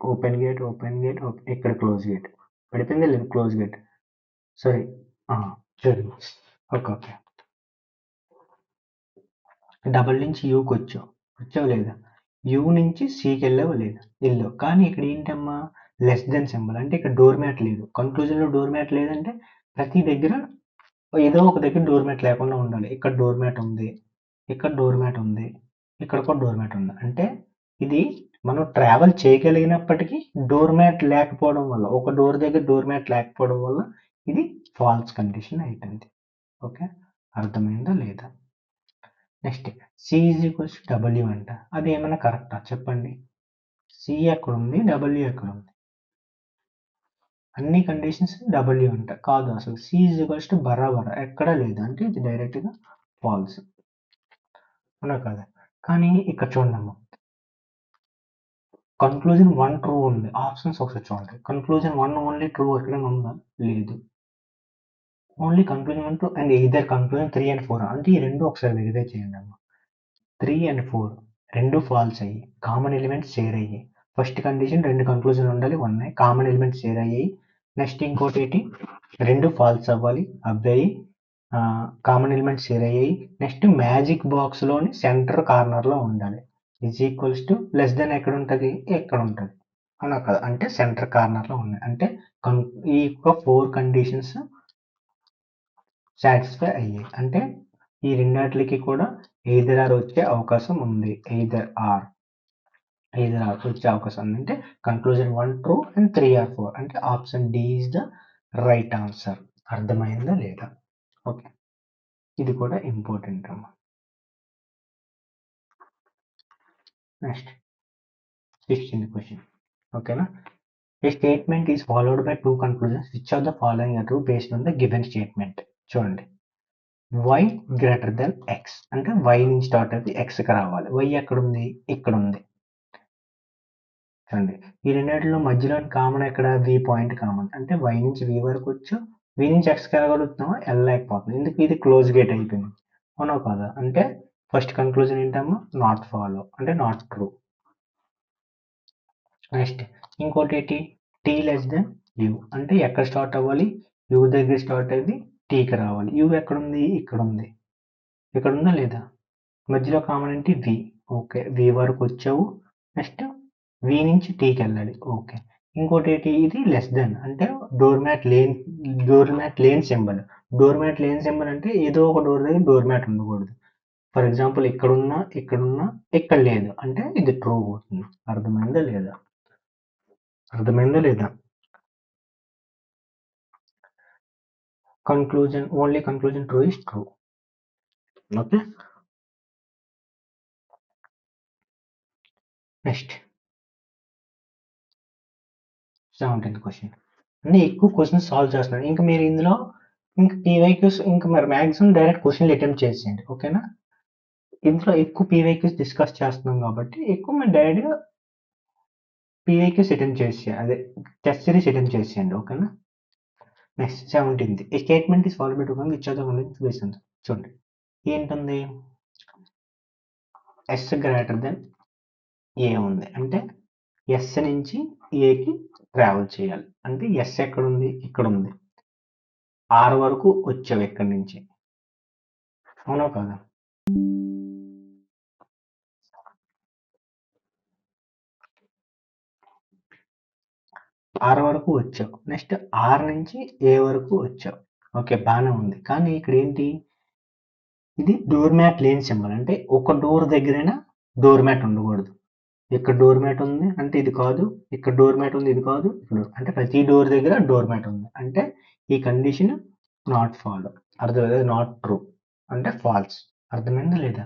A: ఓపెన్ గేట్ ఓపెన్ గేట్ ఇక్కడ క్లోజ్ గేట్ పడిపోయిందా లేదు? క్లోజ్ గేట్ సారీ చూడండి. ఓకే ఓకే, డబల్ నుంచి యూకి వచ్చావు లేదా? యూ నుంచి సికి వెళ్ళావు లేదా? వెళ్ళావు. కానీ ఇక్కడ ఏంటమ్మా? లెస్ దెన్ సింబల్ అంటే ఇక్కడ డోర్ మ్యాట్ లేదు. కన్క్లూజన్లో డోర్ మ్యాట్ లేదంటే ప్రతి దగ్గర ఏదో ఒక దగ్గర డోర్ మ్యాట్ లేకుండా ఉండాలి. ఇక్కడ డోర్ మ్యాట్ ఉంది, ఇక్కడ డోర్ మ్యాట్ ఉంది, ఇక్కడ కూడా డోర్ మ్యాట్ ఉంది. అంటే ఇది మనం ట్రావెల్ చేయగలిగినప్పటికీ డోర్ మ్యాట్ లేకపోవడం వల్ల ఒక డోర్ దగ్గర డోర్ మ్యాట్ లేకపోవడం వల్ల ఇది ఫాల్స్ కండిషన్ అయిపోయింది. ఓకే, అర్థమైందా లేదా? Next C is equals W అంట. అది ఏమైనా కరెక్టా చెప్పండి? సి ఎక్కడ ఉంది? డబ్ల్యూ ఎక్కడ ఉంది? అన్ని కండిషన్స్ డబ్ల్యూ అంట కాదు, అసలు సి ఈజ్ ఈక్వల్స్ టు బరాబర్ ఎక్కడా లేదు, అంటే ఇది డైరెక్ట్గా ఫాల్స్ అవునా కదా. కానీ ఇక్కడ చూడమ్మా, కన్క్లూజన్ 1 ట్రూ ఉంది, ఆప్షన్స్ ఒకసారి చూడండి. కన్క్లూజన్ 1 ఓన్లీ ట్రూ ఎక్కడైనా ఉందా? లేదు. Only conclusion 1 true and either conclusion 3 and 4 అంటే ఈ రెండు ఒకసారి వెరిఫై చేయండి అమ్మా. 3 and 4 రెండు ఫాల్స్ అయ్యి కామన్ ఎలిమెంట్స్ షేర్ అయ్యాయి. ఫస్ట్ కండిషన్ రెండు కన్క్లూజన్ ఉండాలి, ఉన్నాయి కామన్ ఎలిమెంట్స్ షేర్ అయ్యాయి. నెక్స్ట్ ఇంకోటి ఏంటి, రెండు ఫాల్స్ అవ్వాలి, అబ్బాయి కామన్ ఎలిమెంట్స్ షేర్ అయ్యాయి. నెక్స్ట్ మ్యాజిక్ బాక్స్ లోని సెంటర్ కార్నర్ లో ఉండాలి. Is equals to less then ఎక్కడ ఉంటుంది, ఎక్కడ ఉంటుంది అవునా కదా, అంటే సెంటర్ కార్నర్ లో ఉన్నాయి. అంటే ఈ యొక్క 4 కండిషన్స్ సాటిస్ఫై అయ్యాయి. అంటే ఈ రెండాటికి కూడా ఎయిదర్ ఆర్ వచ్చే అవకాశం ఉంది, ఎయిదర్ ఆర్ వచ్చే అవకాశం ఉంది. అంటే కన్క్లూజన్ 1 ట్రూ అండ్ 3 ఆర్ 4 అంటే option D is the right answer. అర్థమైందా లేదా? ఓకే, ఇది కూడా ఇంపార్టెంట్ అమ్మా. Next 16th question. ఓకేనా, a statement is followed by 2 conclusions which of the following are true based on the given statement. చూడండి, y గ్రేటర్ దెన్ x అంటే y నుంచి స్టార్ట్ అయితే x కి రావాలి. y ఎక్కడ ఉంది, ఇక్కడ ఉంది. చూడండి, ఈ రెండింటిలో మధ్యలో కామన్ ఎక్కడ, v పాయింట్ కామన్ అంటే y నుంచి v వరకు వచ్చు, v నుంచి x కి వెళ్ళగలుగుతున్నామా, వెళ్ళలేకపోతుంది. ఎందుకు, ఇది క్లోజ్ గేట్ అయిపోయింది అవునా కాదా. అంటే ఫస్ట్ కన్క్లూజన్ ఏంటమ్మా, నాట్ ఫాలో అంటే నాట్ ట్రూ. నెక్స్ట్ ఇంకోటి ఏంటి, టీ లెస్ దెన్ యూ అంటే ఎక్కడ స్టార్ట్ అవ్వాలి, యూ దగ్గర స్టార్ట్ అయ్యి టీకి రావాలి. యూ ఎక్కడ ఉంది, ఇక్కడ ఉంది, ఇక్కడ ఉందా లేదా, మధ్యలో కామన్ ఏంటి వి. ఓకే, వి వరకు వచ్చావు. నెక్స్ట్ వి నుంచి టీకి వెళ్ళాలి. ఓకే, ఇంకోటి ఏంటి, ఇది లెస్ దెన్ అంటే door mat lane symbol. Door mat lane symbol అంటే ఏదో ఒక డోర్ దగ్గర డోర్ మ్యాట్ ఉండకూడదు. ఫర్ ఎగ్జాంపుల్ ఇక్కడున్నా ఇక్కడున్నా ఇక్కడ లేదు అంటే ఇది ట్రూ అవుతుంది. అర్థమైందా లేదా, అర్థమైందా లేదా. Conclusion, only conclusion true is true. Okay. Next 17th question. అంటే ఎక్కువ క్వశ్చన్స్ సాల్వ్ చేస్తున్నాను, ఇంకా మీరు ఇందులో ఇంకా పీవైక్యూస్ ఇంకా మరి మ్యాక్సిమం డైరెక్ట్ క్వశ్చన్లు అటెంప్ట్ చేసేయండి. ఓకేనా, ఇందులో ఎక్కువ పీవైక్యూస్ డిస్కస్ చేస్తున్నాం కాబట్టి ఎక్కువ మీరు డైరెక్ట్గా పీవైక్యూస్ అటెంప్ట్ చేసేయండి, అదే టెస్ట్ సిరీస్ అటెంప్ట్ చేసేయండి. ఓకేనా. Next 17th, A statement is followed by two which of the following based. చూడండి, ఏంటుంది, ఎస్ గ్రేటర్ దెన్ ఏ ఉంది అంటే ఎస్ నుంచి ఏకి ట్రావెల్ చేయాలి. అంటే ఎస్ ఎక్కడ ఉంది, ఇక్కడ ఉంది, ఆర్ వరకు వచ్చావు ఎక్కడి నుంచి అవునా కదా. ఆర్ వరకు వచ్చావు, నెక్స్ట్ ఆర్ నుంచి ఏ వరకు వచ్చావు. ఓకే, బాగానే ఉంది. కానీ ఇక్కడ ఏంటి, ఇది డోర్ మ్యాట్ లేని సింబల్ అంటే ఒక డోర్ దగ్గరైనా డోర్ మ్యాట్ ఉండకూడదు. ఇక్కడ డోర్ మ్యాట్ ఉంది అంటే ఇది కాదు, ఇక్కడ డోర్ మ్యాట్ ఉంది ఇది కాదు, అంటే ప్రతి డోర్ దగ్గర డోర్ మ్యాట్ ఉంది అంటే ఈ కండిషన్ నాట్ ఫాలో, అర్థమైంది, నాట్ ట్రూ అంటే ఫాల్స్. అర్థమైందా లేదా.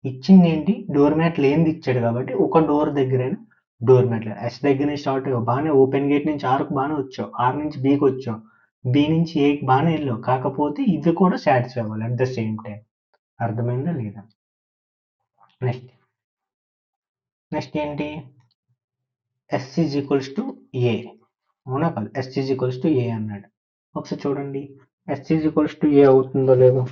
A: ఇచ్చింది ఏంటి, డోర్ మ్యాట్ లేనిది ఇచ్చాడు కాబట్టి ఒక డోర్ దగ్గరైనా డోర్ మ్యాట్ లేదు. ఎస్ దగ్గర నుంచి స్టార్ట్ అయ్యావు బాగానే, ఓపెన్ గేట్ నుంచి ఆర్కు బాగానే వచ్చావు, ఆర్ నుంచి బీకి వచ్చావు, బి నుంచి ఏకి బాగానే వెళ్ళావు, కాకపోతే ఇవి కూడా సాటిస్ఫై అవ్వాలి అట్ ద సేమ్ టైం. అర్థమైందా లేదా. నెక్స్ట్ నెక్స్ట్ ఏంటి, ఎస్ ఈజ్ ఈక్వల్స్ టు ఏ అవునా కాదు, ఎస్ ఈజ్ ఈక్వల్స్ టు ఏ అన్నాడు. ఒకసారి చూడండి, ఎస్ ఈజ్ ఈక్వల్స్ టు ఏ అవుతుందో లేదో.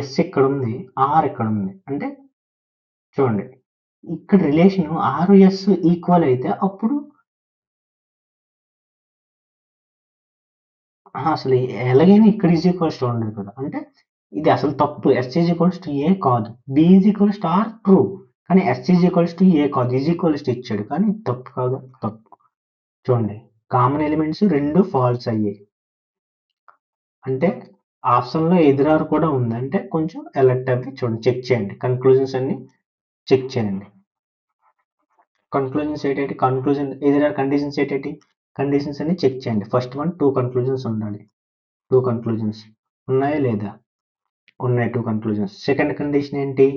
A: ఎస్ ఇక్కడ ఉంది, ఆర్ ఇక్కడ ఉంది అంటే చూడండి, ఇక్కడ రిలేషన్ ఆర్ ఎస్ ఈక్వల్ అయితే అప్పుడు అసలు ఎలాగైనా ఇక్కడ ఈజ్ ఈక్వల్స్ టు ఉండదు కదా. అంటే ఇది అసలు తప్పు, S is equals to A కాదు, B is equals to R true, కానీ S is equals to A కాదు, ఈజ్ ఈక్వల్స్ టు ఇచ్చాడు కానీ తప్పు కాదు, తప్పు. చూడండి, కామన్ ఎలిమెంట్స్ రెండు ఫాల్స్ అయ్యాయి అంటే ఆప్షన్లో ఎదురారు కూడా ఉంది అంటే కొంచెం ఎలర్ట్ అవ్వి చూడండి, చెక్ చేయండి, కన్క్లూజన్స్ అన్ని చెక్ చేయండి. కన్క్లూజన్స్ ఏంటంటే ఎదురారు కండిషన్స్ ఏంటంటే కండిషన్స్ అన్ని చెక్ చేయండి. ఫస్ట్ వన్ 2 కన్క్లూజన్స్ ఉండాలి, 2 కన్క్లూజన్స్ ఉన్నాయా లేదా, ఉన్నాయి 2 కన్క్లూజన్స్. సెకండ్ కండిషన్ ఏంటి,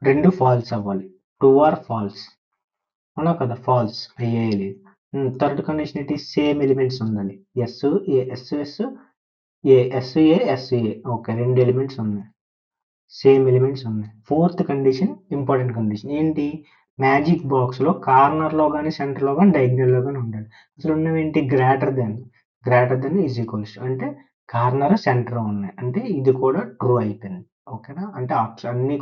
A: రెండు ఫాల్స్ అవ్వాలి, 2 ఆర్ ఫాల్స్. అవునా కదా, ఫాల్స్ అయ్యేది లేదు. థర్డ్ కండిషన్ ఏంటి, సేమ్ ఎలిమెంట్స్ ఉండాలి. ఎస్ ఏ ఓకే, రెండు ఎలిమెంట్స్ ఉన్నాయి, సేమ్ ఎలిమెంట్స్ ఉన్నాయి. ఫోర్త్ కండిషన్ ఇంపార్టెంట్ కండిషన్ ఏంటి, మ్యాజిక్ బాక్స్ లో కార్నర్ లో కానీ సెంటర్ లో కానీ డయాగ్నల్ లో కానీ ఉండాలి. అసలు ఉన్నవి ఏంటి, గ్రేటర్ దెన్ ఈజ్ ఈక్వల్స్, అంటే కార్నర్ సెంటర్ ఉన్నాయి, అంటే ఇది కూడా ట్రూ అయిపోయింది. ఓకేనా, అంటే అన్ని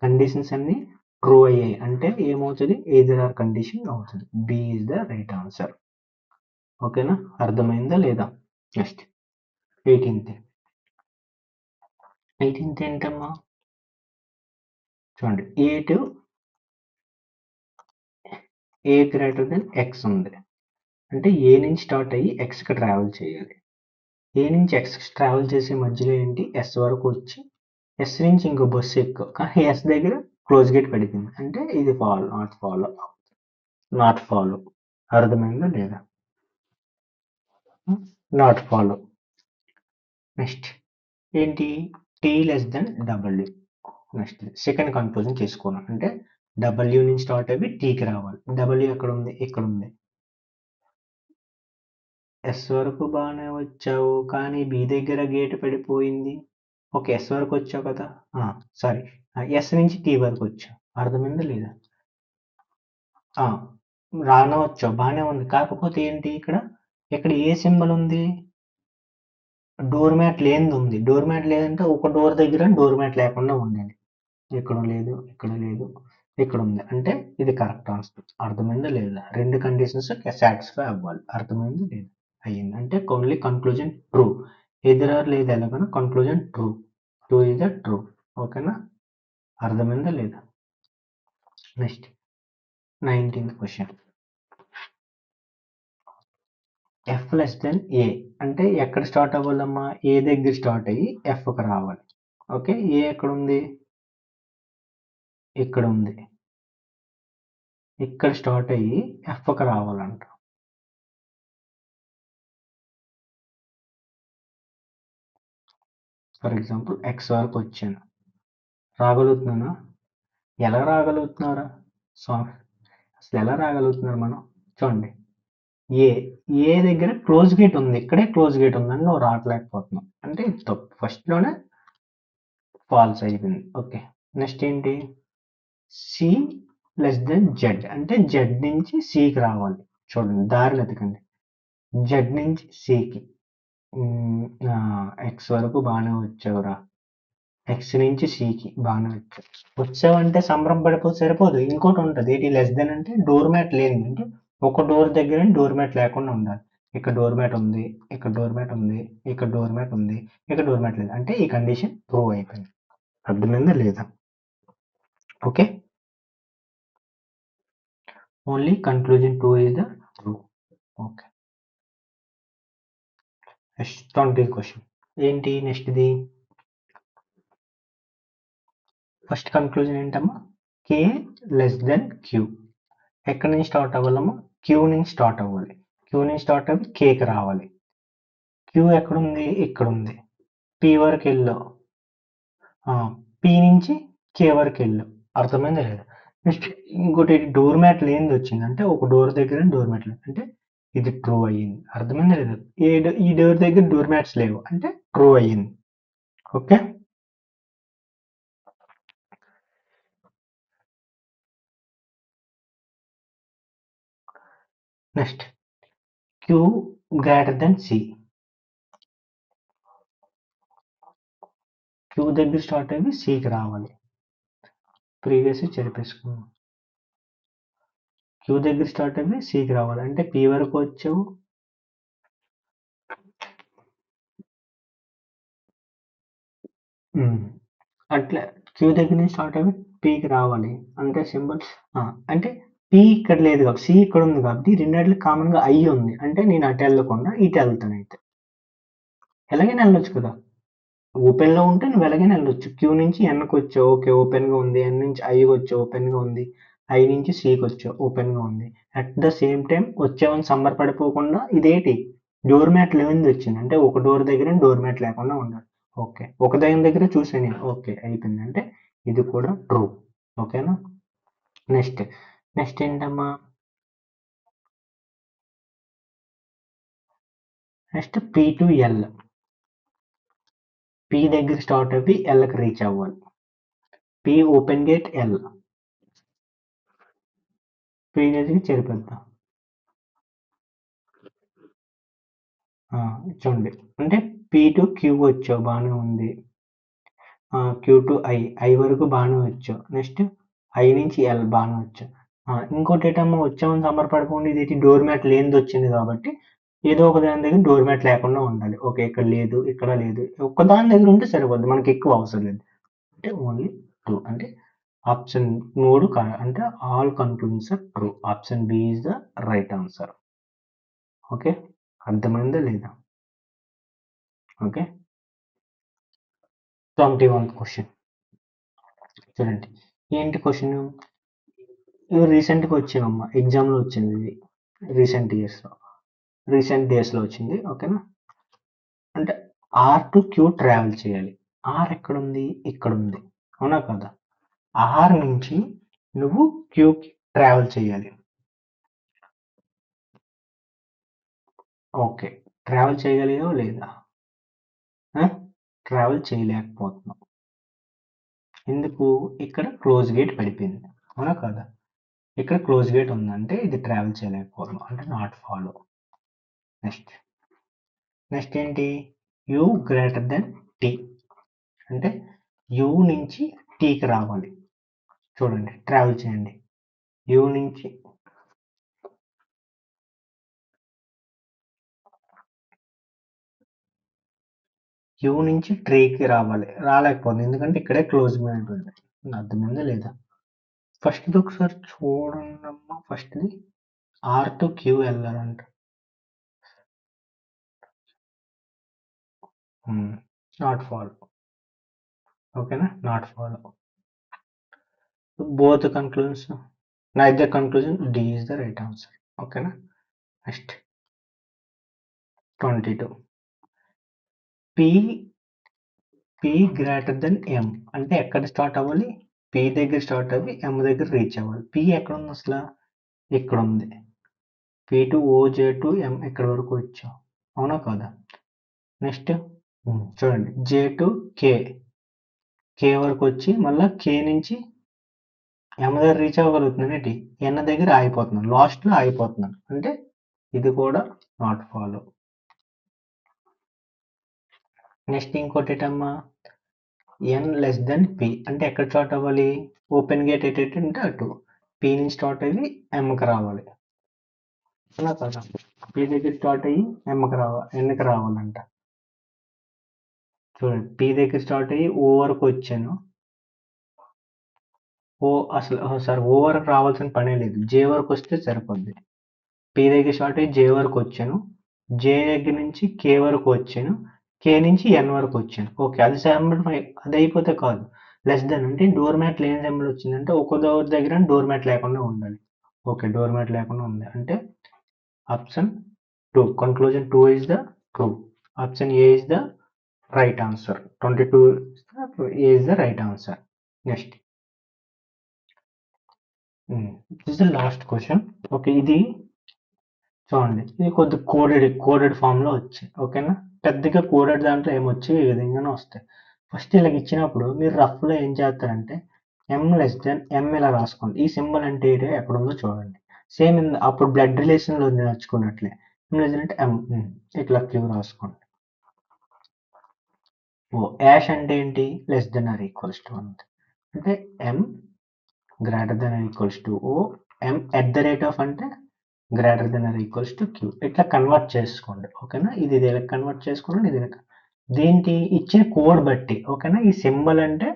A: కండిషన్స్ అన్ని ట్రూ అయ్యాయి, అంటే ఏమవుతుంది, ఎయిదర్ ఆర్ కండిషన్ అవుతుంది. B is the right answer. ఓకేనా, అర్థమైందా లేదా. Next 18th. 18th ఏంటమ్మా, చూడండి, ఏ గ్రేటర్ దెన్ ఎక్స్ ఉంది, అంటే ఏ నుంచి స్టార్ట్ అయ్యి ఎక్స్కి ట్రావెల్ చేయాలి. ఏ నుంచి ఎక్స్కి ట్రావెల్ చేసే మధ్యలో ఏంటి, ఎస్ వరకు వచ్చి ఎస్ నుంచి ఇంకో బస్సు ఎక్కువ, కానీ ఎస్ దగ్గర క్లోజ్ గేట్ పడిపోయింది, అంటే ఇది నాట్ ఫాలో. అర్థమైందా లేదా, నాట్ ఫాలో. నెక్స్ట్ ఏంటి, T less than W. Next second conclusion చేసుకున్నాం, అంటే డబ్ల్యూ నుంచి స్టార్ట్ అయ్యి టీకి రావాలి. డబ్ల్యూ ఎక్కడ ఉంది, ఇక్కడ ఉంది. ఎస్ వరకు బాగానే వచ్చావు, కానీ బి దగ్గర గేట్ పడిపోయింది. ఓకే, ఎస్ వరకు వచ్చావు కదా, సారీ, ఎస్ నుంచి టీ వరకు వచ్చావు. అర్థమైందా లేదా, రానవచ్చావు, బాగానే ఉంది. కాకపోతే ఏంటి, ఇక్కడ ఏ సింబల్ ఉంది, డోర్ మ్యాట్ లేనిది ఉంది. డోర్ మ్యాట్ లేదంటే ఒక డోర్ దగ్గర డోర్ మ్యాట్ లేకుండా ఉండాలి. ఇక్కడ లేదు, ఇక్కడ లేదు, ఇక్కడ ఉంది, అంటే ఇది కరెక్ట్ ఆన్సర్. అర్థమైందా లేదా, రెండు కండిషన్స్ సాటిస్ఫై అవ్వాలి. అర్థమైందా లేదా, అయ్యింది, అంటే ఓన్లీ కన్క్లూజన్ ట్రూ. ఎదురారు లేదు ఎలాగైనా conclusion true, true is the true. ఓకేనా, అర్థమైందా లేదా. Next 19th question, F less than A, అంటే ఎక్కడ స్టార్ట్ అవ్వాలమ్మా, ఏ దగ్గర స్టార్ట్ అయ్యి ఎఫ్కి రావాలి. ఓకే, ఏ ఎక్కడ ఉంది, ఇక్కడ ఉంది, ఇక్కడ స్టార్ట్ అయ్యి ఎఫ్కి రావాలంట. ఫర్ ఎగ్జాంపుల్ ఎక్స్ వరకు వచ్చాను, రాగలుగుతున్నానా, ఎలా రాగలుగుతున్నారా, సో అసలు ఎలా రాగలుగుతున్నారు మనం, చూడండి, ఏ ఏ దగ్గర క్లోజ్ గేట్ ఉంది, ఇక్కడే క్లోజ్ గేట్ ఉందని నువ్వు రావట్లేకపోతున్నావు, అంటే ఇది తప్పు, ఫస్ట్లోనే ఫాల్స్ అయిపోయింది. ఓకే, నెక్స్ట్ ఏంటి, సి లెస్ దెన్ జెడ్, అంటే జెడ్ నుంచి సికి రావాలి. చూడండి, దారిలో ఎతకండి, జెడ్ నుంచి సికి. ఎక్స్ వరకు బాగానే వచ్చావురా, ఎక్స్ నుంచి సికి బాగానే వచ్చావంటే సంబరం పడిపోతే సరిపోదు, ఇంకోటి ఉంటుంది ఏంటి, లెస్ దెన్ అంటే డోర్ మ్యాట్ లేని, అంటే ఒక డోర్ దగ్గర డోర్ మ్యాట్ లేకుండా ఉండాలి. ఇక్కడ డోర్ మ్యాట్ ఉంది, ఇక్కడ డోర్ మ్యాట్ ఉంది, ఇక్కడ డోర్ మ్యాట్ ఉంది, ఇక్కడ డోర్ మ్యాట్ లేదు, అంటే ఈ కండిషన్ ప్రూవ్ అయిపోయింది. అర్థమైందా లేదా, okay, only conclusion 2 is the true. Okay, next 20th question ఏంటి, నెక్స్ట్ది ఫస్ట్ కన్క్లూజన్ ఏంటమ్మా, కే లెస్ దెన్ క్యూ. ఎక్కడి నుంచి స్టార్ట్ అవ్వాలమ్మా, క్యూ నుంచి స్టార్ట్ అవ్వాలి. క్యూ నుంచి స్టార్ట్ అవ్వి కేకి రావాలి. క్యూ ఎక్కడుంది, ఇక్కడ ఉంది, పి వరకు వెళ్ళు, పి నుంచి కే వరకు వెళ్ళు. అర్థమైందా లేదా. నెక్స్ట్ ఇంకోటి, డోర్ మ్యాట్ లేనిది వచ్చింది, అంటే ఒక డోర్ దగ్గర డోర్ మ్యాట్ లేదు, అంటే ఇది ట్రూ అయ్యింది. అర్థమైందా లేదా, ఈ డోర్ దగ్గర డోర్ మ్యాట్స్ లేవు, అంటే ట్రూ అయ్యింది. Okay, next Q greater than C. Q దగ్గర స్టార్ట్ అయ్యి సికి రావాలి. ప్రీవియస్ చెరిపేసుకున్నాం, క్యూ దగ్గర స్టార్ట్ అయ్యి సికి రావాలి, అంటే పి వరకు వచ్చావు, అట్లా క్యూ దగ్గర నుంచి స్టార్ట్ అయ్యి పీకి రావాలి, అంటే సింబల్, అంటే పి ఇక్కడ లేదు కాబట్టి సి ఇక్కడ ఉంది కాబట్టి రెండిట్లో కామన్ గా ఐ ఉంది, అంటే నేను అటు వెళ్ళకుండా ఇటు వెళ్తాను. అయితే ఎలాగైనా వెళ్ళొచ్చు కదా, ఓపెన్ లో ఉంటే నువ్వు ఎలాగైనా వెళ్ళొచ్చు. క్యూ నుంచి ఎన్కి వచ్చావు, ఓకే ఓపెన్ గా ఉంది, ఎన్ నుంచి ఐ వచ్చావు, ఓపెన్ గా ఉంది, ఐ నుంచి సికి వచ్చావు, ఓపెన్ గా ఉంది. అట్ ద సేమ్ టైం వచ్చావని సంబరపడిపోకుండా ఇదేంటి, డోర్ మ్యాట్ లేనిది వచ్చింది, అంటే ఒక డోర్ దగ్గర డోర్ మ్యాట్ లేకుండా ఉండాలి. ఓకే, ఒక దగ్గర చూసాను నేను, ఓకే అయిపోయింది, అంటే ఇది కూడా ట్రూ. ఓకేనా, నెక్స్ట్ ఏంటమ్మా, next P to L, P దగ్గర స్టార్ట్ అయ్యి Lకి రీచ్ అవ్వాలి. P open gate L, P దగ్గరికి చేరిపోద్దాం. చూడండి, అంటే P టు Q వచ్చావు, బాగానే ఉంది. Q టు I వరకు బాగానే వచ్చావు. నెక్స్ట్ I నుంచి L బాగానే వచ్చావు. ఇంకోటి ఏంటమ్మా, వచ్చామని సమర్పడకుండా ఇది డోర్ మ్యాట్ లేనిది వచ్చింది కాబట్టి ఏదో ఒక దాని దగ్గర డోర్ మ్యాట్ లేకుండా ఉండాలి. ఓకే, ఇక్కడ లేదు, ఇక్కడ లేదు, ఒక్క దాని దగ్గర ఉంటే సరిపోద్ది, మనకి ఎక్కువ అవసరం లేదు. అంటే ఓన్లీ 2, అంటే ఆప్షన్ 3 అంటే all conclusions are true. Option B is the right answer. Okay, అర్థమైందా లేదా? ఓకే, 21th క్వశ్చన్ చూడండి. ఏంటి క్వశ్చన్? ఇది రీసెంట్గా వచ్చిందమ్మా, ఎగ్జామ్లో వచ్చింది. ఇది రీసెంట్ డేస్లో వచ్చింది. ఓకేనా, అంటే R టు Q ట్రావెల్ చేయాలి. R ఎక్కడుంది? ఇక్కడ ఉంది, అవునా కదా? R నుంచి నువ్వు Qకి ట్రావెల్ చేయాలి. ఓకే, ట్రావెల్ చేయగలిగావు లేదా? ట్రావెల్ చేయలేకపోతున్నావు. ఎందుకు? ఇక్కడ క్లోజ్ గేట్ పడిపోయింది, అవునా కదా? ఇక్కడ క్లోజ్ గేట్ ఉందంటే ఇది ట్రావెల్ చేయలేకపోతున్నాం, అంటే నాట్ ఫాలో. నెక్స్ట్ ఏంటి? U గ్రేటర్ దెన్ T, అంటే U నుంచి Tకి రావాలి. చూడండి, ట్రావెల్ చేయండి. U నుంచి ట్రీకి రావాలి, రాలేకపోతుంది ఎందుకంటే ఇక్కడే క్లోజ్ గేట్ ఉంది. అర్థమైందా లేదా? ఫస్ట్ ఒకసారి చూడండి అమ్మా. ఫస్ట్ది R టు Q వెళ్ళాలంట. Not follow. ఓకేనా, not follow. Both conclusions, neither conclusion, D is the right answer. ఓకేనా, next 22. P greater than M అంటే ఎక్కడ స్టార్ట్ అవ్వాలి? P దగ్గర స్టార్ట్ అవ్వి M దగ్గర రీచ్ అవ్వాలి. P ఎక్కడ ఉంది అసలు? ఇక్కడ ఉంది. P to O, J to M ఇక్కడ వరకు వచ్చాం, అవునా కదా? నెక్స్ట్ చూడండి, J టు K వరకు వచ్చి మళ్ళీ K నుంచి M దగ్గర రీచ్ అవ్వగలుగుతున్నాను ఏంటి? N దగ్గర ఆగిపోతున్నాను, లాస్ట్లో ఆగిపోతున్నాను, అంటే ఇది కూడా నాట్ ఫాలో. నెక్స్ట్ ఇంకోటి ఏంటమ్మా, N లెస్ దెన్ P అంటే ఎక్కడ స్టార్ట్ అవ్వాలి? ఓపెన్ గేట్ ఎటంటే అటు, P నుంచి స్టార్ట్ అయ్యి Mకి రావాలి, అవునా కదా? P దగ్గర స్టార్ట్ అయ్యి Nకి రావాలంట. చూడండి, P దగ్గర స్టార్ట్ అయ్యి O వరకు వచ్చాను. O వరకు రావాల్సిన పనే లేదు, J వరకు వస్తే సరిపోద్ది. P దగ్గర స్టార్ట్ అయ్యి J వరకు వచ్చాను, J దగ్గర నుంచి K వరకు వచ్చాను, K నుంచి N వరకు వచ్చాను. ఓకే, అది అది అయిపోతే కాదు, లెస్ దెన్ అంటే డోర్ మ్యాట్ లేని సింబల్ వచ్చిందంటే ఒక్కో డోర్ దగ్గర డోర్ మ్యాట్ లేకుండా ఉండాలి. ఓకే, డోర్ మ్యాట్ లేకుండా ఉంది అంటే option 2, conclusion 2 is the true. Option A is the right answer. 22 A is the right answer. Next this the last question. Okay, ఇది చూడండి, ఇది కొద్ది కోడెడ్ ఫామ్ లో వచ్చాయి. ఓకేనా, పెద్దగా కోడెడ్ దాంట్లో ఏమొచ్చి ఈ విధంగానే వస్తాయి. ఫస్ట్ ఇలా ఇచ్చినప్పుడు మీరు రఫ్ లో ఏం చేస్తారంటే M లెస్ దెన్ M ఇలా రాసుకోండి. ఈ సింబల్ అంటే ఏంటి ఎక్కడ ఉందో చూడండి. సేమ్ అప్పుడు బ్లడ్ రిలేషన్ లో నేర్చుకున్నట్లే M లెస్ దెన్ అంటే M, ఇట్లా Q రాసుకోండి. యాష్ అంటే ఏంటి? Less than are equals to అంటే M greater than are equals to O, M at the rate of అంటే greater than are equals to Q. ఇట్లా కన్వర్ట్ చేసుకోండి. ఓకేనా, ఇది ఇలా కన్వర్ట్ చేసుకోండి. ఇది దేంటి ఇచ్చిన కోడ్ బట్టి. ఓకేనా, ఈ సింబల్ అంటే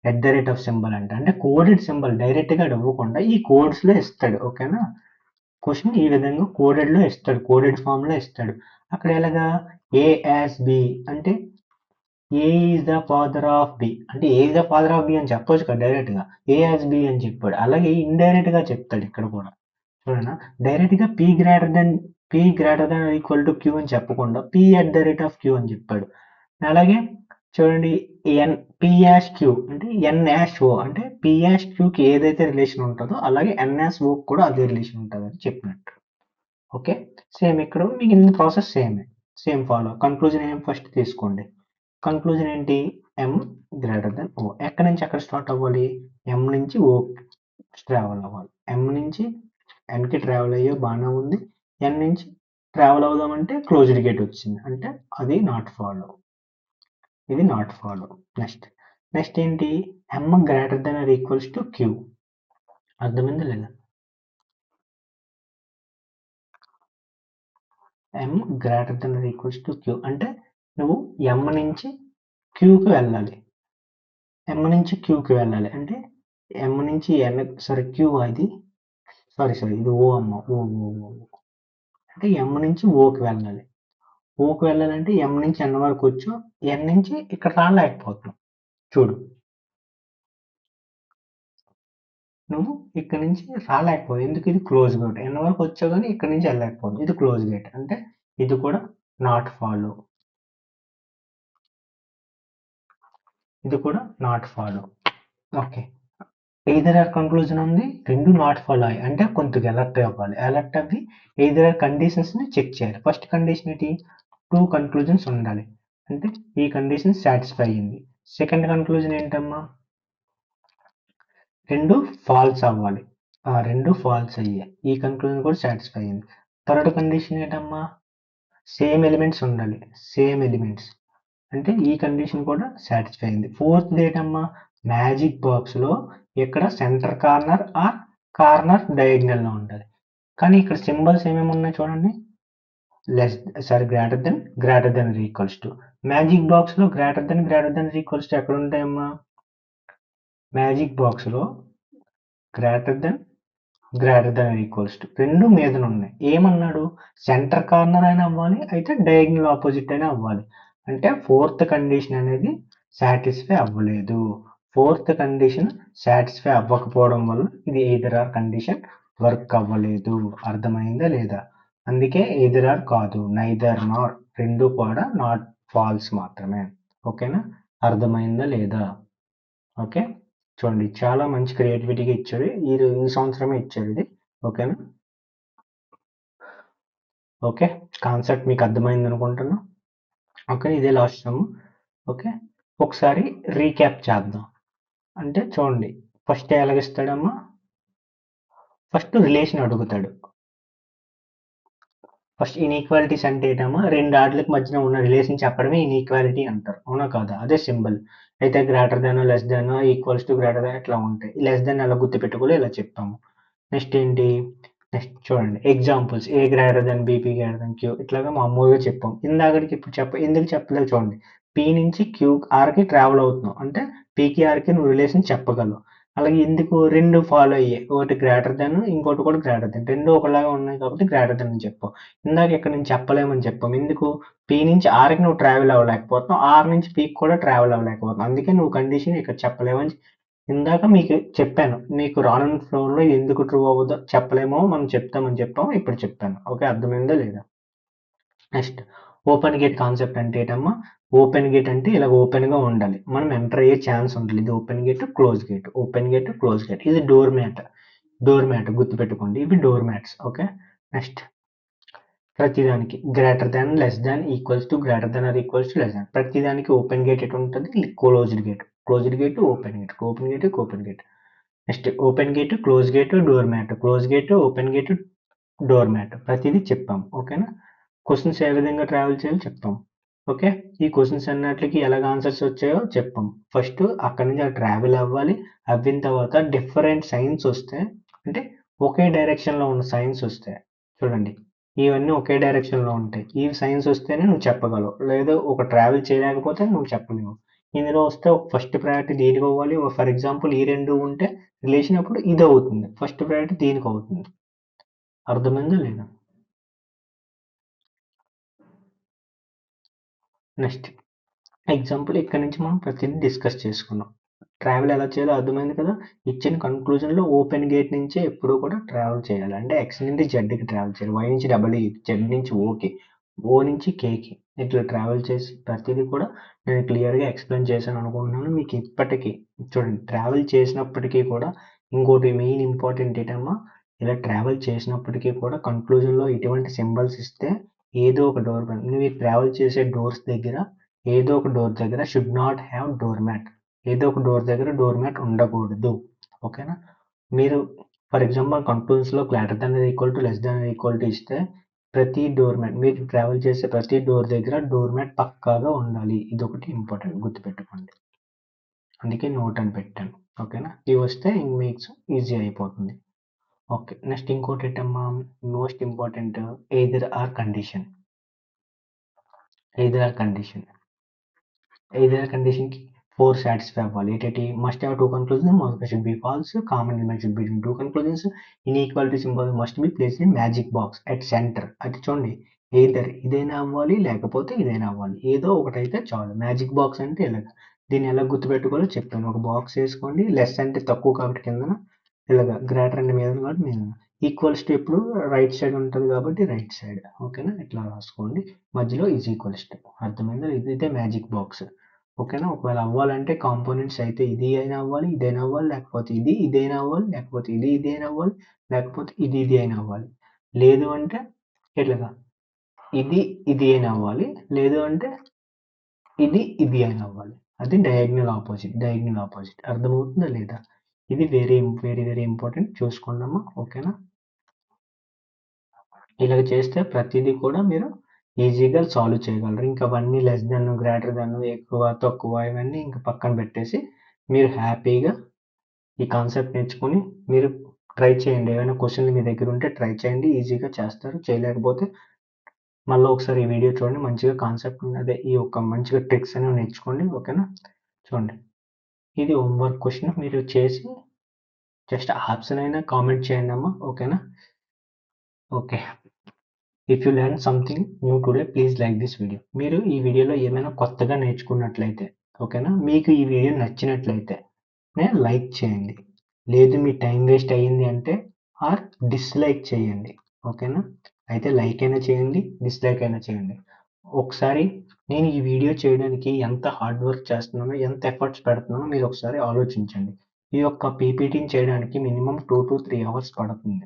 A: at the rate of symbol అంటే కోడెడ్ సింబల్ డైరెక్ట్ గా ఇవ్వకుండా ఈ కోడ్స్ లో ఇస్తాడు. ఓకేనా, క్వశ్చన్ ఈ విధంగా కోడెడ్ లో ఇస్తాడు, కోడెడ్ ఫామ్ లో ఇస్తాడు. అక్కడ ఎలాగా A as B అంటే A is the father of B అంటే A is the father of B అని చెప్పొచ్చు కదా డైరెక్ట్ గా, A as B అని చెప్పాడు. అలాగే ఇండైరెక్ట్ గా చెప్తాడు ఇక్కడ కూడా. చూడనా, డైరెక్ట్ గా P greater than equal to Q అని చెప్పకుండా P at the rate of Q అని చెప్పాడు. అలాగే చూడండి, P యాష్ Q అంటే N యాష్ O అంటే P యాష్ Q కి ఏదైతే రిలేషన్ ఉంటుందో అలాగే N యాష్ O కూడా అదే రిలేషన్ ఉంటుంది అని చెప్పినట్టు. ఓకే, సేమ్ ఇక్కడ మిగిలిన process same. Same follow. Conclusion ఏం ఫస్ట్ తీసుకోండి. కంక్లూజన్ ఏంటి? ఎం గ్రేటర్ దెన్ ఓ. ఎక్కడి నుంచి ఎక్కడ స్టార్ట్ అవ్వాలి? ఎం నుంచి ఓ ట్రావెల్ అవ్వాలి. ఎం నుంచి ఎన్కి ట్రావెల్ అయ్యే బాగానే ఉంది. ఎన్ నుంచి ట్రావెల్ అవుదామంటే క్లోజ్డ్ గేట్ వచ్చింది, అంటే అది నాట్ ఫాలో. ఇది నాట్ ఫాలో. నెక్స్ట్ ఏంటి? M greater than are equals to Q. అర్థమైందా లేదా? M greater than are equals to Q అంటే నువ్వు ఎం నుంచి క్యూకి వెళ్ళాలి. ఎం నుంచి క్యూకి వెళ్ళాలి అంటే ఎం నుంచి ఎన్, సారీ క్యూ ఇది, సారీ ఇది ఓ అమ్మ, ఓ ఓ ఓ. అంటే ఎం నుంచి ఓకి వెళ్ళాలి. ఓకి వెళ్ళాలంటే ఎం నుంచి ఎన్ వరకు వచ్చు, ఎన్ నుంచి ఇక్కడ రాలేకపోతున్నావు. చూడు, నువ్వు ఇక్కడ నుంచి రాలేకపోవు. ఎందుకు? ఇది క్లోజ్ గేట్. ఎన్ వరకు వచ్చావు కానీ ఇక్కడ నుంచి వెళ్ళలేకపోతుంది. ఇది క్లోజ్ గేట్ అంటే ఇది కూడా నాట్ ఫాలో. ఇది కూడా not follow. Okay, either are conclusion ఉంది, రెండు నాట్ ఫాలో అయ్యి అంటే కొంచెం అలర్ట్ అవ్వాలి. అలర్ట్ అవ్వి ఎయిదర్ ఆర్ కండిషన్స్ ని చెక్ చేయాలి. ఫస్ట్ కండిషన్ ఏంటి? టూ కన్క్లూజన్స్ ఉండాలి, అంటే ఈ కండిషన్ సాటిస్ఫై అయింది. సెకండ్ కన్క్లూజన్ ఏంటమ్మా? రెండు ఫాల్స్ అవ్వాలి. రెండు ఫాల్స్ అయ్యాయి, ఈ కన్క్లూజన్ కూడా సాటిస్ఫై అయింది. థర్డ్ కండిషన్ ఏంటమ్మా? సేమ్ ఎలిమెంట్స్ ఉండాలి. సేమ్ ఎలిమెంట్స్ అంటే ఈ కండిషన్ కూడా సాటిస్ఫై అయింది. ఫోర్త్ ఏంటమ్మా? మ్యాజిక్ బాక్స్ లో ఇక్కడ centre corner or corner diagonal లో ఉండాలి. కానీ ఇక్కడ సింబల్స్ ఏమేమి ఉన్నాయి చూడండి. Greater than equals to. Magic box లో గ్రేటర్ దెన్ ఈక్వల్స్ టు ఎక్కడ ఉంటాయమ్మా? మ్యాజిక్ బాక్స్ లో గ్రేటర్ దెన్ ఈక్వల్స్ టు రెండు మీద ఉన్నాయి. ఏమన్నాడు? సెంటర్ కార్నర్ అయినా అవ్వాలి, అయితే డయాగ్నల్ ఆపోజిట్ అయినా అవ్వాలి. అంటే ఫోర్త్ కండిషన్ అనేది సాటిస్ఫై అవ్వలేదు. ఫోర్త్ కండిషన్ సాటిస్ఫై అవ్వకపోవడం వల్ల ఇది ఎయిదర్ ఆర్ కండిషన్ వర్క్ అవ్వలేదు. అర్థమైందా లేదా? అందుకే ఎయిదర్ ఆర్ కాదు, నైదర్ నార్, రెండు కూడా నాట్ ఫాల్స్ మాత్రమే. ఓకేనా? అర్థమైందా లేదా? ఓకే, చూడండి చాలా మంచి క్రియేటివిటీగా ఇచ్చాడు. ఈ సంవత్సరమే ఇచ్చాడు ఇది. ఓకేనా? ఓకే, కాన్సెప్ట్ మీకు అర్థమైంది అనుకుంటున్నా. ఓకే, ఇదే లాస్ట్ సమ్. ఓకే, ఒకసారి రీక్యాప్ చేద్దాం. అంటే చూడండి, ఫస్ట్ ఎలాగిస్తాడమ్మా? ఫస్ట్ రిలేషన్ అడుగుతాడు. ఫస్ట్ ఇన్ఈక్వాలిటీస్ అంటే ఏంటమ్మా? రెండు ఆటలకు మధ్యన ఉన్న రిలేషన్ చెప్పడమే ఇన్ఈక్వాలిటీ అంటారు, అవునా కాదా? అదే సింబల్. అయితే greater than, less than, equals to, greater దాన్ ఇట్లా ఉంటాయి. లెస్ దాన్ ఎలా గుర్తుపెట్టుకోవాలి ఇలా చెప్తాము. నెక్స్ట్ ఏంటి? నెక్స్ట్ చూడండి examples. A greater than B, P greater than Q, ఇట్లాగా మామూలుగా చెప్పాం. ఇందాకడికి ఇప్పుడు ఎందుకు చెప్పలేదు చూడండి. పి నుంచి క్యూ ఆర్కి ట్రావెల్ అవుతున్నావు అంటే పీకి ఆర్కి నువ్వు రిలేషన్ చెప్పగలవు. అలాగే ఎందుకు? రెండు ఫాలో అయ్యాయి, ఒకటి గ్రేటర్ దాన్, ఇంకోటి కూడా గ్రేటర్ దాన్, రెండు ఒకలాగా ఉన్నాయి కాబట్టి గ్రేటర్ దాన్ అని చెప్పాం. ఇందాక ఇక్కడ నుంచి చెప్పలేమని చెప్పాం. ఎందుకు? పి నుంచి ఆర్కి నువ్వు ట్రావెల్ అవ్వలేకపోతున్నావు, ఆర్ నుంచి పీకి కూడా ట్రావెల్ అవ్వలేకపోతున్నావు. అందుకే నువ్వు కండిషన్ ఇక్కడ చెప్పలేమని ఇందాక మీకు చెప్పాను. మీకు రానున్న ఫ్లోర్లో ఎందుకు ట్రూ అవ్వదో చెప్పలేమో మనం చెప్తామని చెప్పాము, ఇప్పుడు చెప్పాను. ఓకే, అర్థమైందా లేదా? నెక్స్ట్ ఓపెన్ గేట్ కాన్సెప్ట్ అంటే ఏంటమ్మా? ఓపెన్ గేట్ అంటే ఇలా ఓపెన్ గా ఉండాలి, మనం ఎంటర్ అయ్యే ఛాన్స్ ఉండాలి. ఇది open gate, close gate, open gate, close gate. ఇది డోర్ మ్యాట్ గుర్తుపెట్టుకోండి, ఇవి డోర్ మ్యాట్స్. ఓకే, నెక్స్ట్ ప్రతిదానికి greater than, less than, equals to, greater than or equals to, less than. ప్రతిదానికి ఓపెన్ గేట్ ఎటు ఉంటుంది? Closed gate, closed gate, open gate, open gate, open gate. Next open gate, close gate, door mat, close gate, open gate, door mat. ప్రతిదీ చెప్పాం. ఓకేనా? క్వశ్చన్స్ ఏ విధంగా ట్రావెల్ చేయాలో చెప్తాం. ఓకే, ఈ క్వశ్చన్స్ అన్నిటికి ఎలాగ ఆన్సర్స్ వచ్చాయో చెప్పాం. ఫస్ట్ అక్కడి నుంచి ట్రావెల్ అవ్వాలి. అవ్విన తర్వాత డిఫరెంట్ సైన్స్ వస్తే, అంటే ఒకే డైరెక్షన్ లో ఉన్న సైన్స్ వస్తే, చూడండి ఇవన్నీ ఒకే డైరెక్షన్ లో ఉంటాయి. ఈ సైన్స్ వస్తేనే నువ్వు చెప్పగలవు, లేదా ఒక ట్రావెల్ చేయలేకపోతే నువ్వు చెప్పలేవు. ఇందులో వస్తే ఫస్ట్ ప్రయారిటీ దీనికి అవ్వాలి. ఫర్ ఎగ్జాంపుల్ ఈ రెండు ఉంటే రిలేషన్ అప్పుడు ఇది అవుతుంది, ఫస్ట్ ప్రయారిటీ దీనికి అవుతుంది. అర్థమైందా లేదా? నెక్స్ట్ ఎగ్జాంపుల్ ఇక్కడ నుంచి మనం ప్రతిదీ డిస్కస్ చేసుకున్నాం. ట్రావెల్ ఎలా చేయాలో అర్థమైంది కదా? ఇచ్చిన కన్క్లూజన్లో ఓపెన్ గేట్ నుంచే ఎప్పుడూ కూడా ట్రావెల్ చేయాలి, అంటే ఎక్స్ నుంచి జెడ్కి ట్రావెల్ చేయాలి, వై నుంచి డబల్ జెడ్ నుంచి ఓకే, ఓ నుంచి కేకి ఇట్లా ట్రావెల్ చేసి ప్రతిదీ కూడా నేను క్లియర్గా ఎక్స్ప్లెయిన్ చేశాను అనుకుంటున్నాను. మీకు ఇప్పటికీ చూడండి, ట్రావెల్ చేసినప్పటికీ కూడా ఇంకోటి మెయిన్ ఇంపార్టెంట్ ఏంటమ్మా? ఇలా ట్రావెల్ చేసినప్పటికీ కూడా కన్క్లూజన్లో ఇటువంటి సింబల్స్ ఇస్తే ఏదో ఒక డోర్ మీరు ట్రావెల్ చేసే డోర్స్ దగ్గర ఏదో ఒక డోర్ దగ్గర should not have door mat. ఏదో ఒక డోర్ దగ్గర డోర్ మ్యాట్ ఉండకూడదు. ఓకేనా? మీరు ఫర్ ఎగ్జాంపుల్ కంట్రోల్స్‌లో greater than or equal to, less than or equal to ఇస్తే ప్రతి డోర్ మ్యాట్ మీరు ట్రావెల్ చేసే ప్రతి డోర్ దగ్గర డోర్ మ్యాట్ పక్కాగా ఉండాలి. ఇదొకటి ఇంపార్టెంట్ గుర్తుపెట్టుకోండి. అందుకే నోట్ అని పెట్టాను. ఓకేనా? ఇవి వస్తే మీకు ఈజీ అయిపోతుంది. ఓకే. నెక్స్ట్ ఇంకోటేంటమ్మా most important either or condition. Either or condition. Either or కండిషన్‌కి 4 సాటిస్ఫై అవ్వాలి. ఏంటేటి must have 2 conclusion, most should be false, common element should between 2 conclusions, inequality symbol must be placed in magic box at center. అది చూడండి ఎయిదర్ ఇదైనా అవ్వాలి లేకపోతే ఇదైనా అవ్వాలి. ఏదో ఒకటైతే చాలు. మ్యాజిక్ బాక్స్ అంటే ఇలాగ. దీన్ని ఎలా గుర్తుపెట్టుకోవాలో చెప్పాను. ఒక బాక్స్ ఏసుకోండి. లెస్ అంటే తక్కువ కాబట్టి కిందన ఇలాగ గ్రేటర్ అంటే మీదన కాబట్టి మీదన. ఈక్వల్స్ టు ఎప్పుడు రైట్ సైడ్ ఉంటది కాబట్టి రైట్ సైడ్. ఓకేనా? ఇట్లా రాసుకోండి. మధ్యలో ఈజ్ ఈక్వల్స్ టు. అర్థమైందా? ఇదైతే మ్యాజిక్ బాక్స్. ఓకేనా? ఒకవేళ అవ్వాలంటే కాంపోనెంట్స్ అయితే ఇది అయినా అవ్వాలి, ఇదైనా అవ్వాలి, లేకపోతే ఇది ఇదైనా అవ్వాలి, లేకపోతే ఇది ఇదైనా అవ్వాలి, లేకపోతే ఇది ఇది అయినా అవ్వాలి. లేదు అంటే ఇట్లాగా ఇది ఇది అయినా అవ్వాలి, లేదు అంటే ఇది ఇది అయినా అవ్వాలి. అది డయాగ్నల్ ఆపోజిట్. Diagonal opposite. అర్థమవుతుందా లేదా? ఇది వెరీ వెరీ వెరీ ఇంపార్టెంట్. చూసుకోండమ్మా. ఓకేనా? ఇలాగ చేస్తే ప్రతిదీ కూడా మీరు ఈజీగా సాల్వ్ చేయగలరు. ఇంకా అవన్నీ లెస్ దెన్, గ్రేటర్ దెన్, ఎక్కువ, తక్కువ ఇవన్నీ ఇంక పక్కన పెట్టేసి మీరు హ్యాపీగా ఈ కాన్సెప్ట్ నేర్చుకొని మీరు ట్రై చేయండి. ఏవైనా క్వెషన్‌లు మీ దగ్గర ఉంటే ట్రై చేయండి. ఈజీగా చేస్తారు. చేయలేకపోతే మళ్ళీ ఒకసారి ఈ వీడియో చూడండి. మంచిగా కాన్సెప్ట్ అదే ఈ యొక్క మంచిగా ట్రిక్స్ అనేవి నేర్చుకోండి. ఓకేనా? చూడండి. ఇది హోంవర్క్ క్వెషన్ మీరు చేసి జస్ట్ ఆప్షన్ అయినా కామెంట్ చేయండమ్మా. ఓకేనా? Okay. If you learn something new today please like this video. మీరు ఈ వీడియోలో ఏమైనా కొత్తగా నేర్చుకున్నట్లయితే ఓకేనా? మీకు ఈ వీడియో నచ్చినట్లయితే లైక్ చేయండి. లేదు మీ టైం వేస్ట్ అయ్యింది అంటే ఆర్ డిస్లైక్ చేయండి. ఓకేనా? అయితే లైక్ అయినా చేయండి, డిస్లైక్ అయినా చేయండి. ఒకసారి నేను ఈ వీడియో చేయడానికి ఎంత హార్డ్ వర్క్ చేస్తున్నానో, ఎంత ఎఫర్ట్స్ పెడుతున్నానో మీరు ఒకసారి ఆలోచించండి. ఈ యొక్క పీపీటీని చేయడానికి మినిమమ్ 2-3 అవర్స్ పడుతుంది.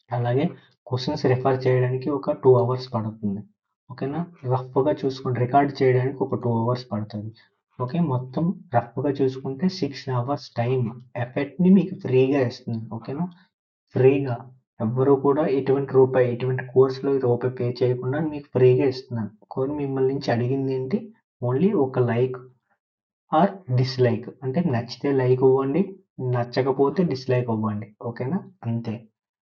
A: అలాగే క్వెషన్స్ రిఫర్ చేయడానికి ఒక 2 అవర్స్ పడుతుంది. ఓకేనా? రఫ్‌గా చూసుకుంటే రికార్డ్ చేయడానికి ఒక 2 అవర్స్ పడుతుంది. ఓకే. మొత్తం రఫ్‌గా చూసుకుంటే 6 అవర్స్ టైమ్ ఎఫర్ట్‌ని మీకు ఫ్రీగా ఇస్తున్నాను. ఓకేనా? ఫ్రీగా. ఎవ్వరు కూడా ఎటువంటి రూపాయి, ఎటువంటి కోర్స్‌లో రూపాయి పే చేయకుండా మీకు ఫ్రీగా ఇస్తున్నాను. మిమ్మల్ని నుంచి అడిగింది ఏంటి? ఓన్లీ ఒక లైక్ ఆర్ డిస్లైక్. అంటే నచ్చితే లైక్ ఇవ్వండి. నచ్చకపోతే డిస్లైక్ ఇవ్వండి. ఓకేనా? అంతే.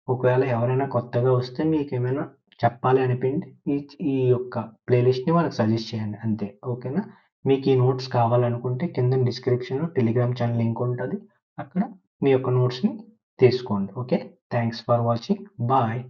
A: ఒకవేళ ఎవరైనా కొత్తగా వస్తే మీకేమైనా చెప్పాలి అనిపించి ఈ ఈ యొక్క ప్లేలిస్ట్‌ని వాళ్ళకి సజెస్ట్ చేయండి అంతే. ఓకేనా? మీకు ఈ నోట్స్ కావాలనుకుంటే కింద డిస్క్రిప్షన్‌లో టెలిగ్రామ్ ఛానల్ లింక్ ఉంటది. అక్కడ మీ యొక్క నోట్స్‌ని తీసుకోండి. Okay. Thanks for watching. Bye.